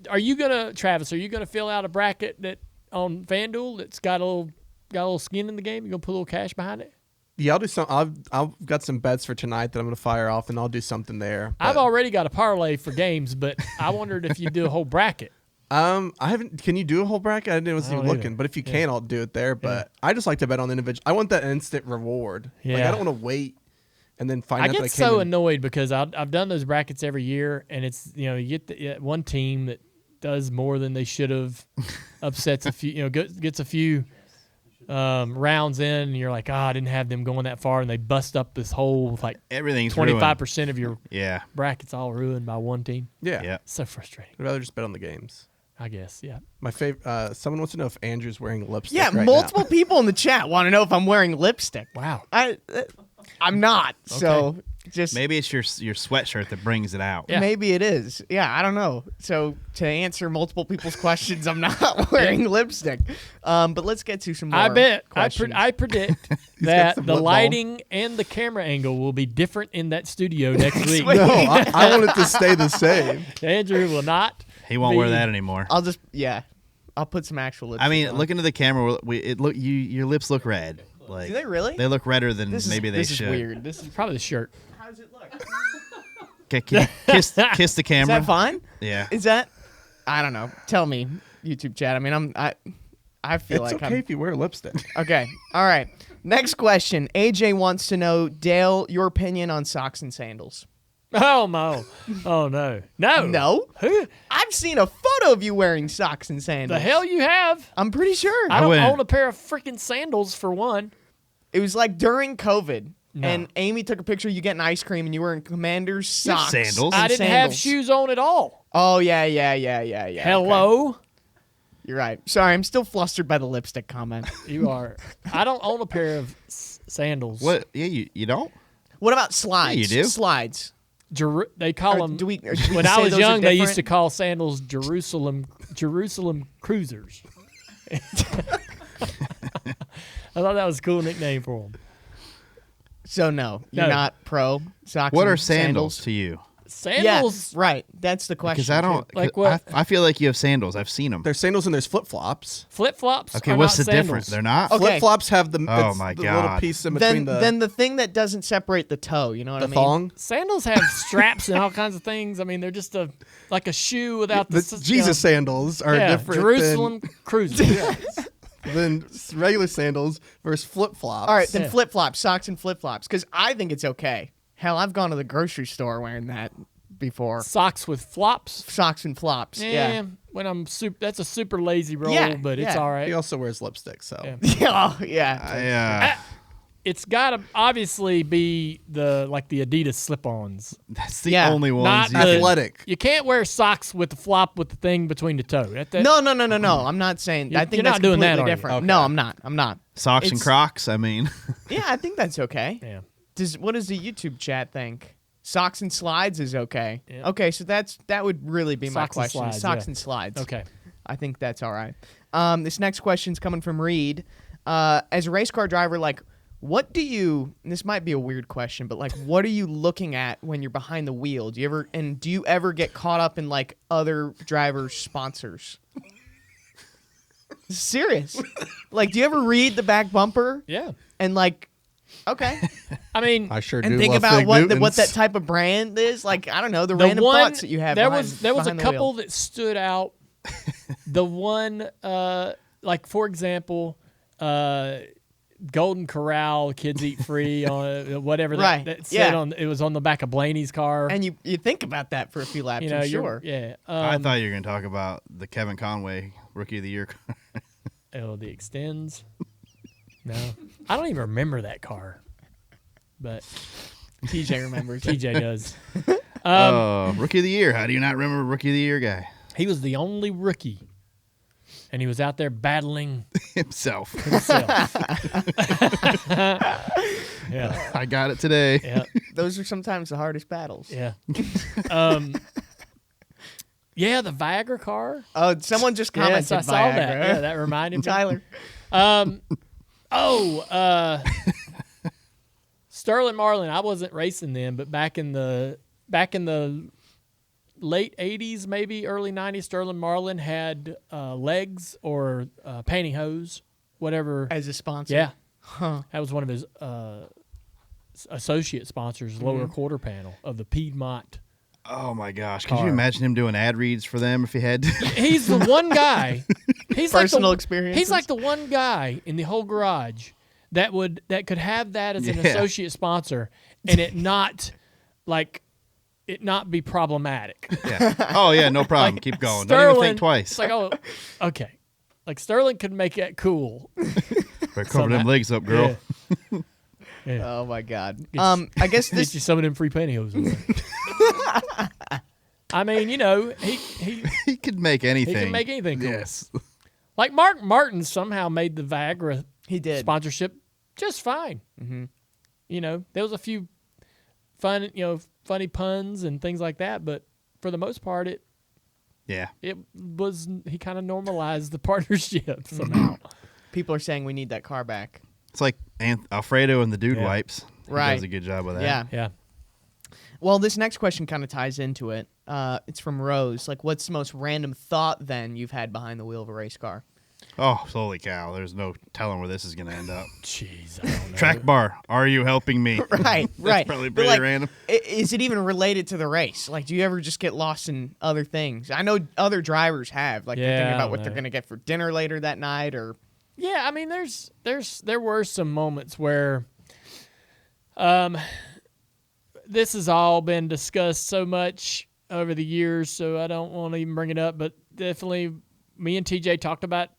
S1: Are you gonna, Travis? Are you gonna fill out a bracket that on FanDuel that's got a little skin in the game? You gonna put a little cash behind it?
S4: Yeah, I'll do some. I've got some bets for tonight that I'm gonna fire off, and I'll do something there.
S1: I've already got a parlay for games, but I wondered if you do a whole bracket.
S4: I haven't. Can you do a whole bracket? I wasn't even looking, but if you can, I'll do it there. But I just like to bet on the individual. I want that instant reward.
S1: Yeah.
S4: Like, I don't want to wait and then find out that I
S1: get so annoyed because I've done those brackets every year, and it's you get one team that does more than they should have, upsets a few, gets a few rounds in, and you're like, I didn't have them going that far, and they bust up this whole
S2: everything's
S1: 25% of your
S2: yeah
S1: brackets all ruined by one team.
S4: Yeah.
S1: So frustrating.
S4: I'd rather just bet on the games.
S1: I guess, yeah.
S4: My favorite. Someone wants to know if Andrew's wearing lipstick.
S7: Yeah,
S4: right
S7: multiple
S4: now.
S7: people in the chat want to know if I'm wearing lipstick.
S1: Wow.
S7: I'm not. Okay. So just
S2: maybe it's your sweatshirt that brings it out.
S7: Yeah. Maybe it is. Yeah, I don't know. So to answer multiple people's questions, I'm not wearing lipstick. But let's get to some more.
S1: I predict that the lighting and the camera angle will be different in that studio next week.
S4: No, I want it to stay the same.
S1: Andrew will not.
S2: He won't wear that anymore.
S7: I'll put some actual lipstick.
S2: I mean, look into the camera. Your lips look red. Like,
S7: do they really?
S2: They look redder than they should.
S7: This is weird.
S1: This is probably the shirt.
S7: How does it look?
S2: Okay, kiss the camera.
S7: Is that fine?
S2: Yeah.
S7: Is that? I don't know. Tell me, YouTube chat. I mean, I feel
S4: it's
S7: like
S4: okay if you wear lipstick.
S7: Okay. All right. Next question. AJ wants to know, Dale, your opinion on socks and sandals.
S1: Oh, no. Oh, no. No.
S7: No?
S1: Who?
S7: I've seen a photo of you wearing socks and sandals.
S1: The hell you have?
S7: I'm pretty sure.
S1: I don't own a pair of freaking sandals for one.
S7: It was like during COVID, and Amy took a picture of you getting ice cream, and you were in Commander's socks.
S2: Sandals?
S1: I didn't have shoes on at all.
S7: Oh, yeah.
S1: Hello?
S7: Okay. You're right. Sorry, I'm still flustered by the lipstick comment.
S1: You are. I don't own a pair of sandals.
S2: What? Yeah, you don't?
S7: What about slides?
S2: Yeah, you do.
S7: Slides.
S1: They call them. When I was young, they used to call sandals Jerusalem Cruisers. I thought that was a cool nickname for them.
S7: So no, you're not pro socks.
S2: What are sandals to you?
S1: Sandals,
S7: right? That's the question.
S2: Because I don't
S1: like what
S2: I feel like you have sandals. I've seen them.
S4: There's sandals and there's flip flops.
S1: Flip flops.
S2: Okay,
S1: are
S2: what's
S1: not
S2: the
S1: sandals.
S2: difference? They're not.
S7: Okay.
S4: Flip flops have the
S2: my
S4: the
S2: God.
S4: little piece in between
S7: then the thing that doesn't separate the toe. You know what I mean?
S4: thong.
S1: Sandals have straps and all kinds of things. I mean, they're just like a shoe without the
S4: Jesus sandals are different.
S1: Jerusalem Cruisers.
S4: Than regular sandals versus flip flops.
S7: All right, then flip flops, socks and flip flops, because I think it's okay. Hell, I've gone to the grocery store wearing that before.
S1: Socks with flops.
S7: Socks and flops. Yeah.
S1: When I'm that's a super lazy roll, but it's all right.
S4: He also wears lipstick, so
S7: Yeah.
S1: it's got to obviously be the Adidas slip-ons.
S2: That's the only ones.
S1: Not
S4: athletic.
S1: You can't wear socks with the flop with the thing between the toe.
S7: No. I'm not saying. I think
S1: you're
S7: that's
S1: not doing that,
S7: completely different.
S1: Okay.
S7: No, I'm not.
S2: Socks and Crocs. I mean.
S7: Yeah, I think that's okay.
S1: Yeah.
S7: What does the YouTube chat think? Socks and slides is okay.
S1: Yeah.
S7: Okay, so that would really be my question.
S1: And slides,
S7: Socks and slides.
S1: Okay.
S7: I think that's all right. This next question's coming from Reed. As a race car driver, what do you? This might be a weird question, but what are you looking at when you're behind the wheel? Do you ever get caught up in other drivers' sponsors? Serious? Do you ever read the back bumper?
S1: Yeah.
S7: And okay.
S1: I mean,
S4: I sure do.
S7: And think
S4: love
S7: about
S4: Fig
S7: what
S4: Newtons.
S7: that type of brand is. I don't know, the random thoughts that you have.
S1: There was a
S7: behind the
S1: couple
S7: wheel.
S1: that stood out. The one, for example, Golden Corral, kids eat free on whatever
S7: Right.
S1: that said on. It was on the back of Blaney's car.
S7: And you think about that for a few laps, I'm sure.
S1: Yeah.
S2: I thought you were going to talk about the Kevin Conway Rookie of the Year car.
S1: The extends. No, I don't even remember that car, but
S7: TJ remembers.
S1: TJ does.
S2: Rookie of the Year. How do you not remember Rookie of the Year guy?
S1: He was the only rookie, and he was out there battling
S2: himself.
S1: Yeah,
S2: I got it today.
S1: Yeah,
S7: those are sometimes the hardest battles.
S1: Yeah. Yeah, the Viagra car.
S7: Oh, someone just commented.
S1: Yes, I saw
S7: Viagra.
S1: that. Yeah, that reminded me.
S7: Tyler.
S1: Sterling Marlin. I wasn't racing then, but back in the late 80s, maybe early 90s, Sterling Marlin had legs or pantyhose, whatever.
S7: As a sponsor?
S1: Yeah.
S7: Huh.
S1: That was one of his associate sponsors, lower quarter panel of the Piedmont.
S2: Oh, my gosh. Could you imagine him doing ad reads for them if he had to?
S1: He's the one guy. He's
S7: Personal experience.
S1: He's like the one guy in the whole garage that could have that as an associate sponsor and it not be problematic.
S2: Yeah. Oh, yeah, no problem. Keep going.
S1: Sterling,
S2: don't even think twice.
S1: It's okay. Sterling could make that cool.
S2: Better cover them legs up, girl.
S1: Yeah. Yeah.
S7: Oh my God. I guess this
S1: get you some of them free pantyhose. I mean, he
S2: could make anything.
S1: He can make anything cool.
S2: Yes.
S1: Like Mark Martin somehow made the Viagra sponsorship just fine.
S7: Mm-hmm.
S1: There was a few funny puns and things like that, but for the most part, he kind of normalized the partnership somehow.
S7: People are saying we need that car back.
S2: It's like Alfredo and the Dude Wipes. He does a good job with that.
S7: Yeah. Well, this next question kind of ties into it. It's from Rose. What's the most random thought then you've had behind the wheel of a race car?
S2: Oh, holy cow. There's no telling where this is going to end up.
S1: Jeez, I don't know.
S2: Track bar, are you helping me?
S7: Right.
S2: That's probably pretty random.
S7: Is it even related to the race? Do you ever just get lost in other things? I know other drivers have. They're thinking about what they're going to get for dinner later that night or...
S1: Yeah, I mean, there were some moments where this has all been discussed so much over the years, so I don't want to even bring it up, but definitely me and TJ talked about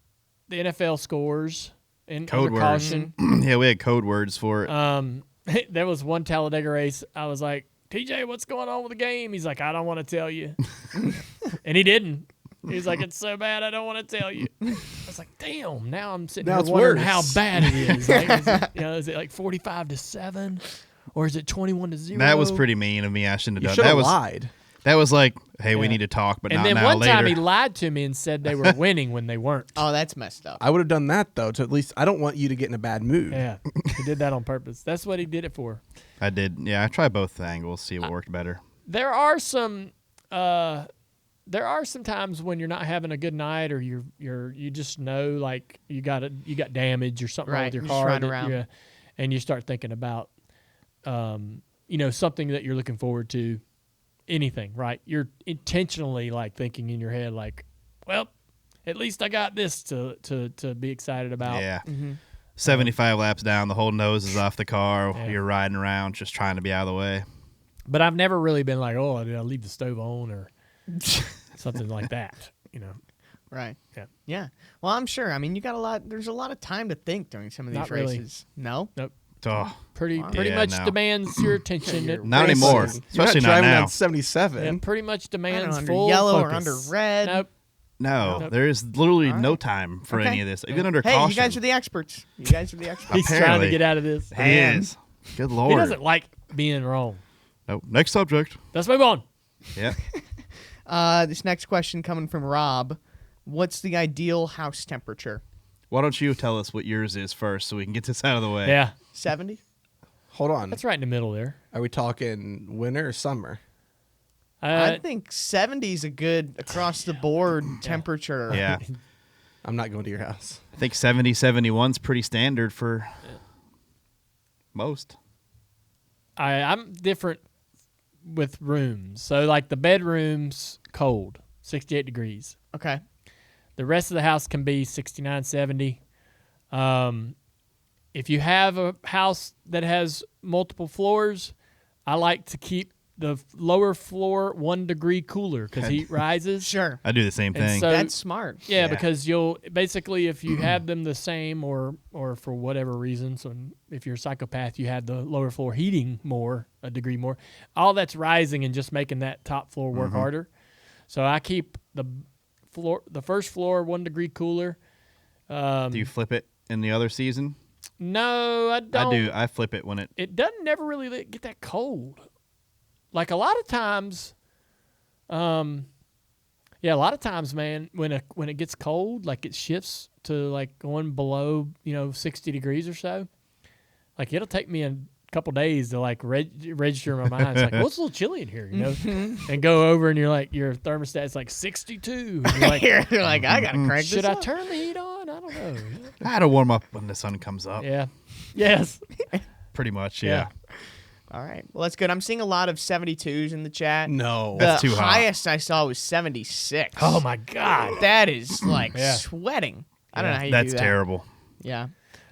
S1: the NFL scores and
S2: code words.
S1: Caution.
S2: Yeah, we had code words for it.
S1: There was one Talladega race. I was like, TJ, what's going on with the game? He's like, I don't want to tell you. And he didn't. He was like, it's so bad, I don't want to tell you. I was like, damn, now I'm sitting here wondering how bad it is. Is it 45-7? Or is it 21-0?
S2: That was pretty mean of me. I shouldn't have done
S4: that.
S2: That
S4: lied.
S2: That was like, hey, we need to talk, but not now.
S1: And then one
S2: later.
S1: time he lied to me and said they were winning when they weren't.
S7: Oh, that's messed up.
S4: I would have done that, though, to at least, I don't want you to get in a bad mood.
S1: Yeah, he did that on purpose. That's what he did it for.
S2: I did. Yeah, I tried both angles, see what worked better.
S1: There are some times when you're not having a good night, or you just know you got damage or something wrong with your car, and you start thinking about something that you're looking forward to. Anything, right? You're intentionally thinking in your head well, at least I got this to be excited about.
S2: Yeah. 75 laps down, the whole nose is off the car. Yeah. You're riding around just trying to be out of the way.
S1: But I've never really been like, oh, did I leave the stove on or something like that,
S7: Right.
S1: Yeah.
S7: Yeah. Well, I'm sure. I mean, you got there's a lot of time to think during some of these races.
S1: Really.
S7: No?
S1: Nope. pretty much demands your attention.
S2: Not anymore, especially not
S4: driving
S2: now.
S4: on 77.
S1: Yeah, pretty much demands
S7: under
S1: full
S7: yellow
S1: focus.
S7: or under red.
S1: Nope.
S2: No, there is literally no time for any of this, even under
S7: Hey,
S2: caution.
S7: you guys are the experts. You guys are the experts.
S1: He's trying to get out of this.
S2: He is. Good Lord.
S1: He doesn't like being wrong.
S2: Nope. Next subject.
S1: Let's move on.
S2: Yeah.
S7: This next question coming from Rob. What's the ideal house temperature?
S2: Why don't you tell us what yours is first so we can get this out of the way?
S1: Yeah.
S7: 70?
S4: Hold on.
S1: That's right in the middle there.
S4: Are we talking winter or summer?
S7: I think 70 is a good across-the-board temperature.
S2: Yeah.
S4: I'm not going to your house.
S2: I think 70, 71's pretty standard for most.
S1: I'm different with rooms. So, like, the bedroom's cold, 68 degrees.
S7: Okay.
S1: The rest of the house can be 69, 70. If you have a house that has multiple floors, I like to keep the lower floor 1 degree cooler because heat rises.
S7: Sure.
S2: I do the same
S1: And
S2: thing.
S1: so-
S7: That's smart.
S1: Yeah, because you'll basically, if you have them the same or for whatever reason, so if you're a psychopath, you have the lower floor heating more, a degree more, all that's rising and just making that top floor work harder. So I keep the first floor 1 degree cooler.
S2: Do you flip it in the other season?
S1: No, I don't.
S2: I do. I flip it when
S1: It doesn't never really get that cold. Like a lot of times, man, when it gets cold, like it shifts to like going below, 60 degrees or so. Like it'll take me a couple days to like register in my mind. It's like, well, it's a little chilly in here, and go over and you're like, your thermostat's like 62. And you're like,
S7: You're like, I got to crank
S1: should
S7: this
S1: I
S7: up.
S1: turn the heat on? I don't know.
S2: I had to warm up when the sun comes up.
S1: Yeah. Yes.
S2: Pretty much, yeah.
S7: All right. Well, that's good. I'm seeing a lot of 72s in the chat.
S4: No.
S2: That's
S7: the
S2: too hot.
S7: highest I saw was 76.
S1: Oh, my God.
S7: That is like
S1: Yeah.
S7: sweating. I don't know how you
S2: That's
S7: do that.
S2: terrible.
S7: Yeah.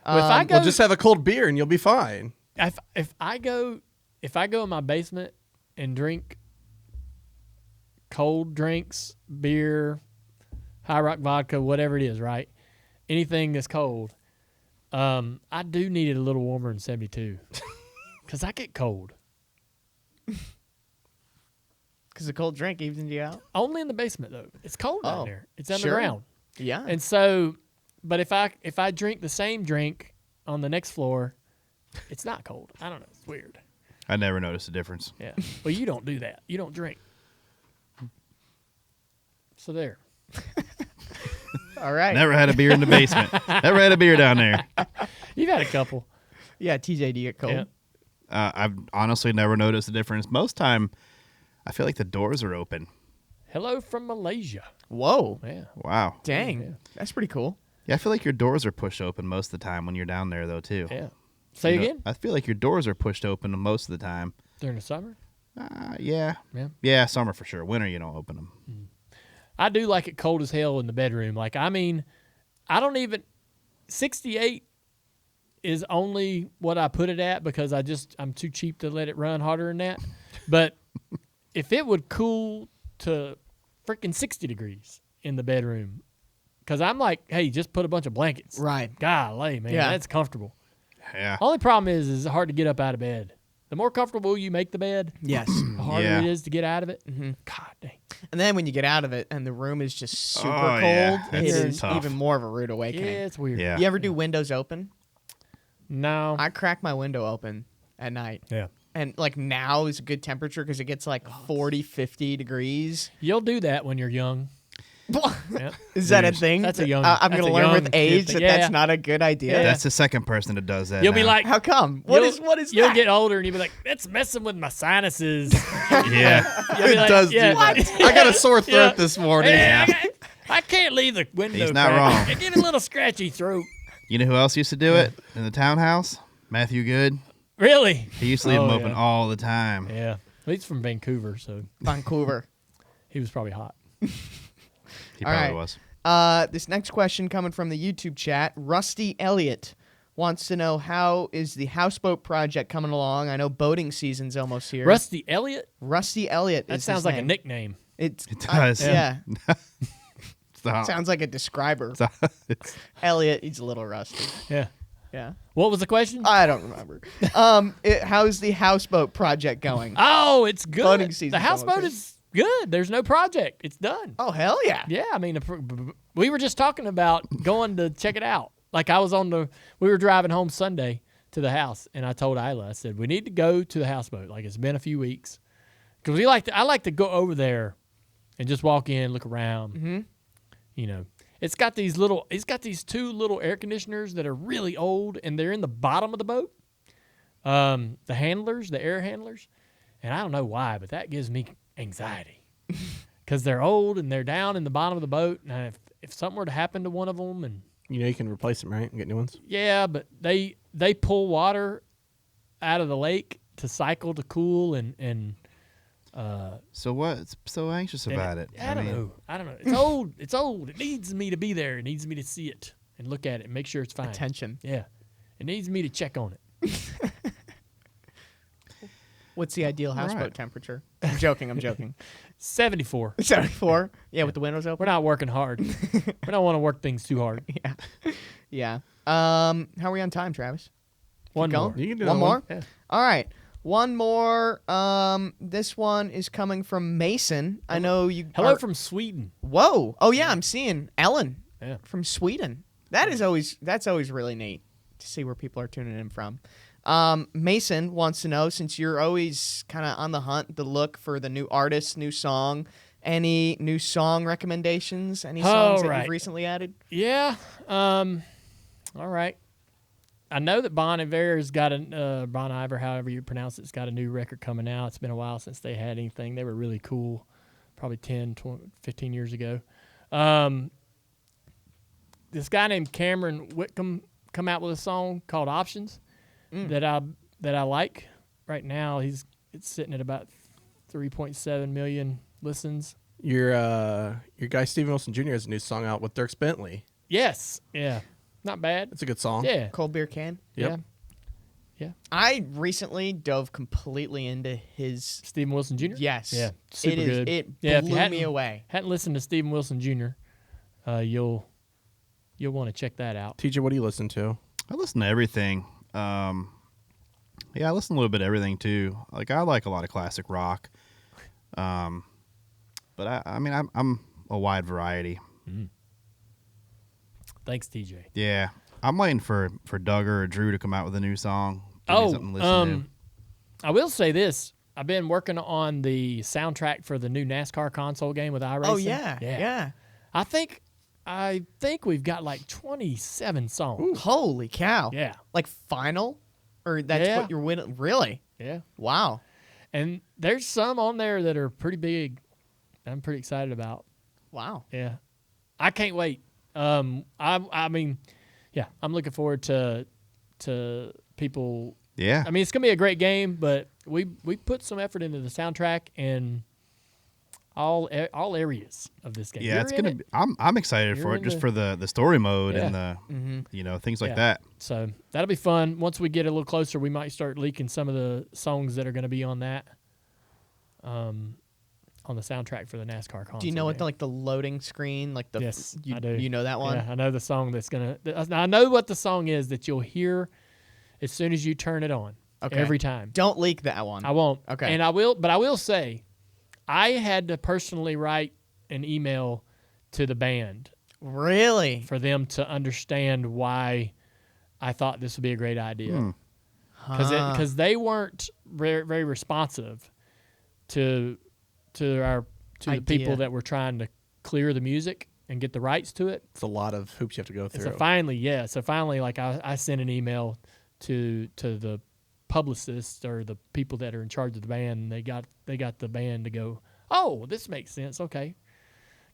S1: Well, if I go,
S4: Well, just have a cold beer and you'll be fine.
S1: if I go in my basement and drink cold drinks, beer, High Rock vodka, whatever it is, right? Anything that's cold, I do need it a little warmer than 72 because I get cold.
S7: Because a cold drink evens you out.
S1: Only in the basement though. It's cold down there. It's
S7: sure.
S1: underground.
S7: Yeah.
S1: And so, but if I drink the same drink on the next floor, it's not cold. I don't know. It's weird.
S2: I never noticed a difference.
S1: Yeah. Well, you don't do that. You don't drink. So there.
S7: All right.
S2: Never had a beer in the basement. Never had a beer down there.
S1: You've had a couple.
S7: Yeah, TJ, do you get cold?
S1: Yeah.
S2: I've honestly never noticed a difference. Most time, I feel like the doors are open.
S1: Hello from Malaysia.
S7: Whoa.
S1: Yeah.
S2: Wow.
S7: Dang.
S1: Yeah.
S7: That's pretty cool.
S2: Yeah, I feel like your doors are pushed open most of the time when you're down there, though, too.
S1: Yeah. Say
S2: You know,
S1: again?
S2: I feel like your doors are pushed open most of the time.
S1: During the summer?
S2: Yeah.
S1: Yeah.
S2: Yeah, summer for sure. Winter, you don't open them.
S1: I do like it cold as hell in the bedroom. Like, I mean, I don't even 68 is only what I put it at because I'm too cheap to let it run hotter than that. But if it would cool to freaking 60 degrees in the bedroom, because I'm like, hey, just put a bunch of blankets.
S7: Right.
S1: Golly, man,
S7: Yeah.
S1: that's comfortable.
S2: Yeah.
S1: Only problem is it's hard to get up out of bed. The more comfortable you make the bed,
S7: Yes.
S1: the harder
S2: Yeah.
S1: it is to get out of it. Mm-hmm. God dang.
S7: And then when you get out of it and the room is just super
S2: Oh,
S7: cold,
S2: yeah.
S7: it
S2: That's
S7: is
S2: tough.
S7: even more of a rude
S1: Yeah,
S7: awakening.
S1: it's weird.
S2: Yeah.
S7: You ever do windows open?
S1: No.
S7: I crack my window open at night.
S1: Yeah.
S7: And like now is a good temperature because it gets like 40, 50 degrees.
S1: You'll do that when you're young. Yeah.
S7: Is that a thing?
S1: That's a young-
S7: I'm
S1: that's
S7: going to
S1: a
S7: learn
S1: young
S7: with
S1: kid
S7: age
S1: thing.
S7: that
S1: Yeah.
S7: that's not a good idea.
S1: Yeah.
S2: That's the second person that does that.
S1: You'll be
S2: now.
S1: like,
S7: How come? What is
S1: You'll
S7: that?
S1: get older and you'll be like, that's messing with my sinuses.
S2: yeah.
S1: You'll be
S4: It
S1: like,
S4: does
S1: yeah.
S4: do that. I got a sore throat
S1: Yeah.
S4: this morning.
S1: Hey, I can't leave the window.
S2: He's not
S1: cracked.
S2: wrong.
S1: I get a little scratchy throat.
S2: You know who else used to do it in the townhouse? Matthew Good.
S1: Really?
S2: He used to leave them open all the time.
S1: Yeah. He's from Vancouver, so
S7: Vancouver.
S1: he was probably hot.
S2: He
S7: All
S2: probably
S7: right.
S2: was.
S7: This next question coming from the YouTube chat. Rusty Elliott wants to know, how is the houseboat project coming along? I know boating season's almost here.
S1: Rusty Elliott?
S7: Rusty Elliott.
S1: That
S7: is
S1: sounds
S7: his
S1: like a
S7: name.
S1: nickname.
S7: It
S2: does.
S7: yeah.
S2: Stop.
S7: Sounds like a describer. Elliot, he's a little rusty.
S1: Yeah.
S7: Yeah.
S1: What was the question?
S7: I don't remember. How's the houseboat project going?
S1: Oh, it's good.
S7: Boating season.
S1: The houseboat is good. There's no project. It's done.
S7: Oh, hell yeah.
S1: Yeah, I mean, we were just talking about going to check it out. Like we were driving home Sunday to the house, and I told Isla, I said, we need to go to the houseboat. Like, it's been a few weeks. Because I like to go over there and just walk in, look around.
S7: Mm-hmm.
S1: You know, it's got these two little air conditioners that are really old, and they're in the bottom of the boat. The air handlers. And I don't know why, but that gives me anxiety. Because they're old, and they're down in the bottom of the boat. And if something were to happen to one of them, and
S4: you can replace them, right, and get new ones?
S1: Yeah, but they pull water out of the lake to cycle to cool and
S2: so what's so anxious about it?
S1: I don't know. It's old. It's old. It needs me to be there. It needs me to see it and look at it and make sure it's fine.
S7: Attention.
S1: Yeah. It needs me to check on it.
S7: What's the ideal houseboat temperature? I'm joking.
S1: 74.
S7: 74? Yeah, with the windows open?
S1: We're not working hard. We don't want to work things too hard.
S7: Yeah. How are we on time, Travis?
S1: One more.
S4: You can do
S7: one more?
S1: Yeah.
S7: All right. One more. This one is coming from Mason. I know you.
S1: Hello from Sweden.
S7: Whoa. Oh yeah, I'm seeing Ellen from Sweden. That's always really neat to see where people are tuning in from. Mason wants to know, since you're always kind of on the hunt, the look for the new artist, new song, any new song recommendations? Any songs that you've recently added?
S1: Yeah. All right. I know that Bon Iver's got Bon Iver, however you pronounce it, has got a new record coming out. It's been a while since they had anything. They were really cool, probably 10, 20, 15 years ago. This guy named Cameron Whitcomb come out with a song called Options that I like. Right now, it's sitting at about 3.7 million listens.
S4: Your guy Steven Wilson Jr. has a new song out with Dierks Bentley.
S1: Yes. Yeah. Not bad.
S4: It's a good song.
S1: Yeah.
S7: Cold Beer Can.
S4: Yep.
S1: Yeah.
S7: I recently dove completely into his
S1: Steven Wilson Jr.
S7: Yes.
S1: Yeah. Super good.
S7: It blew me away.
S1: Hadn't listened to Steven Wilson Jr. You'll want to check that out.
S4: TJ, what do you listen to?
S2: I listen to everything. I listen a little bit of everything too. Like, I like a lot of classic rock. But I'm a wide variety.
S1: Mm. Thanks, TJ.
S2: Yeah, I'm waiting for Duggar or Drew to come out with a new song. Give me something to listen to.
S1: I will say this: I've been working on the soundtrack for the new NASCAR console game with iRacing.
S7: Oh yeah.
S1: I think we've got like 27 songs.
S7: Ooh, holy cow!
S1: Yeah,
S7: like final, or that's what you're winning? Really?
S1: Yeah.
S7: Wow.
S1: And there's some on there that are pretty big. I'm pretty excited about.
S7: Wow.
S1: Yeah, I can't wait. I mean, I'm looking forward to people.
S2: Yeah.
S1: I mean, it's gonna be a great game, but we put some effort into the soundtrack and all areas of this game.
S2: Yeah, it's gonna be. I'm excited for it, just for the story mode and the things like that.
S1: So that'll be fun. Once we get a little closer, we might start leaking some of the songs that are gonna be on that. On the soundtrack for the NASCAR console.
S7: Do you know what the loading screen, like the?
S1: Yes, I do.
S7: You know that one?
S1: Yeah, I know the song that's gonna. I know what the song is that you'll hear as soon as you turn it on. Okay. Every time.
S7: Don't leak that one.
S1: I won't.
S7: Okay.
S1: And I will say, I had to personally write an email to the band.
S7: Really?
S1: For them to understand why I thought this would be a great idea. Because they weren't very, very responsive to the people that were trying to clear the music and get the rights to it.
S4: It's a lot of hoops you have to go through.
S1: So finally, like I sent an email to the publicist or the people that are in charge of the band, and they got the band to go, oh, this makes sense, okay.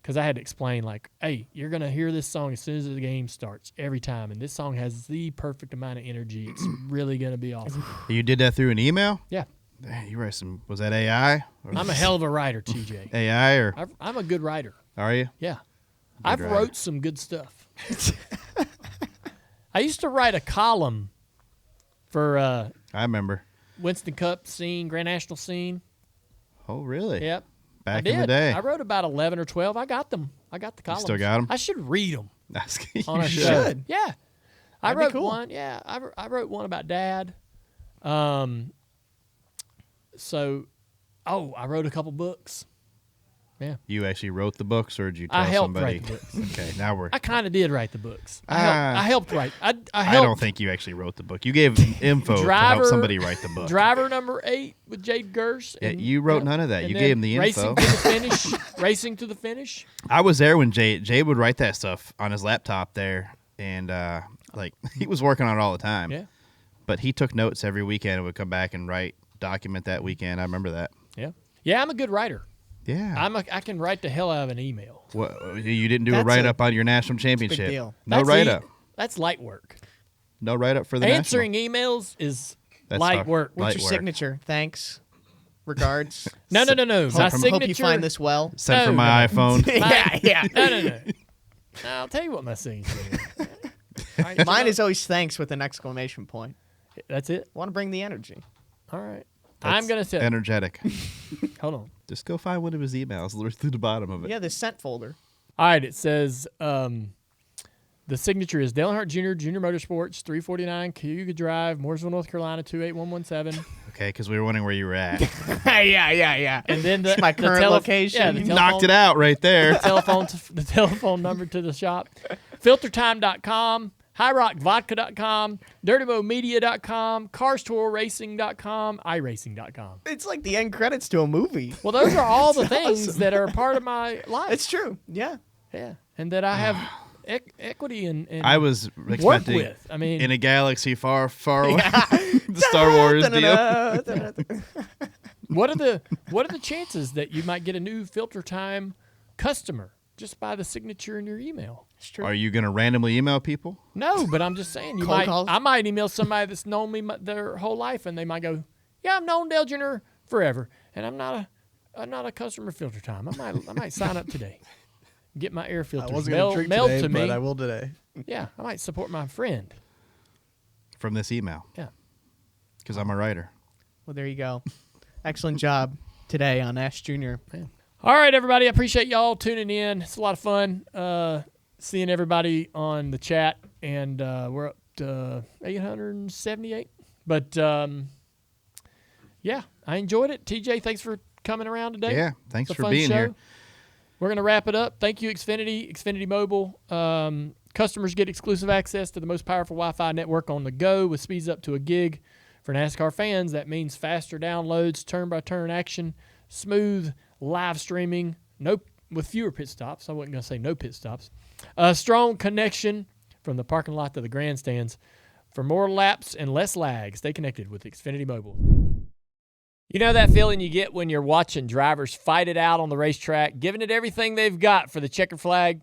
S1: Because I had to explain, like, hey, you're going to hear this song as soon as the game starts every time, and this song has the perfect amount of energy. It's really going to be awesome.
S2: You did that through an email?
S1: Yeah.
S2: You write some. Was that AI?
S1: I'm a hell of a writer, TJ.
S2: AI or?
S1: I'm a good writer.
S2: Are you?
S1: Yeah. I've wrote some good stuff. I used to write a column for
S2: I remember.
S1: Winston Cup scene, Grand National scene.
S2: Oh, really?
S1: Yep.
S2: Back in the day.
S1: I wrote about 11 or 12. I got them. I got the columns.
S2: You still got them?
S1: I should read them.
S2: On
S1: a show. Yeah. I wrote one. Yeah, I wrote one about Dad. So, I wrote a couple books. Yeah.
S2: You actually wrote the books, or did you tell somebody?
S1: I helped write the books.
S2: Okay, now we're.
S1: I kind of did write the books. I helped write. I
S2: don't think you actually wrote the book. You gave info to help somebody write the book.
S1: Driver number 8 with Jade Gersh.
S2: Yeah, you wrote none of that. You gave him the info.
S1: Racing to the finish. Racing to the finish.
S2: I was there when Jade would write that stuff on his laptop there, and he was working on it all the time.
S1: Yeah.
S2: But he took notes every weekend and would come back and document that weekend. I remember that.
S1: Yeah. Yeah, I'm a good writer.
S2: Yeah.
S1: I can write the hell out of an email.
S2: What, you didn't do a write-up on your national championship?
S7: Big deal.
S2: No write-up.
S1: That's light work.
S2: No write-up for the
S1: Answering
S2: national.
S1: emails is light work.
S7: What's your signature? Thanks. Regards.
S1: No. My signature.
S7: Hope you find this well.
S2: Sent from my iPhone.
S7: Yeah.
S1: No. I'll tell you what my signature is. Right,
S7: mine is always thanks with an exclamation point.
S1: That's it?
S7: Want to bring the energy.
S1: All right.
S2: I'm
S1: going to say.
S2: Energetic.
S1: Hold on.
S2: Just go find one of his emails. Look through the bottom of it.
S7: Yeah, the sent folder.
S1: All right. It says the signature is Earnhardt Jr., JR Motorsports, 349 Cayuga Drive, Mooresville, North Carolina, 28117.
S2: Okay, because we were wondering where you were at.
S7: Yeah.
S1: And then
S7: my current location.
S1: Yeah,
S2: you knocked it out right there.
S1: The telephone number to the shop. Filtertime.com. HighRockVodka.com, DirtyMomedia.com, CarsTourRacing.com, iRacing.com.
S7: It's like the end credits to a movie.
S1: Well, those are all the things that are a part of my life.
S7: It's true. Yeah.
S1: Yeah. And that I have equity in
S2: I was expecting
S1: work with. I mean,
S2: in a galaxy far, far away. The Star Wars deal.
S1: What are the chances that you might get a new Filter Time customer just by the signature in your email?
S7: It's true.
S2: Are you going to randomly email people?
S1: No, but I'm just saying I might email somebody that's known me their whole life, and they might go, "Yeah, I've known Dale Jr. forever, and I'm not a customer of Filter Time. I might sign up today, get my air filters mailed
S4: today,
S1: to me.
S4: But I will today.
S1: Yeah, I might support my friend
S2: from this email.
S1: Yeah,
S2: because I'm a writer.
S7: Well, there you go. Excellent job today on Ash Jr.
S1: Yeah. All right, everybody. I appreciate y'all tuning in. It's a lot of fun seeing everybody on the chat, and we're up to 878. But, yeah, I enjoyed it. TJ, thanks for coming around today.
S2: Yeah, thanks for being here.
S1: We're going to wrap it up. Thank you, Xfinity Mobile. Customers get exclusive access to the most powerful Wi-Fi network on the go with speeds up to a gig. For NASCAR fans, that means faster downloads, turn-by-turn action, smooth live streaming, with fewer pit stops. I wasn't going to say no pit stops. A strong connection from the parking lot to the grandstands. For more laps and less lag, stay connected with Xfinity Mobile. You know that feeling you get when you're watching drivers fight it out on the racetrack, giving it everything they've got for the checkered flag?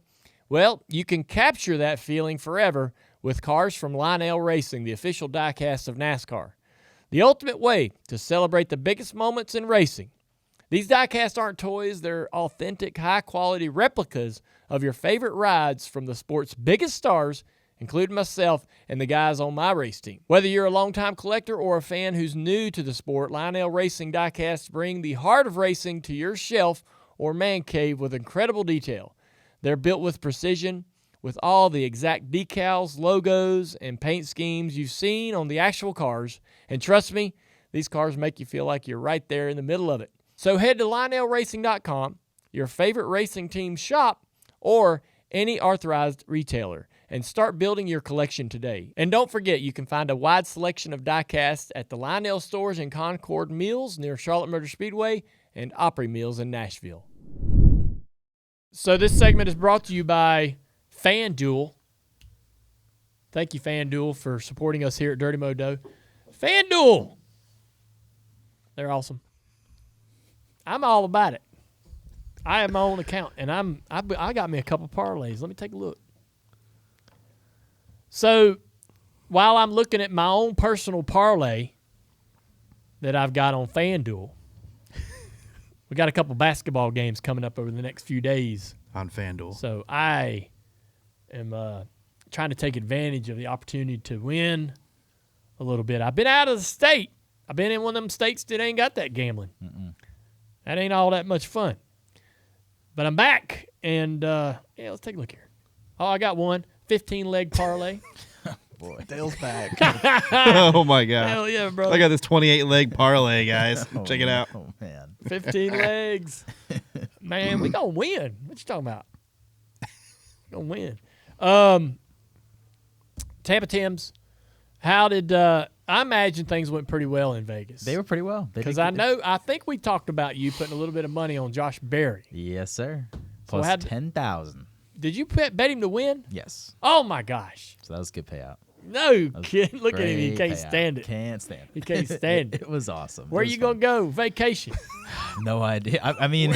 S1: Well, you can capture that feeling forever with cars from Lionel Racing, the official diecast of NASCAR. The ultimate way to celebrate the biggest moments in racing. These diecasts aren't toys, they're authentic, high-quality replicas of your favorite rides from the sport's biggest stars, including myself and the guys on my race team. Whether you're a longtime collector or a fan who's new to the sport, Lionel Racing diecasts bring the heart of racing to your shelf or man cave with incredible detail. They're built with precision, with all the exact decals, logos, and paint schemes you've seen on the actual cars. And trust me, these cars make you feel like you're right there in the middle of it. So head to LionelRacing.com, your favorite racing team shop, or any authorized retailer, and start building your collection today. And don't forget, you can find a wide selection of diecasts at the Lionel stores in Concord Mills near Charlotte Motor Speedway and Opry Mills in Nashville. So this segment is brought to you by FanDuel. Thank you, FanDuel, for supporting us here at Dirty Modo. FanDuel! They're awesome. I'm all about it. I have my own account, and I got me a couple parlays. Let me take a look. So while I'm looking at my own personal parlay that I've got on FanDuel, we got a couple basketball games coming up over the next few days
S2: on FanDuel.
S1: So I am trying to take advantage of the opportunity to win a little bit. I've been out of the state. I've been in one of them states that ain't got that gambling. That ain't all that much fun. But I'm back, and let's take a look here. Oh, I got one 15-leg parlay.
S8: boy.
S4: Dale's back.
S2: Oh my god!
S1: Hell yeah, bro!
S2: I got this 28-leg parlay, guys. Check it out.
S8: Oh man,
S1: 15 legs. Man, we gonna win. What you talking about? Gonna win. Tampa Tims. How did I imagine things went pretty well in Vegas?
S8: they were pretty well.
S1: Because I think we talked about you putting a little bit of money on Josh Berry.
S8: Yes, sir.
S1: So
S8: Plus 10,000.
S1: Did you bet him to win?
S8: Yes.
S1: Oh my gosh!
S8: So that was a good payout.
S1: No kid, look at him. He
S8: Great
S1: can't
S8: payout.
S1: stand it.
S8: Can't stand it.
S1: He can't stand it.
S8: It was awesome.
S1: Where
S8: It was
S1: you gonna
S8: fun.
S1: go? Vacation?
S8: No idea. I mean,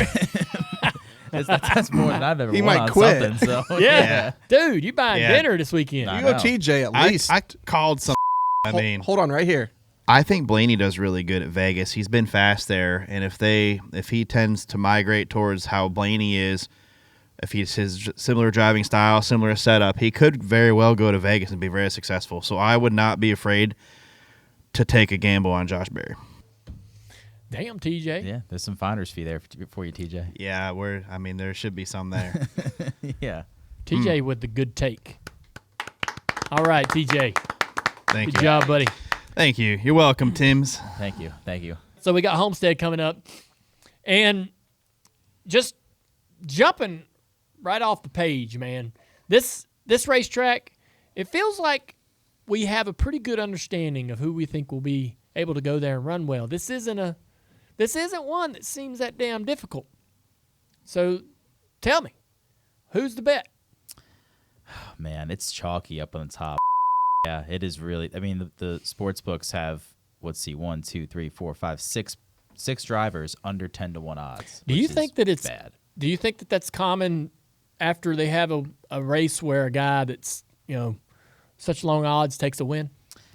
S8: that's more than I've ever
S4: He
S8: won
S4: might
S8: on
S4: quit.
S8: something. So
S1: Yeah. Dude, you buying
S2: Yeah.
S1: dinner this weekend?
S8: I
S4: You go
S8: know.
S4: TJ at
S2: I
S4: least.
S2: called some. I mean,
S4: Hold on right here.
S2: I think Blaney does really good at Vegas. He's been fast there, and if he tends to migrate towards how Blaney is, if he's his similar driving style, similar setup, he could very well go to Vegas and be very successful. So I would not be afraid to take a gamble on Josh Berry.
S1: Damn, TJ.
S8: Yeah, there's some finder's fee there for you, TJ.
S2: Yeah, there should be some there.
S8: Yeah.
S1: TJ with the good take. All right, TJ.
S2: Thank
S1: Good
S2: you.
S1: job, buddy.
S2: Thank you. You're welcome, Tims.
S8: Thank you. Thank you.
S1: So we got Homestead coming up, and just jumping right off the page, man. This racetrack, it feels like we have a pretty good understanding of who we think will be able to go there and run well. This isn't one that seems that damn difficult. So tell me, who's the bet?
S8: Man, it's chalky up on the top. Yeah, it is really. I mean, the sports books have, let's see, 1, 2, 3, 4, 5, 6 drivers under 10-1 odds.
S1: Do you think that it's
S8: bad?
S1: Do you think that that's common after they have a race where a guy that's such long odds takes a win?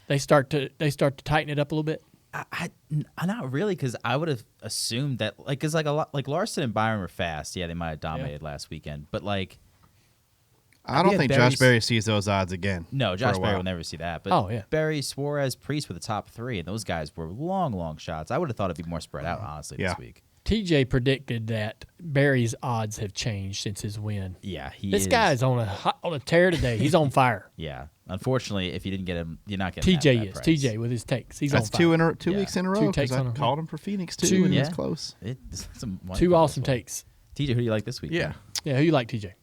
S1: They start to tighten it up a little bit.
S8: I not really, because I would have assumed that because a lot like Larson and Byron were fast. Yeah, they might have dominated last weekend, but
S2: I don't think Josh Berry sees those odds again.
S8: No, Josh Berry will never see that. But Berry, Suarez, Priest were the top three, and those guys were long shots. I would have thought it'd be more spread out, honestly, this week.
S1: TJ predicted that Berry's odds have changed since his win.
S8: Yeah,
S1: this guy's on a tear today. He's on fire.
S8: Yeah, unfortunately, if you didn't get him, you're not getting
S1: TJ
S8: that price.
S1: TJ with his takes. He's on
S2: That's
S1: fire.
S2: 2 weeks in a row. Because I called him for Phoenix too, and it was close.
S1: Two awesome takes.
S8: TJ, who do you like this week?
S1: Yeah, who you like, TJ?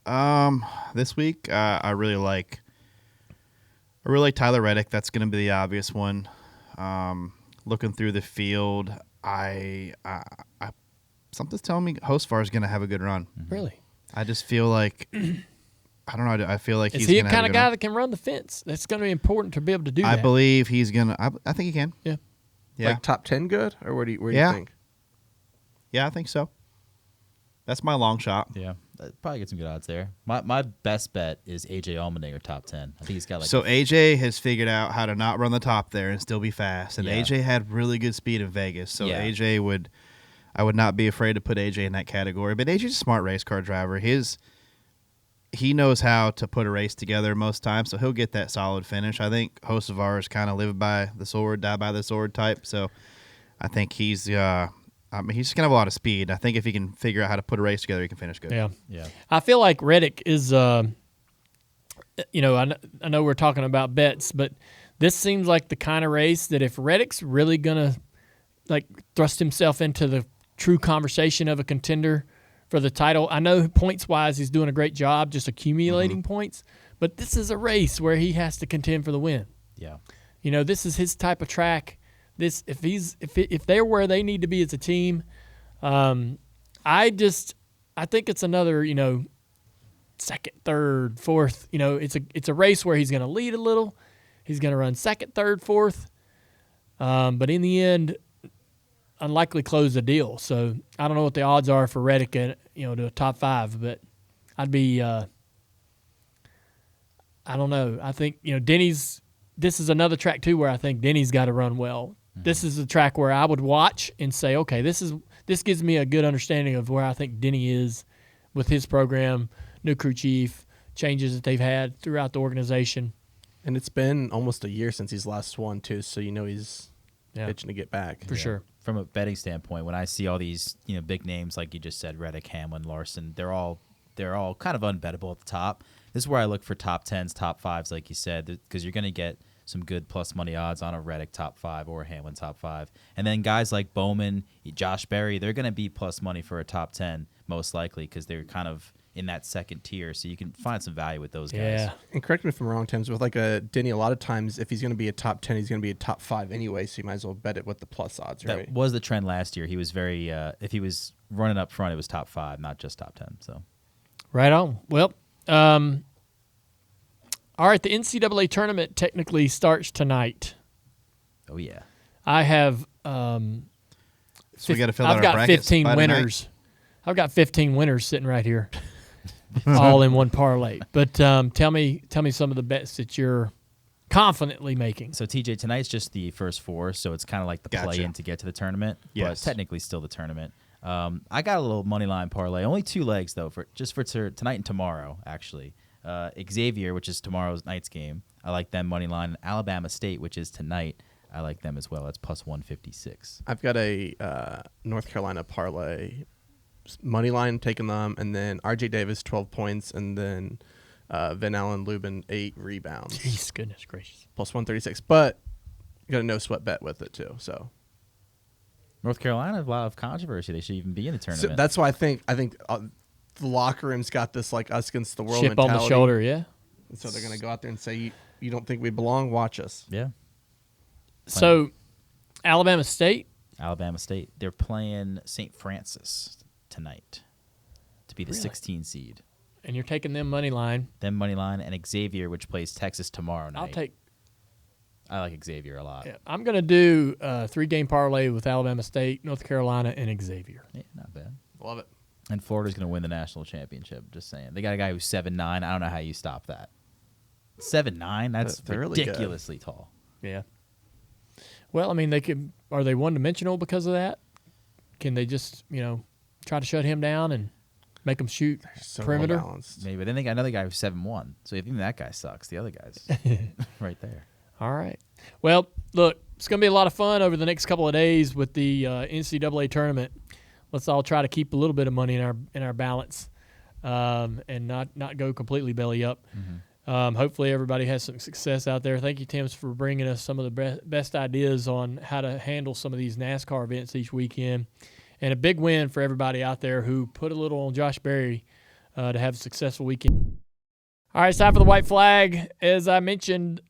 S2: This week I really like Tyler Reddick. That's going to be the obvious one. Looking through the field, I something's telling me Hostvar is going to have a good run.
S1: Really?
S2: I just feel like I don't know. I feel like
S1: he's the kind of guy that can run the fence. That's going to be important to be able to do that.
S2: I believe he's going to. I think he can.
S1: Yeah.
S4: Like top 10 good, or where do you think?
S2: Yeah, I think so. That's my long shot.
S8: Yeah, probably get some good odds there. My best bet is AJ Allmendinger top 10. I think he's got
S2: So AJ has figured out how to not run the top there and still be fast. And AJ had really good speed in Vegas. So AJ I would not be afraid to put AJ in that category. But AJ's a smart race car driver. He knows how to put a race together most times, so he'll get that solid finish. I think Hocevar is kind of live by the sword, die by the sword type. So I think he's he's just gonna have a lot of speed. I think if he can figure out how to put a race together, he can finish good.
S1: Yeah. I feel like Reddick is, I know we're talking about bets, but this seems like the kind of race that if Reddick's really gonna thrust himself into the true conversation of a contender for the title. I know points wise he's doing a great job just accumulating points, but this is a race where he has to contend for the win.
S8: Yeah.
S1: This is his type of track. If they're where they need to be as a team, I think it's another, second, third, fourth, it's a race where he's going to lead a little. He's going to run second, third, fourth. But in the end, unlikely close the deal. So I don't know what the odds are for Reddick, to a top 5, but I'd be, I don't know. I think, Denny's, this is another track too where I think Denny's got to run well. Mm-hmm. This is a track where I would watch and say, okay, this gives me a good understanding of where I think Denny is with his program, new crew chief, changes that they've had throughout the organization.
S4: And it's been almost a year since he's last won too, so he's itching to get back.
S1: For sure.
S8: From a betting standpoint, when I see all these, big names like you just said, Reddick, Hamlin, Larson, they're all they're all kind of unbettable at the top. This is where I look for top 10s, top 5s, like you said, because you're going to get some good plus money odds on a Reddick top 5 or a Hamlin top 5. And then guys like Bowman, Josh Berry, they're going to be plus money for a top 10 most likely because they're kind of in that second tier. So you can find some value with those guys.
S4: Yeah. And correct me if I'm wrong, Tim, with like a Denny, a lot of times if he's going to be a top 10, he's going to be a top 5 anyway. So you might as well bet it with the plus odds, right?
S8: That was the trend last year. He was very, if he was running up front, it was top 5, not just top 10. So,
S1: right on. Well, all right, the NCAA tournament technically starts tonight.
S8: Oh, yeah.
S1: I have
S2: so we got to fill out
S1: I've
S2: our
S1: got
S2: brackets
S1: 15
S2: by
S1: winners. I've got 15 winners sitting right here, all in one parlay. But tell me some of the bets that you're confidently making.
S8: So, TJ, tonight's just the first 4, so it's kind of like the play-in to get to the tournament.
S2: Yes.
S8: But technically still the tournament. I got a little money line parlay. Only 2 legs, though, for tonight and tomorrow, actually. Xavier, which is tomorrow's night's game, I like them money line. Alabama State, which is tonight, I like them as well. That's plus 156.
S4: I've got a North Carolina parlay money line taking them, and then RJ Davis 12 points, and then Van Allen Lubin 8 rebounds.
S1: Jeez, goodness gracious,
S4: plus 136. But you got a no sweat bet with it too. So
S8: North Carolina, a lot of controversy. They should even be in the tournament.
S4: So that's why I think the locker room's got this like us against the world
S1: chip
S4: mentality.
S1: on the shoulder, yeah.
S4: And so they're going to go out there and say, you don't think we belong? Watch us.
S8: Yeah.
S1: So, Alabama State?
S8: Alabama State. They're playing St. Francis tonight to be the 16 seed.
S1: And you're taking them money line.
S8: Them money line, and Xavier, which plays Texas tomorrow night. I like Xavier a lot.
S1: Yeah, I'm going to do a 3-game parlay with Alabama State, North Carolina, and Xavier.
S8: Yeah, not bad.
S4: Love it.
S8: And Florida's going to win the national championship, just saying. They got a guy who's 7'9". I don't know how you stop that. 7'9"? That's ridiculously really tall.
S1: Yeah. Well, I mean, are they one-dimensional because of that? Can they just, try to shut him down and make him shoot perimeter?
S8: Maybe. But then they got another guy who's 7'1". So if even that guy sucks, the other guy's right there.
S1: All right. Well, look, it's going to be a lot of fun over the next couple of days with the NCAA tournament. Let's all try to keep a little bit of money in our balance, and not go completely belly up. Mm-hmm. Hopefully, everybody has some success out there. Thank you, Tim, for bringing us some of the best ideas on how to handle some of these NASCAR events each weekend, and a big win for everybody out there who put a little on Josh Berry to have a successful weekend. All right, it's time for the white flag. As I mentioned,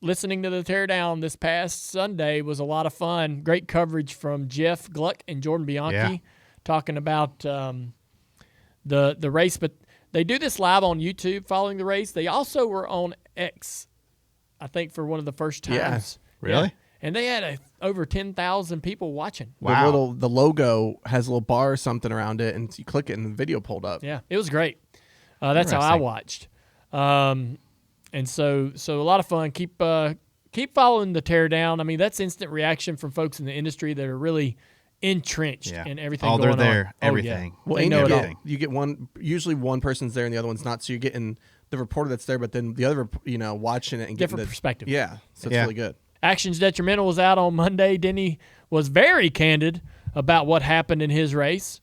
S1: listening to the teardown this past Sunday was a lot of fun. Great coverage from Jeff Gluck and Jordan Bianchi talking about the race. But they do this live on YouTube following the race. They also were on X, I think, for one of the first times.
S2: Yeah. Really?
S1: Yeah. And they had over 10,000 people watching.
S4: Wow. The logo has a little bar or something around it, and you click it and the video pulled up.
S1: Yeah, it was great. That's how I watched. And so a lot of fun. Keep following the teardown. I mean, that's instant reaction from folks in the industry that are really entrenched in everything going on.
S2: They're there, everything.
S4: Well, they know everything. You get usually one person's there and the other one's not, so you're getting the reporter that's there, but then the other, watching it and getting
S1: different perspective.
S4: Yeah, so it's really good.
S1: Actions Detrimental was out on Monday. Denny was very candid about what happened in his race.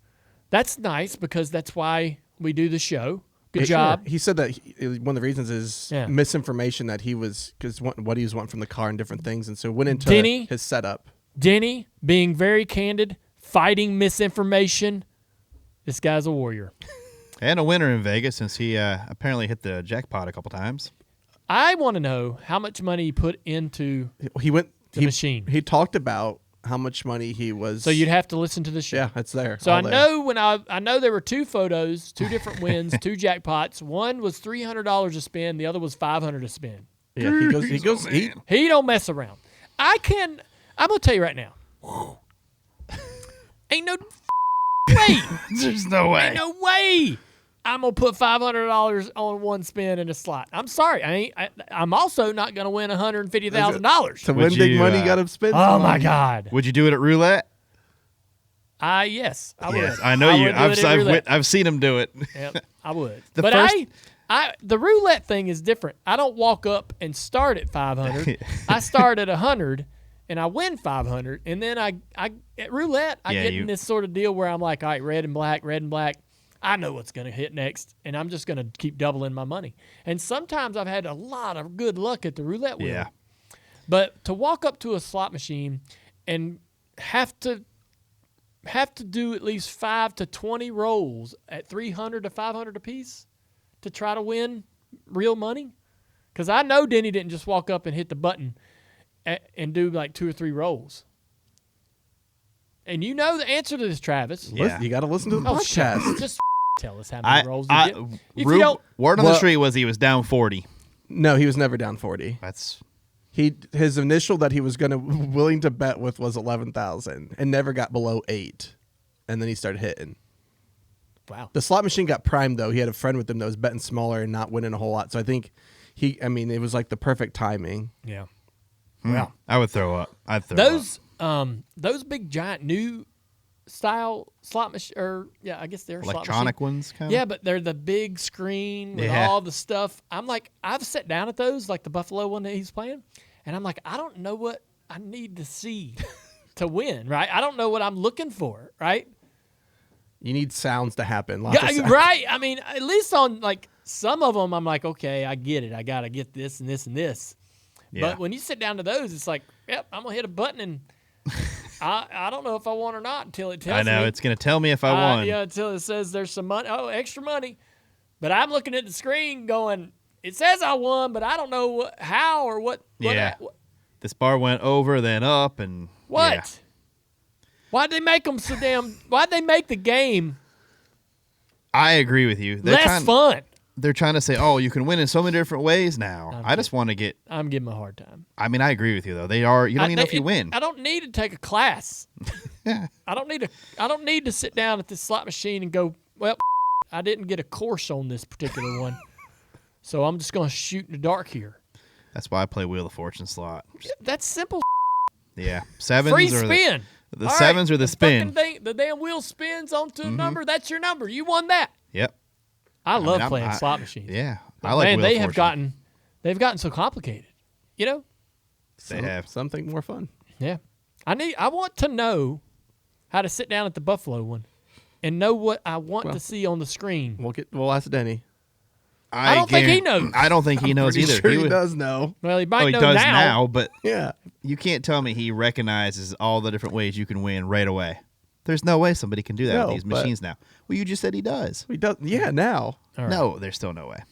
S1: That's nice because that's why we do the show. Good job.
S4: Sure. He said that one of the reasons is misinformation that he was, because what he was wanting from the car and different things, and so went into his setup.
S1: Denny being very candid, fighting misinformation. This guy's a warrior.
S2: And a winner in Vegas since he apparently hit the jackpot a couple times.
S1: I want to know how much money he put into the machine.
S4: He talked about how much money he was.
S1: So you'd have to listen to the show.
S4: Yeah, it's there.
S1: So I know there were 2 photos, 2 different wins, 2 jackpots. One was $300 to spin. The other was $500 to spin.
S4: Yeah,
S1: he don't mess around. I'm gonna tell you right now. Ain't no way.
S2: There's no way.
S1: Ain't no way. I'm gonna put $500 on one spin in a slot. I'm sorry. I'm also not gonna win $150,000.
S4: To win big money, you gotta spend.
S1: Oh my God!
S2: Would you do it at roulette?
S1: Yes, I would.
S2: Yes, I know you. I've seen him do it.
S1: Yep, I would. The roulette thing is different. I don't walk up and start at 500. I start at 100, and I win 500, and then I at roulette I get in this sort of deal where I'm like, all right, red and black. I know what's going to hit next, and I'm just going to keep doubling my money. And sometimes I've had a lot of good luck at the roulette wheel.
S2: Yeah.
S1: But to walk up to a slot machine and have to do at least 5 to 20 rolls at $300 to $500 a piece to try to win real money, because I know Denny didn't just walk up and hit the button and do like 2 or 3 rolls. And you know the answer to this, Travis.
S2: Yeah.
S4: You got to listen to the podcast.
S1: Just tell us how many rolls you did. If you don't,
S2: word on the street was he was down 40.
S4: No, he was never down 40. His initial that he was willing to bet with was 11,000 and never got below 8, and then he started hitting.
S1: Wow.
S4: The slot machine got primed though. He had a friend with him that was betting smaller and not winning a whole lot. So I think it was like the perfect timing.
S1: Yeah.
S2: Well, I would throw up. I'd throw
S1: those
S2: up.
S1: Those big giant new style slot machine, or I guess they're
S2: electronic ones, kind of.
S1: Yeah, but they're the big screen with all the stuff. I'm like, I've sat down at those, like the Buffalo one that he's playing, and I'm like, I don't know what I need to see to win, right? I don't know what I'm looking for, right?
S4: You need sounds to happen.
S1: Right. I mean, at least on like some of them, I'm like, okay, I get it. I got to get this and this and this. Yeah. But when you sit down to those, it's like, yep, I'm going to hit a button and I don't know if I won or not until it tells me.
S2: I know. It's going to tell me if I won.
S1: Yeah, until it says there's some money. Oh, extra money. But I'm looking at the screen going, it says I won, but I don't know how or what.
S2: This bar went over, then up, and
S1: what?
S2: Yeah.
S1: Why'd they make them so damn? Why'd they make the game?
S2: I agree with you.
S1: Less fun.
S2: They're trying to say, oh, you can win in so many different ways now. I just want to get.
S1: I'm giving them a hard time.
S2: I mean, I agree with you though. They are. You don't even know if you win.
S1: I don't need to take a class.
S2: Yeah.
S1: I don't need to sit down at this slot machine and go, well, I didn't get a course on this particular one, so I'm just going to shoot in the dark here.
S2: That's why I play Wheel of Fortune slot.
S1: That's simple.
S2: Yeah, sevens.
S1: Free spin.
S2: The sevens or the spin.
S1: The damn wheel spins onto a number. That's your number. You won that.
S2: Yep.
S1: I love playing slot machines.
S2: Yeah,
S1: I like. Man, they've gotten so complicated. You know,
S2: they have
S4: something more fun.
S1: Yeah, I want to know how to sit down at the Buffalo one and know what I want to see on the screen.
S4: We'll ask Denny.
S1: I don't think he knows.
S2: I don't think he knows either.
S4: Sure he does know.
S1: Well, he might know
S2: does
S1: now,
S2: but
S4: yeah,
S2: you can't tell me he recognizes all the different ways you can win right away. There's no way somebody can do that with these machines now. Well, you just said he does.
S4: He does. Yeah, now.
S1: Right.
S2: No, there's still no way.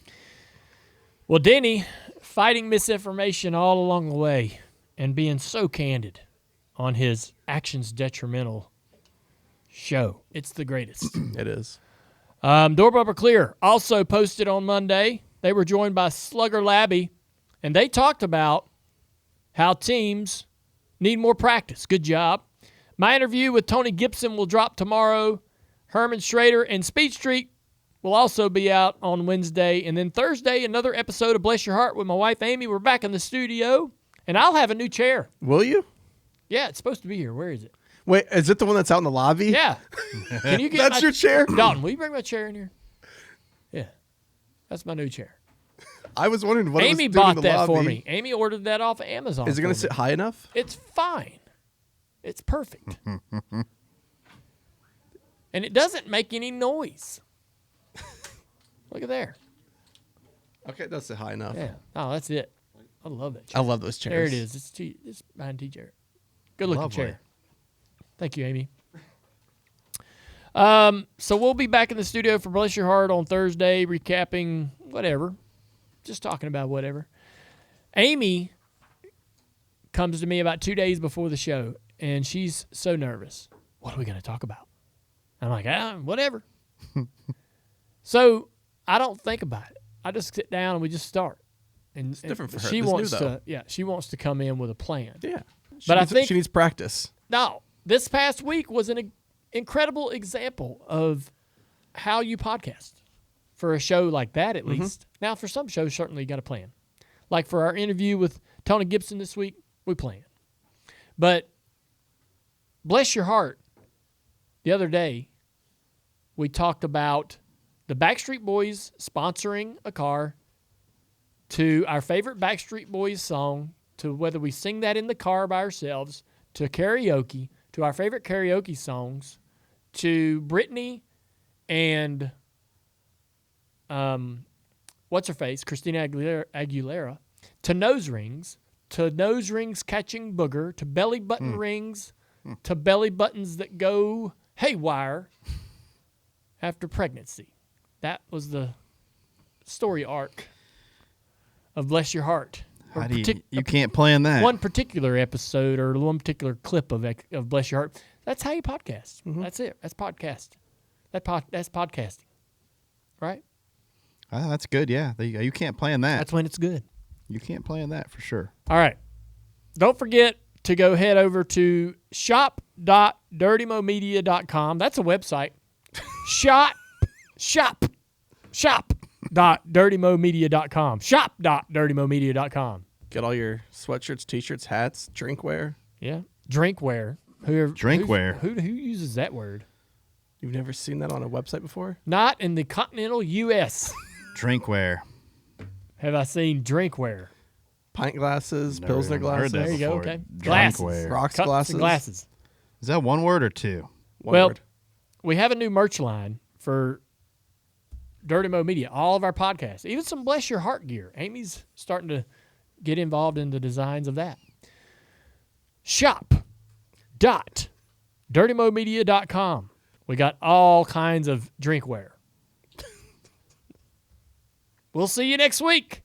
S1: Well, Denny, fighting misinformation all along the way and being so candid on his Actions Detrimental show. It's the greatest.
S4: It is.
S1: Door Bumper Clear also posted on Monday. They were joined by Slugger Labby, and they talked about how teams need more practice. Good job. My interview with Tony Gibson will drop tomorrow. Herman Schrader and Speed Street will also be out on Wednesday. And then Thursday, another episode of Bless Your Heart with my wife, Amy. We're back in the studio, and I'll have a new chair.
S4: Will you?
S1: Yeah, it's supposed to be here. Where is it?
S4: Wait, is it the one that's out in the lobby?
S1: Yeah. Can you get
S4: That's your chair?
S1: Dalton, will you bring my chair in here? Yeah. That's my new chair.
S4: I was wondering what
S1: Amy
S4: it was doing
S1: bought
S4: in the
S1: that
S4: lobby.
S1: for me. Amy ordered that off of Amazon.
S4: Is it going to sit high enough?
S1: It's fine. It's perfect. And it doesn't make any noise. Look at there.
S4: Okay, it does sit high enough.
S1: Yeah. Oh, that's it. I love that chair.
S4: I love those chairs.
S1: There it is. It's behind T-chair. Good looking
S2: Lovely.
S1: chair. Thank you, Amy. So we'll be back in the studio for Bless Your Heart on Thursday, recapping whatever. Just talking about whatever. Amy comes to me about 2 days before the show, and she's so nervous. What are we going to talk about? I'm like, whatever. So I don't think about it. I just sit down and we just start. And
S4: it's different for her.
S1: She
S4: It's
S1: wants
S4: new, though.
S1: she wants to come in with a plan.
S4: Yeah.
S1: But I think
S4: she needs practice.
S1: No, this past week was an incredible example of how you podcast for a show like that, at least. Now, for some shows, certainly you got a plan. Like for our interview with Tony Gibson this week, we planned. But Bless Your Heart, the other day, we talked about the Backstreet Boys sponsoring a car, to our favorite Backstreet Boys song, to whether we sing that in the car by ourselves, to karaoke, to our favorite karaoke songs, to Britney and what's her face, Christina Aguilera, to nose rings catching booger, to belly button rings, to belly buttons that go haywire after pregnancy. That was the story arc of Bless Your Heart.
S2: How do you can't plan that.
S1: One particular episode or one particular clip of Bless Your Heart. That's how you podcast. Mm-hmm. That's it. That's podcast. That's podcasting. Right?
S2: That's good, yeah. You can't plan that.
S1: That's when it's good.
S2: You can't plan that for sure.
S1: All right. Don't forget to go head over to shop.dirtymomedia.com. That's a website. shop.dirtymomedia.com. Shop.dirtymomedia.com.
S4: Get all your sweatshirts, t-shirts, hats, drinkware.
S1: Yeah. Drinkware.
S2: Drinkware.
S1: Who uses that word?
S4: You've never seen that on a website before?
S1: Not in the continental U.S.
S2: Drinkware.
S1: Have I seen drinkware?
S4: Pint glasses, Pilsner glasses.
S1: There you go. Okay. Glasses.
S4: Rocks
S1: Cups
S4: glasses.
S1: And glasses.
S2: Is that one word or two?
S4: One word.
S1: We have a new merch line for Dirty Mo Media. All of our podcasts. Even some Bless Your Heart gear. Amy's starting to get involved in the designs of that. Shop.dirtymomedia.com. We got all kinds of drinkware. We'll see you next week.